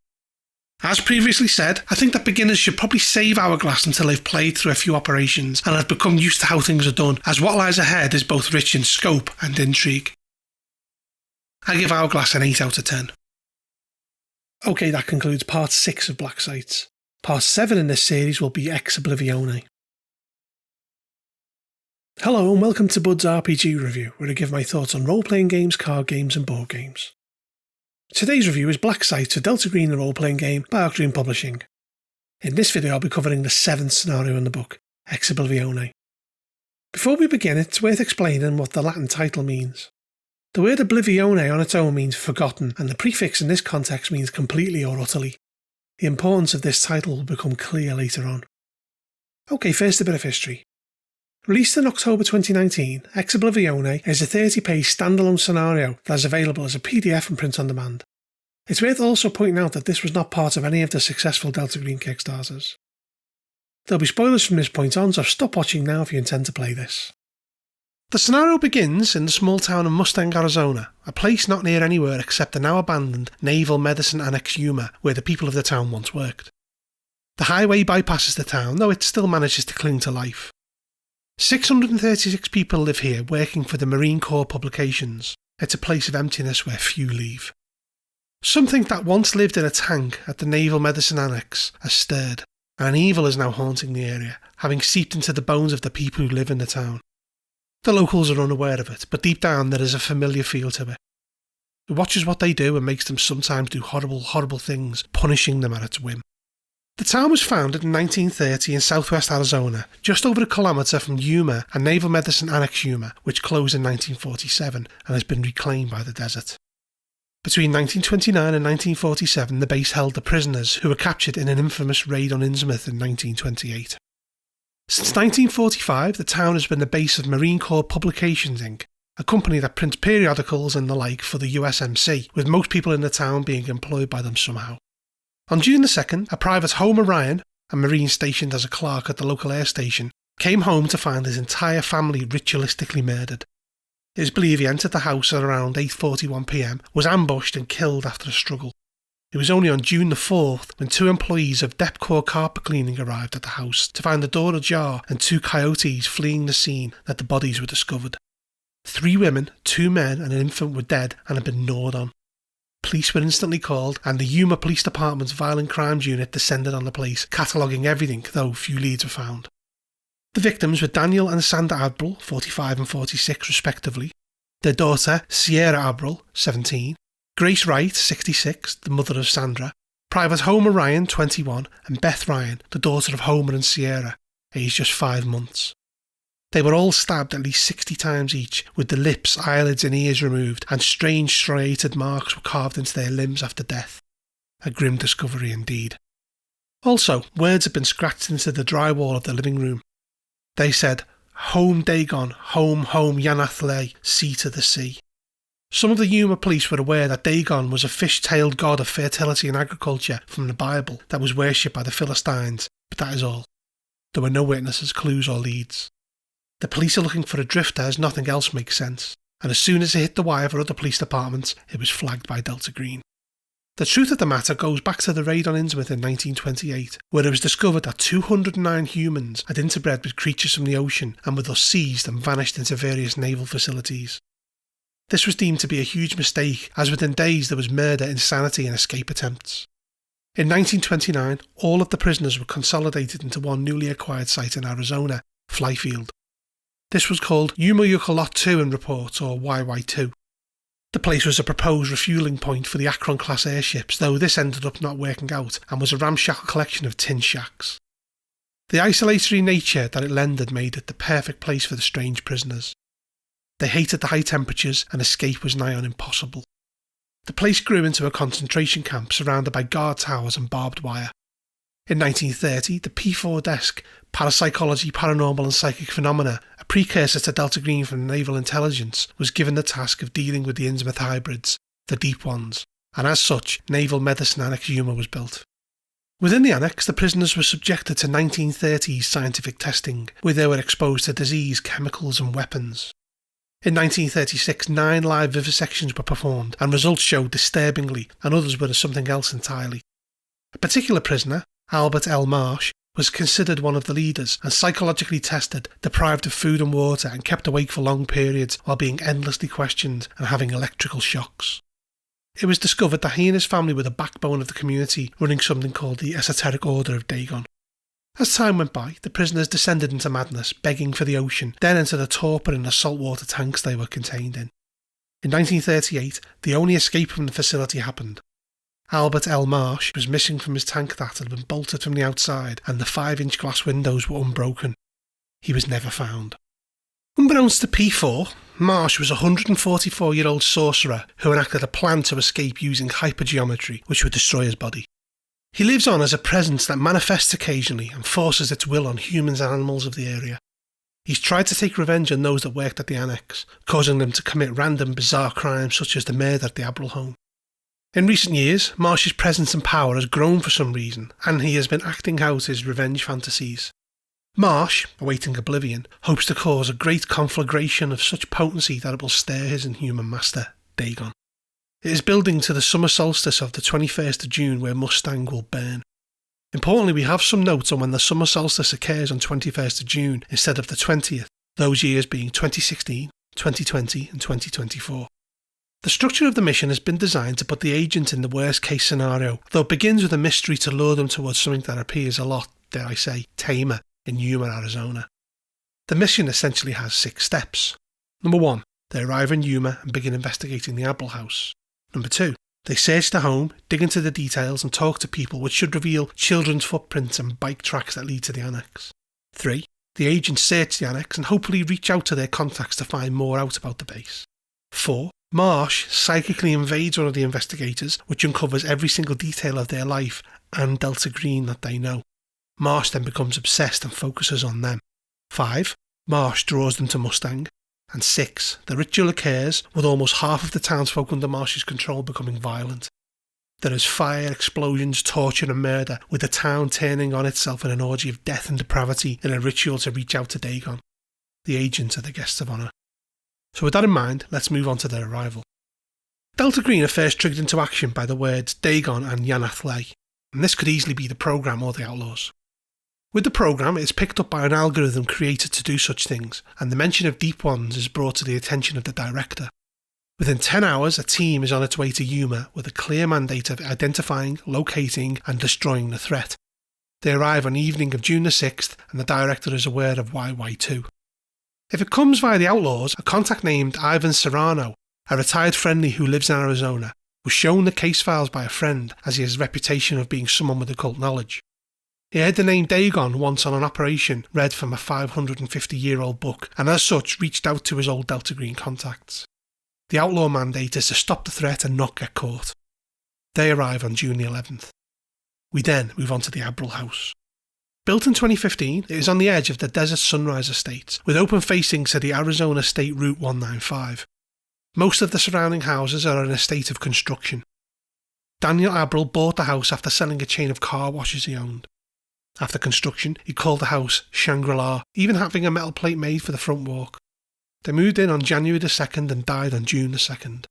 As previously said, I think that beginners should probably save Hourglass until they've played through a few operations and have become used to how things are done, as what lies ahead is both rich in scope and intrigue. I give Hourglass an 8 out of 10. Okay, that concludes part 6 of Black Sites. Part 7 in this series will be Ex Oblivione. Hello and welcome to Bud's RPG Review, where I give my thoughts on role-playing games, card games and board games. Today's review is Black Sight for Delta Green, the role-playing game by Arc Dream Publishing. In this video I'll be covering the 7th scenario in the book, Ex Oblivione. Before we begin, it's worth explaining what the Latin title means. The word oblivione on its own means forgotten, and the prefix in this context means completely or utterly. The importance of this title will become clear later on. Okay, first a bit of history. Released in October 2019, Ex Oblivione is a 30-page standalone scenario that is available as a PDF and print on demand. It's worth also pointing out that this was not part of any of the successful Delta Green Kickstarters. There'll be spoilers from this point on, so stop watching now if you intend to play this. The scenario begins in the small town of Mustang, Arizona, a place not near anywhere except the now abandoned Naval Medicine Annex Yuma, where the people of the town once worked. The highway bypasses the town, though it still manages to cling to life. 636 people live here, working for the Marine Corps Publications. It's a place of emptiness where few leave. Something that once lived in a tank at the Naval Medicine Annex has stirred, and evil is now haunting the area, having seeped into the bones of the people who live in the town. The locals are unaware of it, but deep down there is a familiar feel to it. It watches what they do and makes them sometimes do horrible, horrible things, punishing them at its whim. The town was founded in 1930 in southwest Arizona, just over a kilometre from Yuma and Naval Medicine Annex Yuma, which closed in 1947 and has been reclaimed by the desert. Between 1929 and 1947, the base held the prisoners who were captured in an infamous raid on Innsmouth in 1928. Since 1945, the town has been the base of Marine Corps Publications Inc., a company that prints periodicals and the like for the USMC, with most people in the town being employed by them somehow. On June the 2nd, a private Homer Ryan, a Marine stationed as a clerk at the local air station, came home to find his entire family ritualistically murdered. It is believed he entered the house at around 8:41 p.m, was ambushed and killed after a struggle. It was only on June the 4th when 2 employees of Depcor Carpet Cleaning arrived at the house to find the door ajar and 2 coyotes fleeing the scene that the bodies were discovered. 3 women, 2 men and an infant were dead and had been gnawed on. Police were instantly called and the Yuma Police Department's Violent Crimes Unit descended on the place, cataloguing everything, though few leads were found. The victims were Daniel and Sandra Abril, 45 and 46 respectively, their daughter Sierra Abril, 17, Grace Wright, 66, the mother of Sandra, Private Homer Ryan, 21, and Beth Ryan, the daughter of Homer and Sierra, aged just 5 months. They were all stabbed at least 60 times each, with the lips, eyelids and ears removed, and strange striated marks were carved into their limbs after death. A grim discovery indeed. Also, words had been scratched into the drywall of the living room. They said, "Home Dagon, home Yanathle, sea to the sea." Some of the Yuma police were aware that Dagon was a fish-tailed god of fertility and agriculture from the Bible that was worshipped by the Philistines, but that is all. There were no witnesses, clues or leads. The police are looking for a drifter as nothing else makes sense, and as soon as it hit the wire for other police departments, it was flagged by Delta Green. The truth of the matter goes back to the raid on Innsmouth in 1928, where it was discovered that 209 humans had interbred with creatures from the ocean and were thus seized and vanished into various naval facilities. This was deemed to be a huge mistake, as within days there was murder, insanity and escape attempts. In 1929, all of the prisoners were consolidated into one newly acquired site in Arizona, Flyfield. This was called Yuma Yucca Lot 2 in reports, or YY2. The place was a proposed refuelling point for the Akron-class airships, though this ended up not working out and was a ramshackle collection of tin shacks. The isolatory nature that it lended made it the perfect place for the strange prisoners. They hated the high temperatures and escape was nigh on impossible. The place grew into a concentration camp surrounded by guard towers and barbed wire. In 1930, the P4 desk, Parapsychology, Paranormal and Psychic Phenomena, a precursor to Delta Green from Naval Intelligence, was given the task of dealing with the Innsmouth hybrids, the deep ones, and as such, Naval Medicine Annex Yuma was built. Within the annex, the prisoners were subjected to 1930s scientific testing, where they were exposed to disease, chemicals and weapons. In 1936, 9 live vivisections were performed, and results showed disturbingly, and others were something else entirely. A particular prisoner, Albert L. Marsh, was considered one of the leaders and psychologically tested, deprived of food and water and kept awake for long periods while being endlessly questioned and having electrical shocks. It was discovered that he and his family were the backbone of the community, running something called the Esoteric Order of Dagon. As time went by, the prisoners descended into madness, begging for the ocean, then into the torpor in the saltwater tanks they were contained in. In 1938, the only escape from the facility happened. Albert L. Marsh was missing from his tank that had been bolted from the outside, and the 5-inch glass windows were unbroken. He was never found. Unbeknownst to P4, Marsh was a 144-year-old sorcerer who enacted a plan to escape using hypergeometry, which would destroy his body. He lives on as a presence that manifests occasionally and forces its will on humans and animals of the area. He's tried to take revenge on those that worked at the annex, causing them to commit random bizarre crimes such as the murder at the Abril home. In recent years, Marsh's presence and power has grown for some reason, and he has been acting out his revenge fantasies. Marsh, awaiting oblivion, hopes to cause a great conflagration of such potency that it will stir his inhuman master, Dagon. It is building to the summer solstice of the 21st of June where Mustang will burn. Importantly, we have some notes on when the summer solstice occurs on 21st of June instead of the 20th, those years being 2016, 2020 and 2024. The structure of the mission has been designed to put the agent in the worst case scenario, though it begins with a mystery to lure them towards something that appears a lot, dare I say, tamer in Yuma, Arizona. The mission essentially has 6 steps. Number 1, they arrive in Yuma and begin investigating the Abril house. Number 2, they search the home, dig into the details and talk to people, which should reveal children's footprints and bike tracks that lead to the annex. 3, the agents search the annex and hopefully reach out to their contacts to find more out about the base. 4, Marsh psychically invades one of the investigators, which uncovers every single detail of their life and Delta Green that they know. Marsh then becomes obsessed and focuses on them. 5, Marsh draws them to Mustang. And 6, the ritual occurs with almost half of the townsfolk under Marsh's control becoming violent. There is fire, explosions, torture and murder, with the town turning on itself in an orgy of death and depravity in a ritual to reach out to Dagon. The agents are the guests of honour. So with that in mind, let's move on to their arrival. Delta Green are first triggered into action by the words Dagon and Yanath Lay, and this could easily be the program or the Outlaws. With the program, it is picked up by an algorithm created to do such things, and the mention of Deep Ones is brought to the attention of the director. Within 10 hours, a team is on its way to Yuma with a clear mandate of identifying, locating and destroying the threat. They arrive on the evening of June the 6th, and the director is aware of YY2. If it comes via the Outlaws, a contact named Ivan Serrano, a retired friendly who lives in Arizona, was shown the case files by a friend as he has a reputation of being someone with occult knowledge. He heard the name Dagon once on an operation read from a 550-year-old book and as such reached out to his old Delta Green contacts. The Outlaw mandate is to stop the threat and not get caught. They arrive on June the 11th. We then move on to the Abril house. Built in 2015, it is on the edge of the Desert Sunrise Estate, with open facings to the Arizona State Route 195. Most of the surrounding houses are in a state of construction. Daniel Abril bought the house after selling a chain of car washes he owned. After construction, he called the house Shangri-La, even having a metal plate made for the front walk. They moved in on January the 2nd and died on June the 2nd.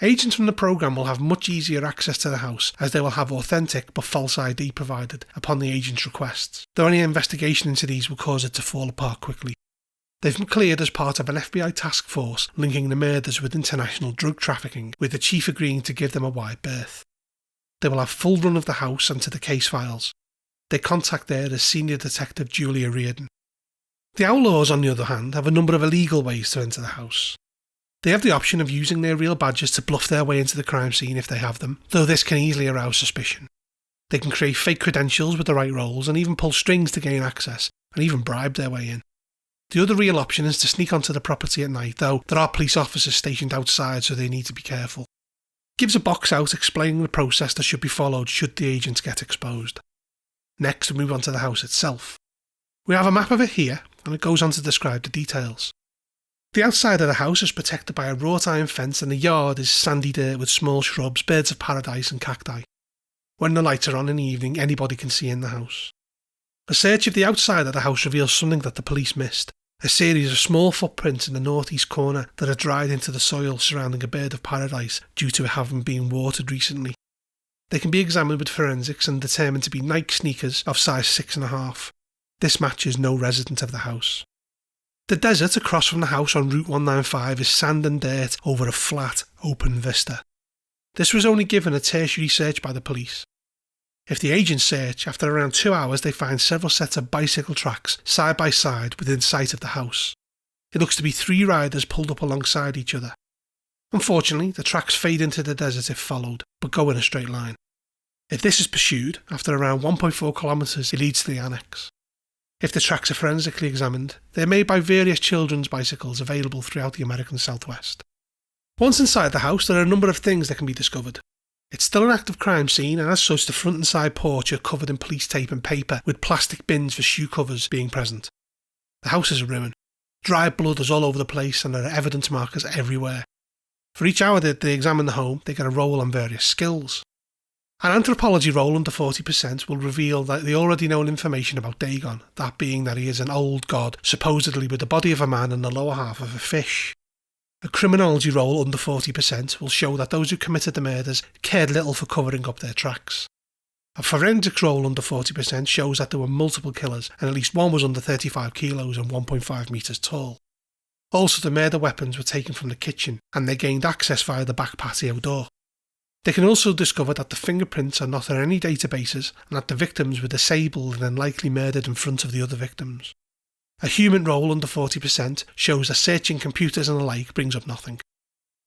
Agents from the program will have much easier access to the house as they will have authentic but false ID provided upon the agent's requests, though any investigation into these will cause it to fall apart quickly. They've been cleared as part of an FBI task force linking the murders with international drug trafficking, with the chief agreeing to give them a wide berth. They will have full run of the house and to the case files. Their contact there is Senior Detective Julia Reardon. The Outlaws, on the other hand, have a number of illegal ways to enter the house. They have the option of using their real badges to bluff their way into the crime scene if they have them, though this can easily arouse suspicion. They can create fake credentials with the right roles and even pull strings to gain access, and even bribe their way in. The other real option is to sneak onto the property at night, though there are police officers stationed outside so they need to be careful. Gives a box out explaining the process that should be followed should the agents get exposed. Next, we move on to the house itself. We have a map of it here, and it goes on to describe the details. The outside of the house is protected by a wrought iron fence and the yard is sandy dirt with small shrubs, birds of paradise and cacti. When the lights are on in the evening, anybody can see in the house. A search of the outside of the house reveals something that the police missed. A series of small footprints in the northeast corner that are dried into the soil surrounding a bird of paradise due to it having been watered recently. They can be examined with forensics and determined to be Nike sneakers of size 6.5. This matches no resident of the house. The desert across from the house on Route 195 is sand and dirt over a flat, open vista. This was only given a tertiary search by the police. If the agents search, after around 2 hours they find several sets of bicycle tracks side by side within sight of the house. It looks to be 3 riders pulled up alongside each other. Unfortunately, the tracks fade into the desert if followed, but go in a straight line. If this is pursued, after around 1.4 kilometres it leads to the annex. If the tracks are forensically examined, they are made by various children's bicycles available throughout the American Southwest. Once inside the house, there are a number of things that can be discovered. It's still an active crime scene, and as such the front and side porch are covered in police tape and paper, with plastic bins for shoe covers being present. The house is a ruin. Dry blood is all over the place and there are evidence markers everywhere. For each hour that they examine the home, they get a roll on various skills. An anthropology roll under 40% will reveal that the already known information about Dagon, that being that he is an old god, supposedly with the body of a man and the lower half of a fish. A criminology roll under 40% will show that those who committed the murders cared little for covering up their tracks. A forensics roll under 40% shows that there were multiple killers and at least one was under 35 kilos and 1.5 metres tall. Also, the murder weapons were taken from the kitchen and they gained access via the back patio door. They can also discover that the fingerprints are not on any databases and that the victims were disabled and likely murdered in front of the other victims. A human roll under 40% shows that searching computers and the like brings up nothing.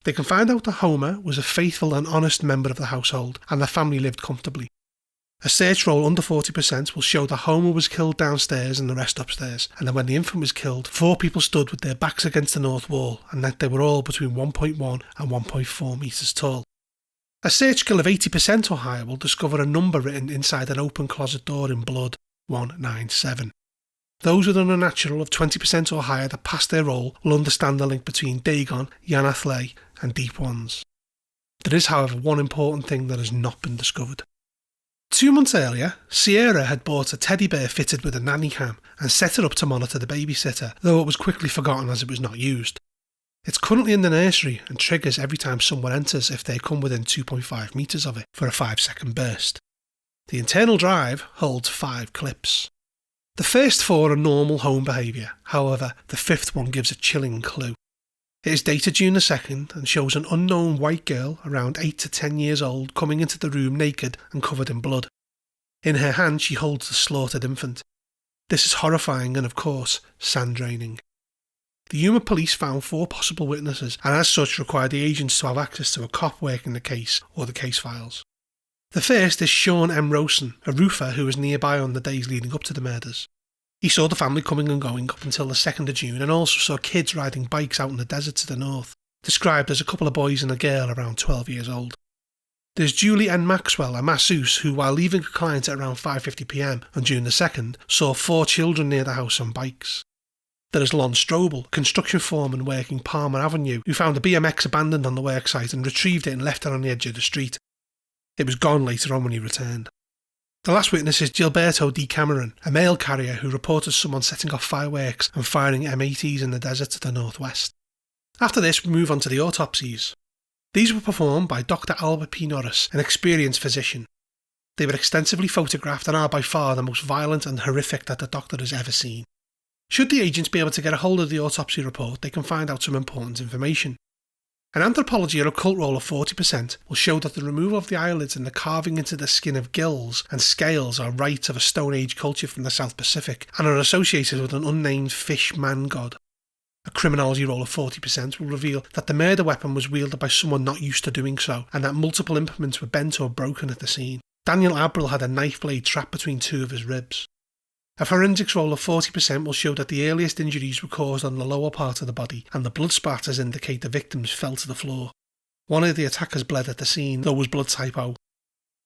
They can find out that Homer was a faithful and honest member of the household and the family lived comfortably. A search roll under 40% will show that Homer was killed downstairs and the rest upstairs, and that when the infant was killed, 4 people stood with their backs against the north wall and that they were all between 1.1 and 1.4 metres tall. A search skill of 80% or higher will discover a number written inside an open closet door in blood, 197. Those with an unnatural of 20% or higher that pass their roll will understand the link between Dagon, Yanathle and Deep Ones. There is, however, one important thing that has not been discovered. 2 months earlier, Sierra had bought a teddy bear fitted with a nanny cam and set it up to monitor the babysitter, though it was quickly forgotten as it was not used. It's currently in the nursery and triggers every time someone enters if they come within 2.5 metres of it for a 5-second burst. The internal drive holds 5 clips. The first 4 are normal home behaviour, however, the 5th one gives a chilling clue. It is dated June 2nd and shows an unknown white girl around 8 to 10 years old coming into the room naked and covered in blood. In her hand she holds the slaughtered infant. This is horrifying and of course, sand draining. The Yuma police found 4 possible witnesses and as such required the agents to have access to a cop working the case or the case files. The first is Sean M. Rosen, a roofer who was nearby on the days leading up to the murders. He saw the family coming and going up until the 2nd of June and also saw kids riding bikes out in the desert to the north, described as a couple of boys and a girl around 12 years old. There's Julie N. Maxwell, a masseuse who, while leaving a client at around 5:50 p.m. on June the 2nd, saw 4 children near the house on bikes. There is Lon Strobel, construction foreman working Palmer Avenue, who found a BMX abandoned on the worksite and retrieved it and left it on the edge of the street. It was gone later on when he returned. The last witness is Gilberto D. Cameron, a mail carrier who reported someone setting off fireworks and firing M80s in the desert to the northwest. After this, we move on to the autopsies. These were performed by Dr. Albert P. Norris, an experienced physician. They were extensively photographed and are by far the most violent and horrific that the doctor has ever seen. Should the agents be able to get a hold of the autopsy report, they can find out some important information. An anthropology or occult roll of 40% will show that the removal of the eyelids and the carving into the skin of gills and scales are rites of a Stone Age culture from the South Pacific and are associated with an unnamed fish man god. A criminology roll of 40% will reveal that the murder weapon was wielded by someone not used to doing so and that multiple implements were bent or broken at the scene. Daniel Abril had a knife blade trapped between 2 of his ribs. A forensics roll of 40% will show that the earliest injuries were caused on the lower part of the body and the blood splatters indicate the victims fell to the floor. One of the attackers bled at the scene, though was blood type O.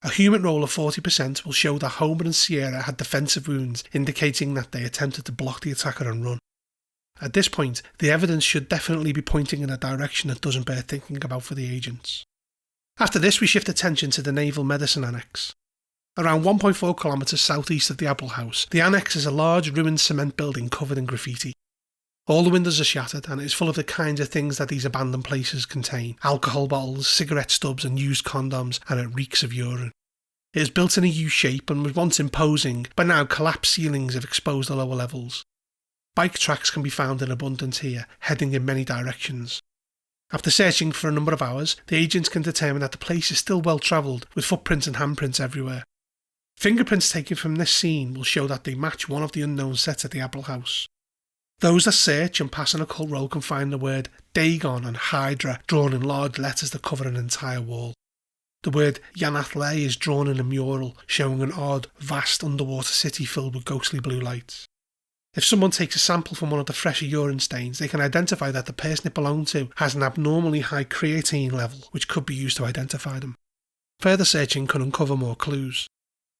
A human roll of 40% will show that Homer and Sierra had defensive wounds, indicating that they attempted to block the attacker and run. At this point, the evidence should definitely be pointing in a direction that doesn't bear thinking about for the agents. After this, we shift attention to the Naval Medicine Annex. Around 1.4 kilometres southeast of the Abril house, the annex is a large ruined cement building covered in graffiti. All the windows are shattered and it is full of the kinds of things that these abandoned places contain: alcohol bottles, cigarette stubs and used condoms, and it reeks of urine. It is built in a U shape and was once imposing, but now collapsed ceilings have exposed the lower levels. Bike tracks can be found in abundance here, heading in many directions. After searching for a number of hours, the agents can determine that the place is still well travelled, with footprints and handprints everywhere. Fingerprints taken from this scene will show that they match one of the unknown sets at the Apple House. Those that search and pass an occult roll can find the word Dagon and Hydra drawn in large letters that cover an entire wall. The word Yanath-Le is drawn in a mural, showing an odd, vast underwater city filled with ghostly blue lights. If someone takes a sample from one of the fresher urine stains, they can identify that the person it belonged to has an abnormally high creatine level, which could be used to identify them. Further searching can uncover more clues.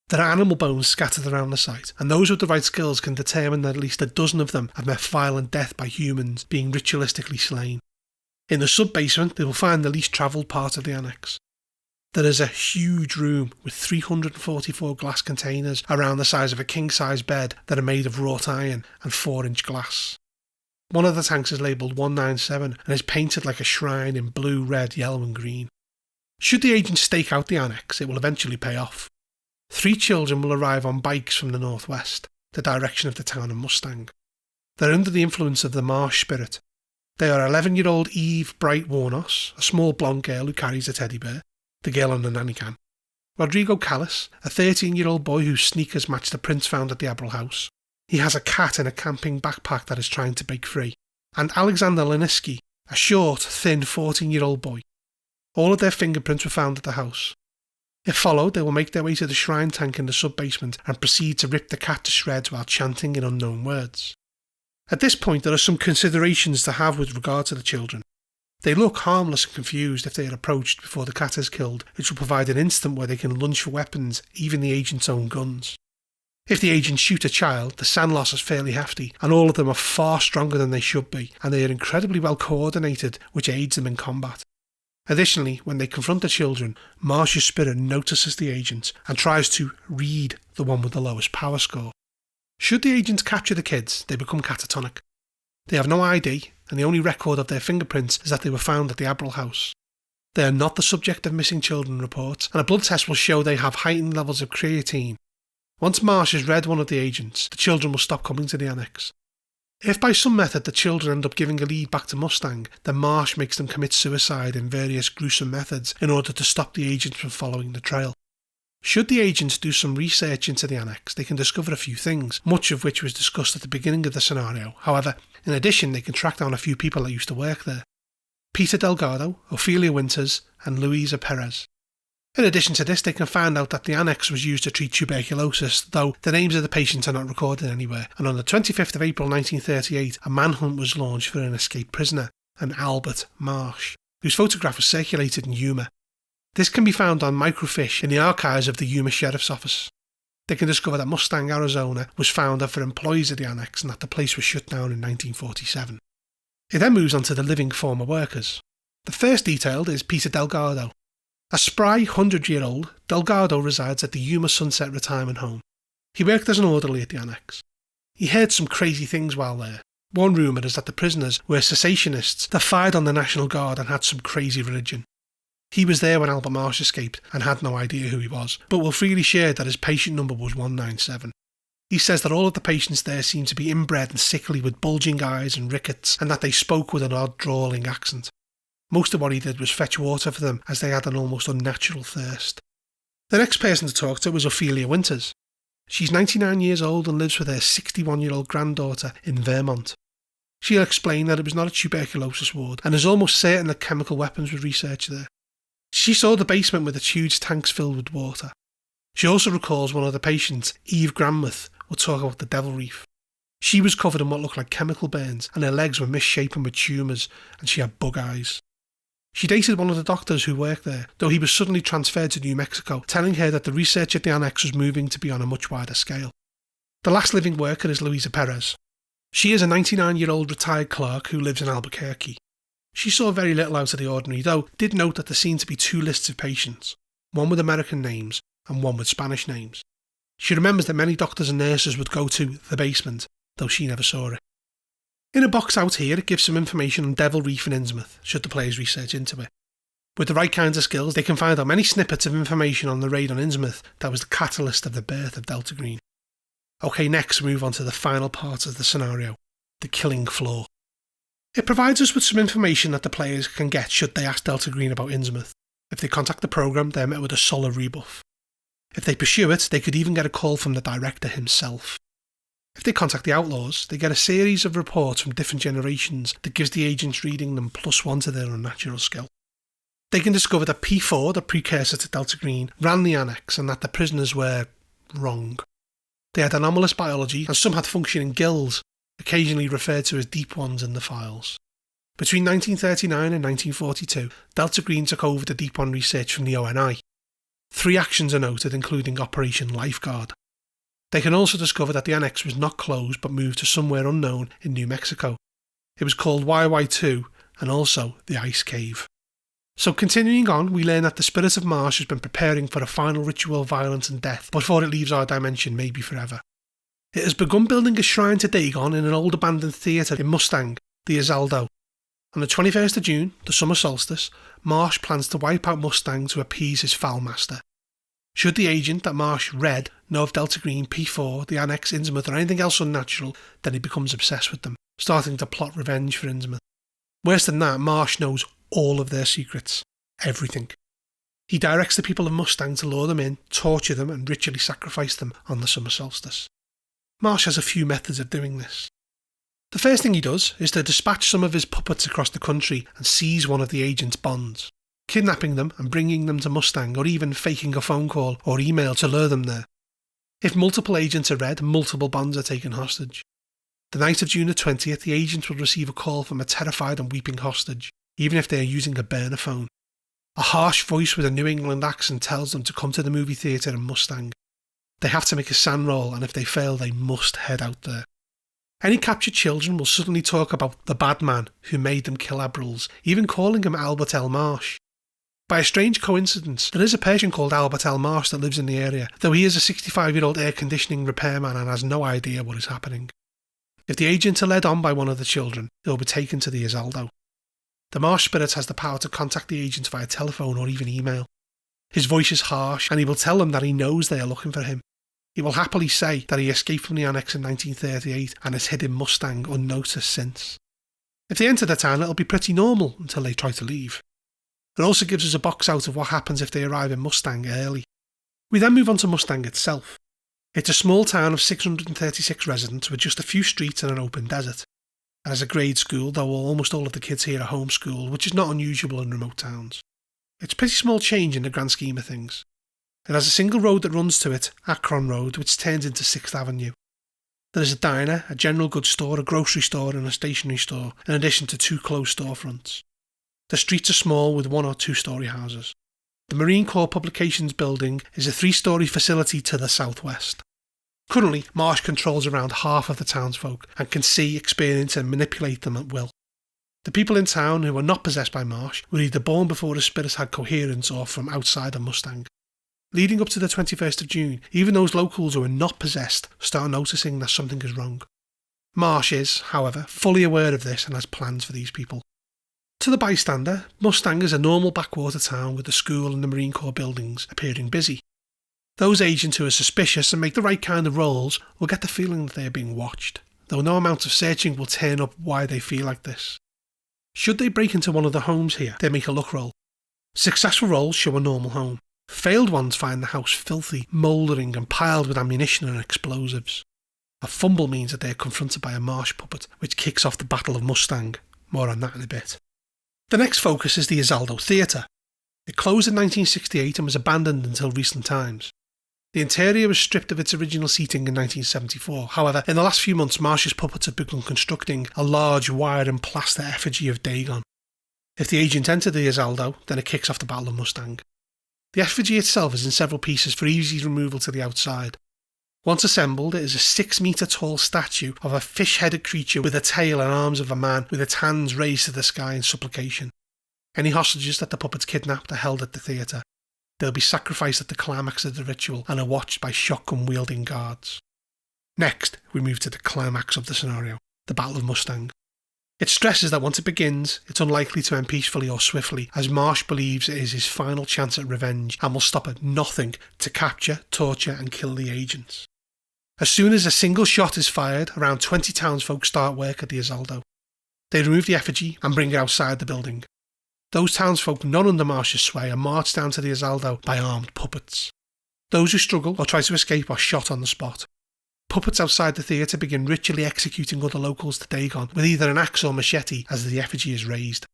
There are animal bones scattered around the site, and those with the right skills can determine that at least a dozen of them have met violent death by humans being ritualistically slain. In the sub-basement, they will find the least travelled part of the annex. There is a huge room with 344 glass containers around the size of a king-size bed that are made of wrought iron and 4-inch glass. One of the tanks is labelled 197 and is painted like a shrine in blue, red, yellow and green. Should the agents stake out the annex, it will eventually pay off. 3 children will arrive on bikes from the northwest, the direction of the town of Mustang. They're under the influence of the marsh spirit. They are 11-year-old Eve Bright Warnos, a small blonde girl who carries a teddy bear, the girl on the nanny cam; Rodrigo Callis, a 13-year-old boy whose sneakers match the prints found at the Apple House. He has a cat in a camping backpack that is trying to break free; and Alexander Leniski, a short, thin 14-year-old boy. All of their fingerprints were found at the house. If followed, they will make their way to the shrine tank in the sub-basement and proceed to rip the cat to shreds while chanting in unknown words. At this point, there are some considerations to have with regard to the children. They look harmless and confused if they are approached before the cat is killed, which will provide an instant where they can lunge for weapons, even the agent's own guns. If the agents shoot a child, the sand loss is fairly hefty, and all of them are far stronger than they should be, and they are incredibly well coordinated, which aids them in combat. Additionally, when they confront the children, Marsh's spirit notices the agents and tries to read the one with the lowest power score. Should the agents capture the kids, they become catatonic. They have no ID, and the only record of their fingerprints is that they were found at the Apple House. They are not the subject of missing children reports, and a blood test will show they have heightened levels of creatine. Once Marsh has read one of the agents, the children will stop coming to the annex. If by some method the children end up giving a lead back to Mustang, then Marsh makes them commit suicide in various gruesome methods in order to stop the agents from following the trail. Should the agents do some research into the annex, they can discover a few things, much of which was discussed at the beginning of the scenario. However, in addition, they can track down a few people that used to work there: Peter Delgado, Ophelia Winters, and Luisa Perez. In addition to this, they can find out that the annex was used to treat tuberculosis, though the names of the patients are not recorded anywhere, and on the 25th of April 1938, a manhunt was launched for an escaped prisoner, an Albert Marsh, whose photograph was circulated in Yuma. This can be found on microfiche in the archives of the Yuma Sheriff's Office. They can discover that Mustang, Arizona was founded for employees of the annex and that the place was shut down in 1947. It then moves on to the living former workers. The first detailed is Peter Delgado. A spry 100-year-old, Delgado resides at the Yuma Sunset Retirement Home. He worked as an orderly at the annex. He heard some crazy things while there. One rumour is that the prisoners were cessationists that fired on the National Guard and had some crazy religion. He was there when Albert Marsh escaped and had no idea who he was, but will freely share that his patient number was 197. He says that all of the patients there seemed to be inbred and sickly with bulging eyes and rickets, and that they spoke with an odd drawling accent. Most of what he did was fetch water for them, as they had an almost unnatural thirst. The next person to talk to was Ophelia Winters. She's 99 years old and lives with her 61-year-old granddaughter in Vermont. She'll explain that it was not a tuberculosis ward, and is almost certain that chemical weapons were researched there. She saw the basement with its huge tanks filled with water. She also recalls one of the patients, Eve Granmuth, would talk about the Devil Reef. She was covered in what looked like chemical burns, and her legs were misshapen with tumours, and she had bug eyes. She dated one of the doctors who worked there, though he was suddenly transferred to New Mexico, telling her that the research at the annex was moving to be on a much wider scale. The last living worker is Luisa Perez. She is a 99-year-old retired clerk who lives in Albuquerque. She saw very little out of the ordinary, though did note that there seemed to be 2 lists of patients, one with American names and one with Spanish names. She remembers that many doctors and nurses would go to the basement, though she never saw it. In a box out here, it gives some information on Devil Reef and Innsmouth, should the players research into it. With the right kinds of skills, they can find out many snippets of information on the raid on Innsmouth that was the catalyst of the birth of Delta Green. Okay, next we move on to the final part of the scenario, the killing floor. It provides us with some information that the players can get should they ask Delta Green about Innsmouth. If they contact the programme, they're met with a solid rebuff. If they pursue it, they could even get a call from the director himself. If they contact the Outlaws, they get a series of reports from different generations that gives the agents reading them +1 to their unnatural skill. They can discover that P4, the precursor to Delta Green, ran the Annex and that the prisoners were wrong. They had anomalous biology and some had functioning gills, occasionally referred to as deep ones in the files. Between 1939 and 1942, Delta Green took over the deep one research from the ONI. 3 actions are noted, including Operation Lifeguard. They can also discover that the Annex was not closed but moved to somewhere unknown in New Mexico. It was called YY2 and also the Ice Cave. So continuing on, we learn that the spirit of Marsh has been preparing for a final ritual of violence and death before it leaves our dimension, maybe forever. It has begun building a shrine to Dagon in an old abandoned theatre in Mustang, the Izaldo. On the 21st of June, the summer solstice, Marsh plans to wipe out Mustang to appease his foul master. Should the agent that Marsh read know of Delta Green, P4, the Annex, Innsmouth or anything else unnatural, then he becomes obsessed with them, starting to plot revenge for Innsmouth. Worse than that, Marsh knows all of their secrets. Everything. He directs the people of Mustang to lure them in, torture them and ritually sacrifice them on the summer solstice. Marsh has a few methods of doing this. The first thing he does is to dispatch some of his puppets across the country and seize one of the agent's bonds, kidnapping them and bringing them to Mustang or even faking a phone call or email to lure them there. If multiple agents are read, multiple bonds are taken hostage. The night of June the 20th, the agents will receive a call from a terrified and weeping hostage, even if they are using a burner phone. A harsh voice with a New England accent tells them to come to the movie theatre in Mustang. They have to make a sand roll, and if they fail, they must head out there. Any captured children will suddenly talk about the bad man who made them kill Abrils, even calling him Albert L. Marsh. By a strange coincidence, there is a Persian called Albert L. Marsh that lives in the area, though he is a 65-year-old air conditioning repairman and has no idea what is happening. If the agents are led on by one of the children, they will be taken to the Izaldo. The Marsh spirit has the power to contact the agents via telephone or even email. His voice is harsh, and he will tell them that he knows they are looking for him. He will happily say that he escaped from the Annex in 1938 and has hid in Mustang unnoticed since. If they enter the town, it'll be pretty normal until they try to leave. It also gives us a box out of what happens if they arrive in Mustang early. We then move on to Mustang itself. It's a small town of 636 residents with just a few streets and an open desert. It has a grade school, though almost all of the kids here are homeschooled, which is not unusual in remote towns. It's a pretty small change in the grand scheme of things. It has a single road that runs to it, Akron Road, which turns into 6th Avenue. There is a diner, a general goods store, a grocery store and a stationery store, in addition to 2 closed storefronts. The streets are small with 1 or 2 story houses. The Marine Corps Publications building is a 3-story facility to the southwest. Currently, Marsh controls around half of the townsfolk and can see, experience and manipulate them at will. The people in town who are not possessed by Marsh were either born before the spirits had coherence or from outside of Mustang. Leading up to the 21st of June, even those locals who are not possessed start noticing that something is wrong. Marsh is, however, fully aware of this and has plans for these people. To the bystander, Mustang is a normal backwater town with the school and the Marine Corps buildings appearing busy. Those agents who are suspicious and make the right kind of rolls will get the feeling that they are being watched, though no amount of searching will turn up why they feel like this. Should they break into one of the homes here, they make a look roll. Successful rolls show a normal home. Failed ones find the house filthy, mouldering and piled with ammunition and explosives. A fumble means that they are confronted by a Marsh puppet, which kicks off the Battle of Mustang. More on that in a bit. The next focus is the Izaldo Theatre. It closed in 1968 and was abandoned until recent times. The interior was stripped of its original seating in 1974. However, in the last few months, Marsh's puppets have begun constructing a large wire and plaster effigy of Dagon. If the agent entered the Izaldo, then it kicks off the Battle of Mustang. The effigy itself is in several pieces for easy removal to the outside. Once assembled, it is a 6-metre tall statue of a fish-headed creature with a tail and arms of a man with its hands raised to the sky in supplication. Any hostages that the puppets kidnapped are held at the theatre. They'll be sacrificed at the climax of the ritual and are watched by shotgun-wielding guards. Next, we move to the climax of the scenario, the Battle of Mustang. It stresses that once it begins, it's unlikely to end peacefully or swiftly, as Marsh believes it is his final chance at revenge and will stop at nothing to capture, torture and kill the agents. As soon as a single shot is fired, around 20 townsfolk start work at the Izaldo. They remove the effigy and bring it outside the building. Those townsfolk not under Marsh's sway are marched down to the Azaldo by armed puppets. Those who struggle or try to escape are shot on the spot. Puppets outside the theatre begin ritually executing other locals to Dagon with either an axe or machete as the effigy is raised.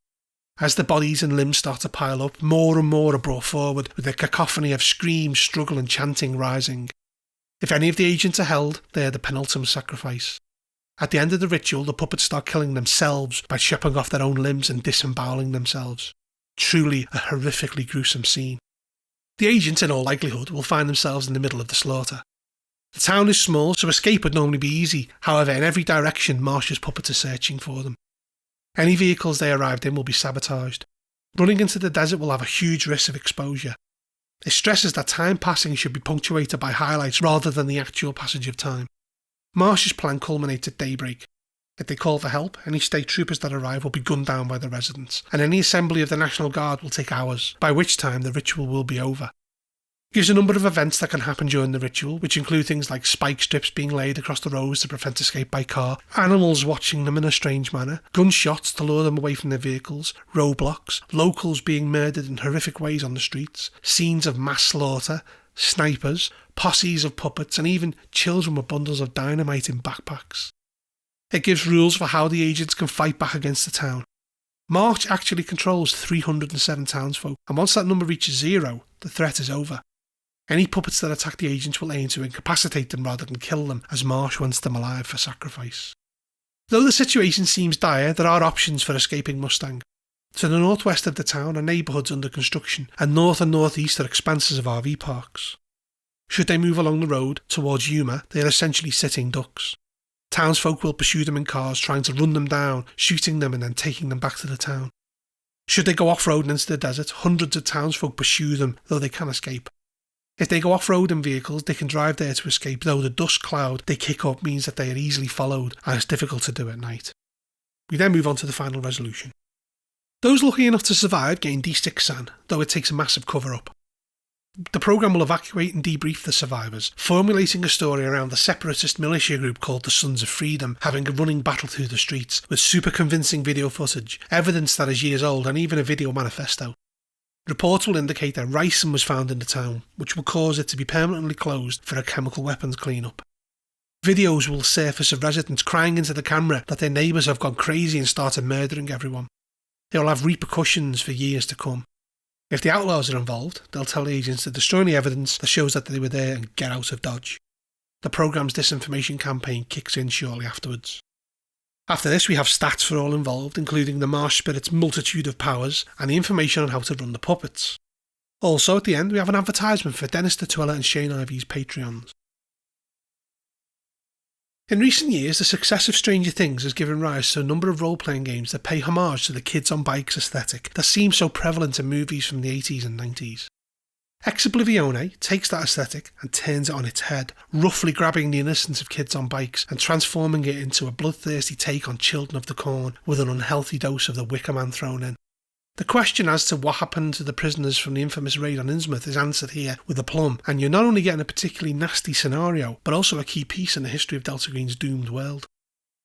As the bodies and limbs start to pile up, more and more are brought forward, with a cacophony of screams, struggle and chanting rising. If any of the agents are held, they are the penultimate sacrifice. At the end of the ritual, the puppets start killing themselves by chopping off their own limbs and disemboweling themselves. Truly a horrifically gruesome scene. The agents, in all likelihood, will find themselves in the middle of the slaughter. The town is small, so escape would normally be easy. However, in every direction, Marsh's puppets are searching for them. Any vehicles they arrived in will be sabotaged. Running into the desert will have a huge risk of exposure. It stresses that time passing should be punctuated by highlights rather than the actual passage of time. Marsh's plan culminates at daybreak. If they call for help, any state troopers that arrive will be gunned down by the residents, and any assembly of the National Guard will take hours, by which time the ritual will be over. It gives a number of events that can happen during the ritual, which include things like spike strips being laid across the roads to prevent escape by car, animals watching them in a strange manner, gunshots to lure them away from their vehicles, roadblocks, locals being murdered in horrific ways on the streets, scenes of mass slaughter, snipers, posses of puppets, and even children with bundles of dynamite in backpacks. It gives rules for how the agents can fight back against the town. Marsh actually controls 307 townsfolk, and once that number reaches 0, the threat is over. Any puppets that attack the agents will aim to incapacitate them rather than kill them, as Marsh wants them alive for sacrifice. Though the situation seems dire, there are options for escaping Mustang. To the northwest of the town are neighbourhoods under construction, and north and northeast are expanses of RV parks. Should they move along the road towards Yuma, they are essentially sitting ducks. Townsfolk will pursue them in cars, trying to run them down, shooting them and then taking them back to the town. Should they go off-road and into the desert, hundreds of townsfolk pursue them, though they can escape. If they go off-road in vehicles, they can drive there to escape, though the dust cloud they kick up means that they are easily followed, and it's difficult to do at night. We then move on to the final resolution. Those lucky enough to survive gain D6 SAN, though it takes a massive cover-up. The programme will evacuate and debrief the survivors, formulating a story around the separatist militia group called the Sons of Freedom, having a running battle through the streets, with super convincing video footage, evidence that is years old, and even a video manifesto. Reports will indicate that ricin was found in the town, which will cause it to be permanently closed for a chemical weapons clean-up. Videos will surface of residents crying into the camera that their neighbours have gone crazy and started murdering everyone. They will have repercussions for years to come. If the outlaws are involved, they'll tell the agents to destroy any evidence that shows that they were there and get out of Dodge. The programme's disinformation campaign kicks in shortly afterwards. After this, we have stats for all involved, including the Marsh Spirit's multitude of powers and the information on how to run the puppets. Also, at the end, we have an advertisement for Dennis Tutuola and Shane Ivey's Patreons. In recent years, the success of Stranger Things has given rise to a number of role-playing games that pay homage to the kids on bikes aesthetic that seems so prevalent in movies from the 80s and 90s. Ex Oblivione takes that aesthetic and turns it on its head, roughly grabbing the innocence of kids on bikes and transforming it into a bloodthirsty take on Children of the Corn with an unhealthy dose of the Wicker Man thrown in. The question as to what happened to the prisoners from the infamous raid on Innsmouth is answered here with aplomb, and you're not only getting a particularly nasty scenario, but also a key piece in the history of Delta Green's doomed world.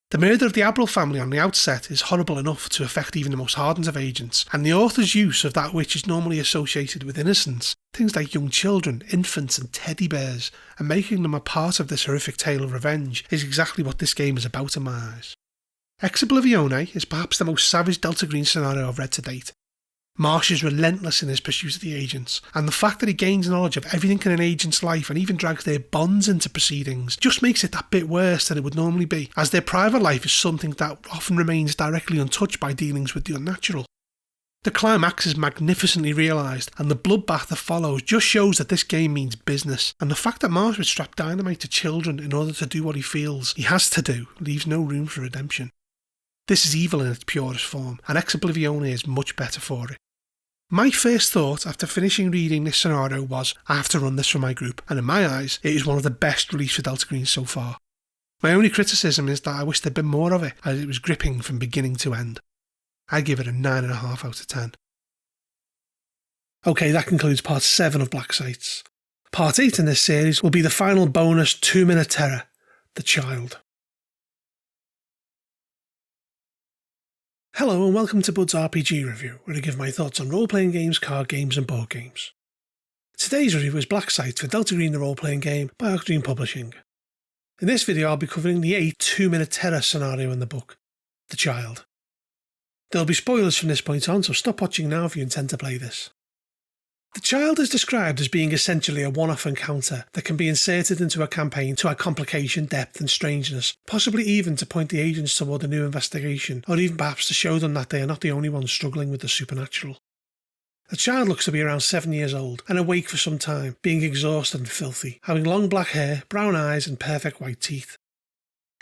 The murder of the Abril family on the outset is horrible enough to affect even the most hardened of agents, and the author's use of that which is normally associated with innocence, things like young children, infants and teddy bears, and making them a part of this horrific tale of revenge is exactly what this game is about in my eyes. Ex Oblivione is perhaps the most savage Delta Green scenario I've read to date. Marsh is relentless in his pursuit of the agents, and the fact that he gains knowledge of everything in an agent's life and even drags their bonds into proceedings just makes it that bit worse than it would normally be, as their private life is something that often remains directly untouched by dealings with the unnatural. The climax is magnificently realised, and the bloodbath that follows just shows that this game means business, and the fact that Marsh would strap dynamite to children in order to do what he feels he has to do leaves no room for redemption. This is evil in its purest form, and Ex Oblivione is much better for it. My first thought after finishing reading this scenario was, I have to run this for my group, and in my eyes, it is one of the best released for Delta Green so far. My only criticism is that I wish there'd been more of it, as it was gripping from beginning to end. I give it a 9.5 out of 10. Okay, that concludes part 7 of Black Sites. Part 8 in this series will be the final bonus 2-minute terror, The Child. Hello and welcome to Bud's RPG Review, where I give my thoughts on role-playing games, card games and board games. Today's review is Black Site for Delta Green the role-playing game by Arcdream Publishing. In this video I'll be covering the 8 2-minute terror scenario in the book, The Child. There'll be spoilers from this point on, so stop watching now if you intend to play this. The Child is described as being essentially a one-off encounter that can be inserted into a campaign to add complication, depth and strangeness, possibly even to point the agents toward a new investigation, or even perhaps to show them that they are not the only ones struggling with the supernatural. The Child looks to be around 7 years old and awake for some time, being exhausted and filthy, having long black hair, brown eyes and perfect white teeth.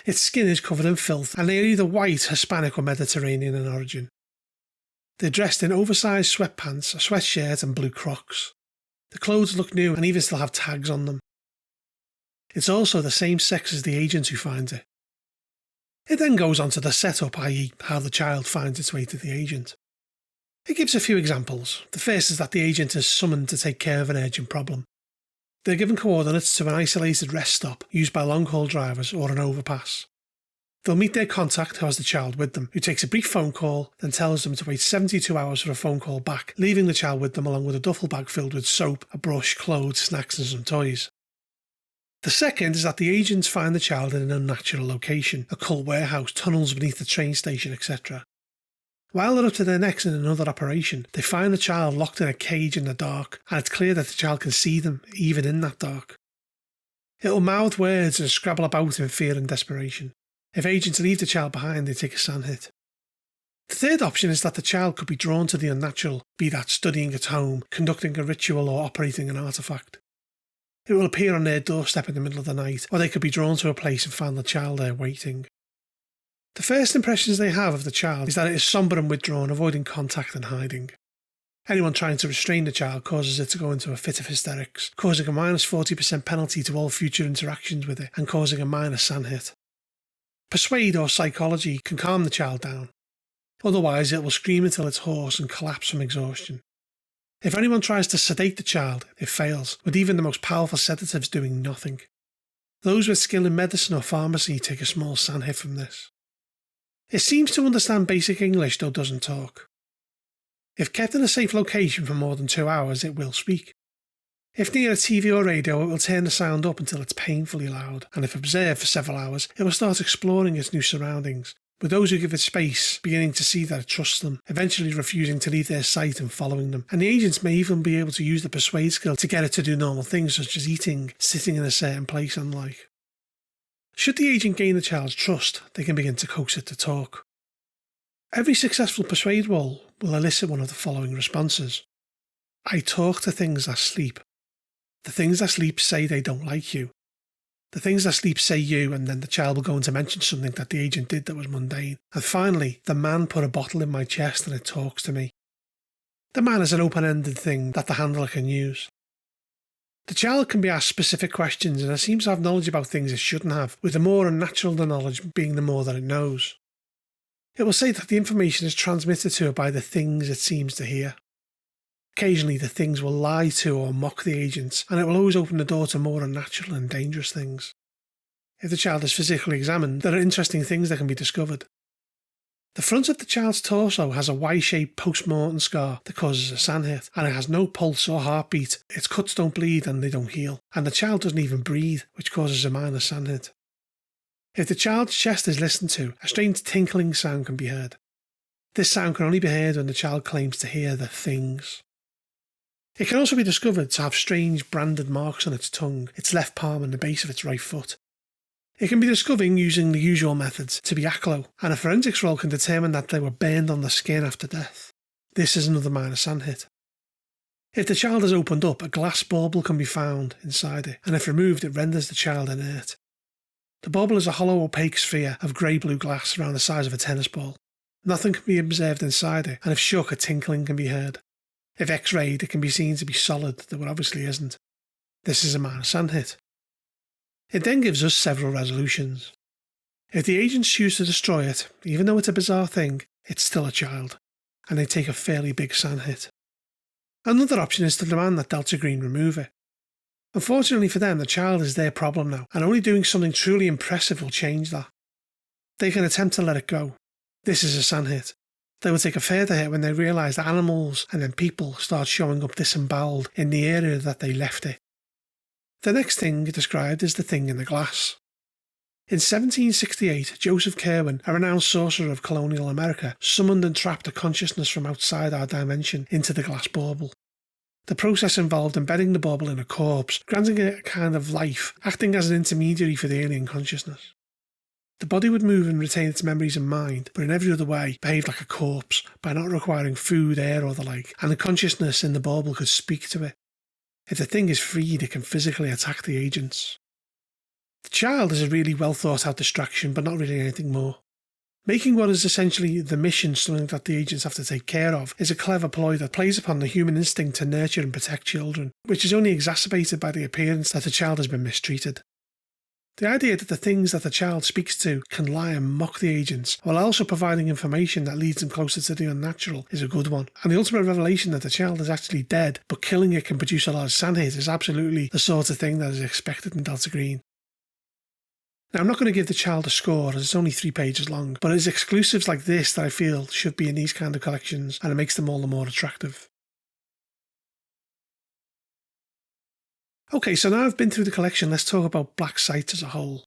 Its skin is covered in filth and they are either white, Hispanic or Mediterranean in origin. They're dressed in oversized sweatpants, a sweatshirt and blue Crocs. The clothes look new and even still have tags on them. It's also the same sex as the agent who finds it. It then goes on to the setup, i.e. how the child finds its way to the agent. It gives a few examples. The first is that the agent is summoned to take care of an urgent problem. They're given coordinates to an isolated rest stop used by long-haul drivers or an overpass. They'll meet their contact, who has the child with them, who takes a brief phone call, then tells them to wait 72 hours for a phone call back, leaving the child with them along with a duffel bag filled with soap, a brush, clothes, snacks and some toys. The second is that the agents find the child in an unnatural location, a cult warehouse, tunnels beneath the train station, etc. While they're up to their necks in another operation, they find the child locked in a cage in the dark, and it's clear that the child can see them, even in that dark. It'll mouth words and scrabble about in fear and desperation. If agents leave the child behind, they take a sand hit. The third option is that the child could be drawn to the unnatural, be that studying at home, conducting a ritual or operating an artefact. It will appear on their doorstep in the middle of the night, or they could be drawn to a place and find the child there waiting. The first impressions they have of the child is that it is sombre and withdrawn, avoiding contact and hiding. Anyone trying to restrain the child causes it to go into a fit of hysterics, causing a minus 40% penalty to all future interactions with it and causing a minor sand hit. Persuade or psychology can calm the child down. Otherwise, it will scream until it's hoarse and collapse from exhaustion. If anyone tries to sedate the child, it fails, with even the most powerful sedatives doing nothing. Those with skill in medicine or pharmacy take a small sand hit from this. It seems to understand basic English, though doesn't talk. If kept in a safe location for more than 2 hours, it will speak. If near a TV or radio, it will turn the sound up until it's painfully loud, and if observed for several hours, it will start exploring its new surroundings, with those who give it space beginning to see that it trusts them, eventually refusing to leave their sight and following them, and the agents may even be able to use the persuade skill to get it to do normal things such as eating, sitting in a certain place and like. Should the agent gain the child's trust, they can begin to coax it to talk. Every successful persuade roll will elicit one of the following responses. I talk to things that sleep. The things that sleep say they don't like you. The things that sleep say you, and then the child will go on to mention something that the agent did that was mundane. And finally, the man put a bottle in my chest and it talks to me. The man is an open-ended thing that the handler can use. The child can be asked specific questions and it seems to have knowledge about things it shouldn't have, with the more unnatural the knowledge being the more that it knows. It will say that the information is transmitted to it by the things it seems to hear. Occasionally the things will lie to or mock the agents, and it will always open the door to more unnatural and dangerous things. If the child is physically examined, there are interesting things that can be discovered. The front of the child's torso has a Y-shaped post-mortem scar that causes a sand hit, and it has no pulse or heartbeat. Its cuts don't bleed and they don't heal, and the child doesn't even breathe, which causes a minor sand hit. If the child's chest is listened to, a strange tinkling sound can be heard. This sound can only be heard when the child claims to hear the things. It can also be discovered to have strange branded marks on its tongue, its left palm and the base of its right foot. It can be discovered using the usual methods to be ACLO, and a forensics roll can determine that they were burned on the skin after death. This is another minor sand hit. If the child is opened up, a glass bauble can be found inside it, and if removed it renders the child inert. The bauble is a hollow opaque sphere of grey-blue glass around the size of a tennis ball. Nothing can be observed inside it, and if shook a tinkling can be heard. If X-rayed, it can be seen to be solid, though it obviously isn't. This is a minor sand hit. It then gives us several resolutions. If the agents choose to destroy it, even though it's a bizarre thing, it's still a child, and they take a fairly big sand hit. Another option is to demand that Delta Green remove it. Unfortunately for them, the child is their problem now, and only doing something truly impressive will change that. They can attempt to let it go. This is a sand hit. They would take a further hit when they realised that animals and then people start showing up disemboweled in the area that they left it. The next thing described is the thing in the glass. In 1768, Joseph Curwen, a renowned sorcerer of colonial America, summoned and trapped a consciousness from outside our dimension into the glass bauble. The process involved embedding the bauble in a corpse, granting it a kind of life, acting as an intermediary for the alien consciousness. The body would move and retain its memories and mind, but in every other way behaved like a corpse by not requiring food, air or the like, and the consciousness in the bauble could speak to it. If the thing is freed, it can physically attack the agents. The child is a really well thought out distraction, but not really anything more. Making what is essentially the mission something that the agents have to take care of is a clever ploy that plays upon the human instinct to nurture and protect children, which is only exacerbated by the appearance that the child has been mistreated. The idea that the things that the child speaks to can lie and mock the agents, while also providing information that leads them closer to the unnatural, is a good one. And the ultimate revelation that the child is actually dead, but killing it can produce a large sandhit is absolutely the sort of thing that is expected in Delta Green. Now, I'm not going to give the child a score as it's only 3 pages long, but it's exclusives like this that I feel should be in these kind of collections, and it makes them all the more attractive. Okay, so now I've been through the collection, let's talk about Black Sites as a whole.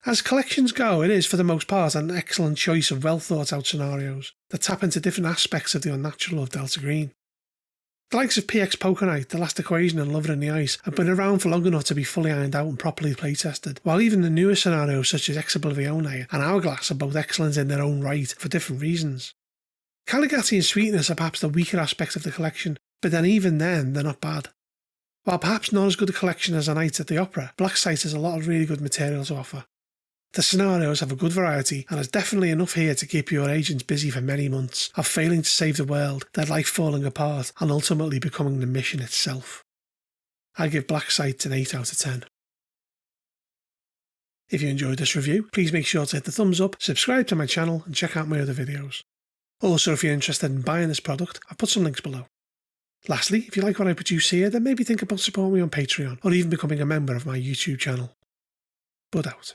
As collections go, it is for the most part an excellent choice of well thought out scenarios that tap into different aspects of the unnatural of Delta Green. The likes of PX Poker Night, The Last Equation and Lover in the Ice have been around for long enough to be fully ironed out and properly playtested, while even the newer scenarios such as Ex Oblivione and Hourglass are both excellent in their own right for different reasons. Caligati and Sweetness are perhaps the weaker aspects of the collection, but then even then they're not bad. While perhaps not as good a collection as A Night at the Opera, Black Site has a lot of really good material to offer. The scenarios have a good variety, and there's definitely enough here to keep your agents busy for many months, of failing to save the world, their life falling apart, and ultimately becoming the mission itself. I give Black Site an 8 out of 10. If you enjoyed this review, please make sure to hit the thumbs up, subscribe to my channel, and check out my other videos. Also, if you're interested in buying this product, I've put some links below. Lastly, if you like what I produce here, then maybe think about supporting me on Patreon, or even becoming a member of my YouTube channel. Bud out.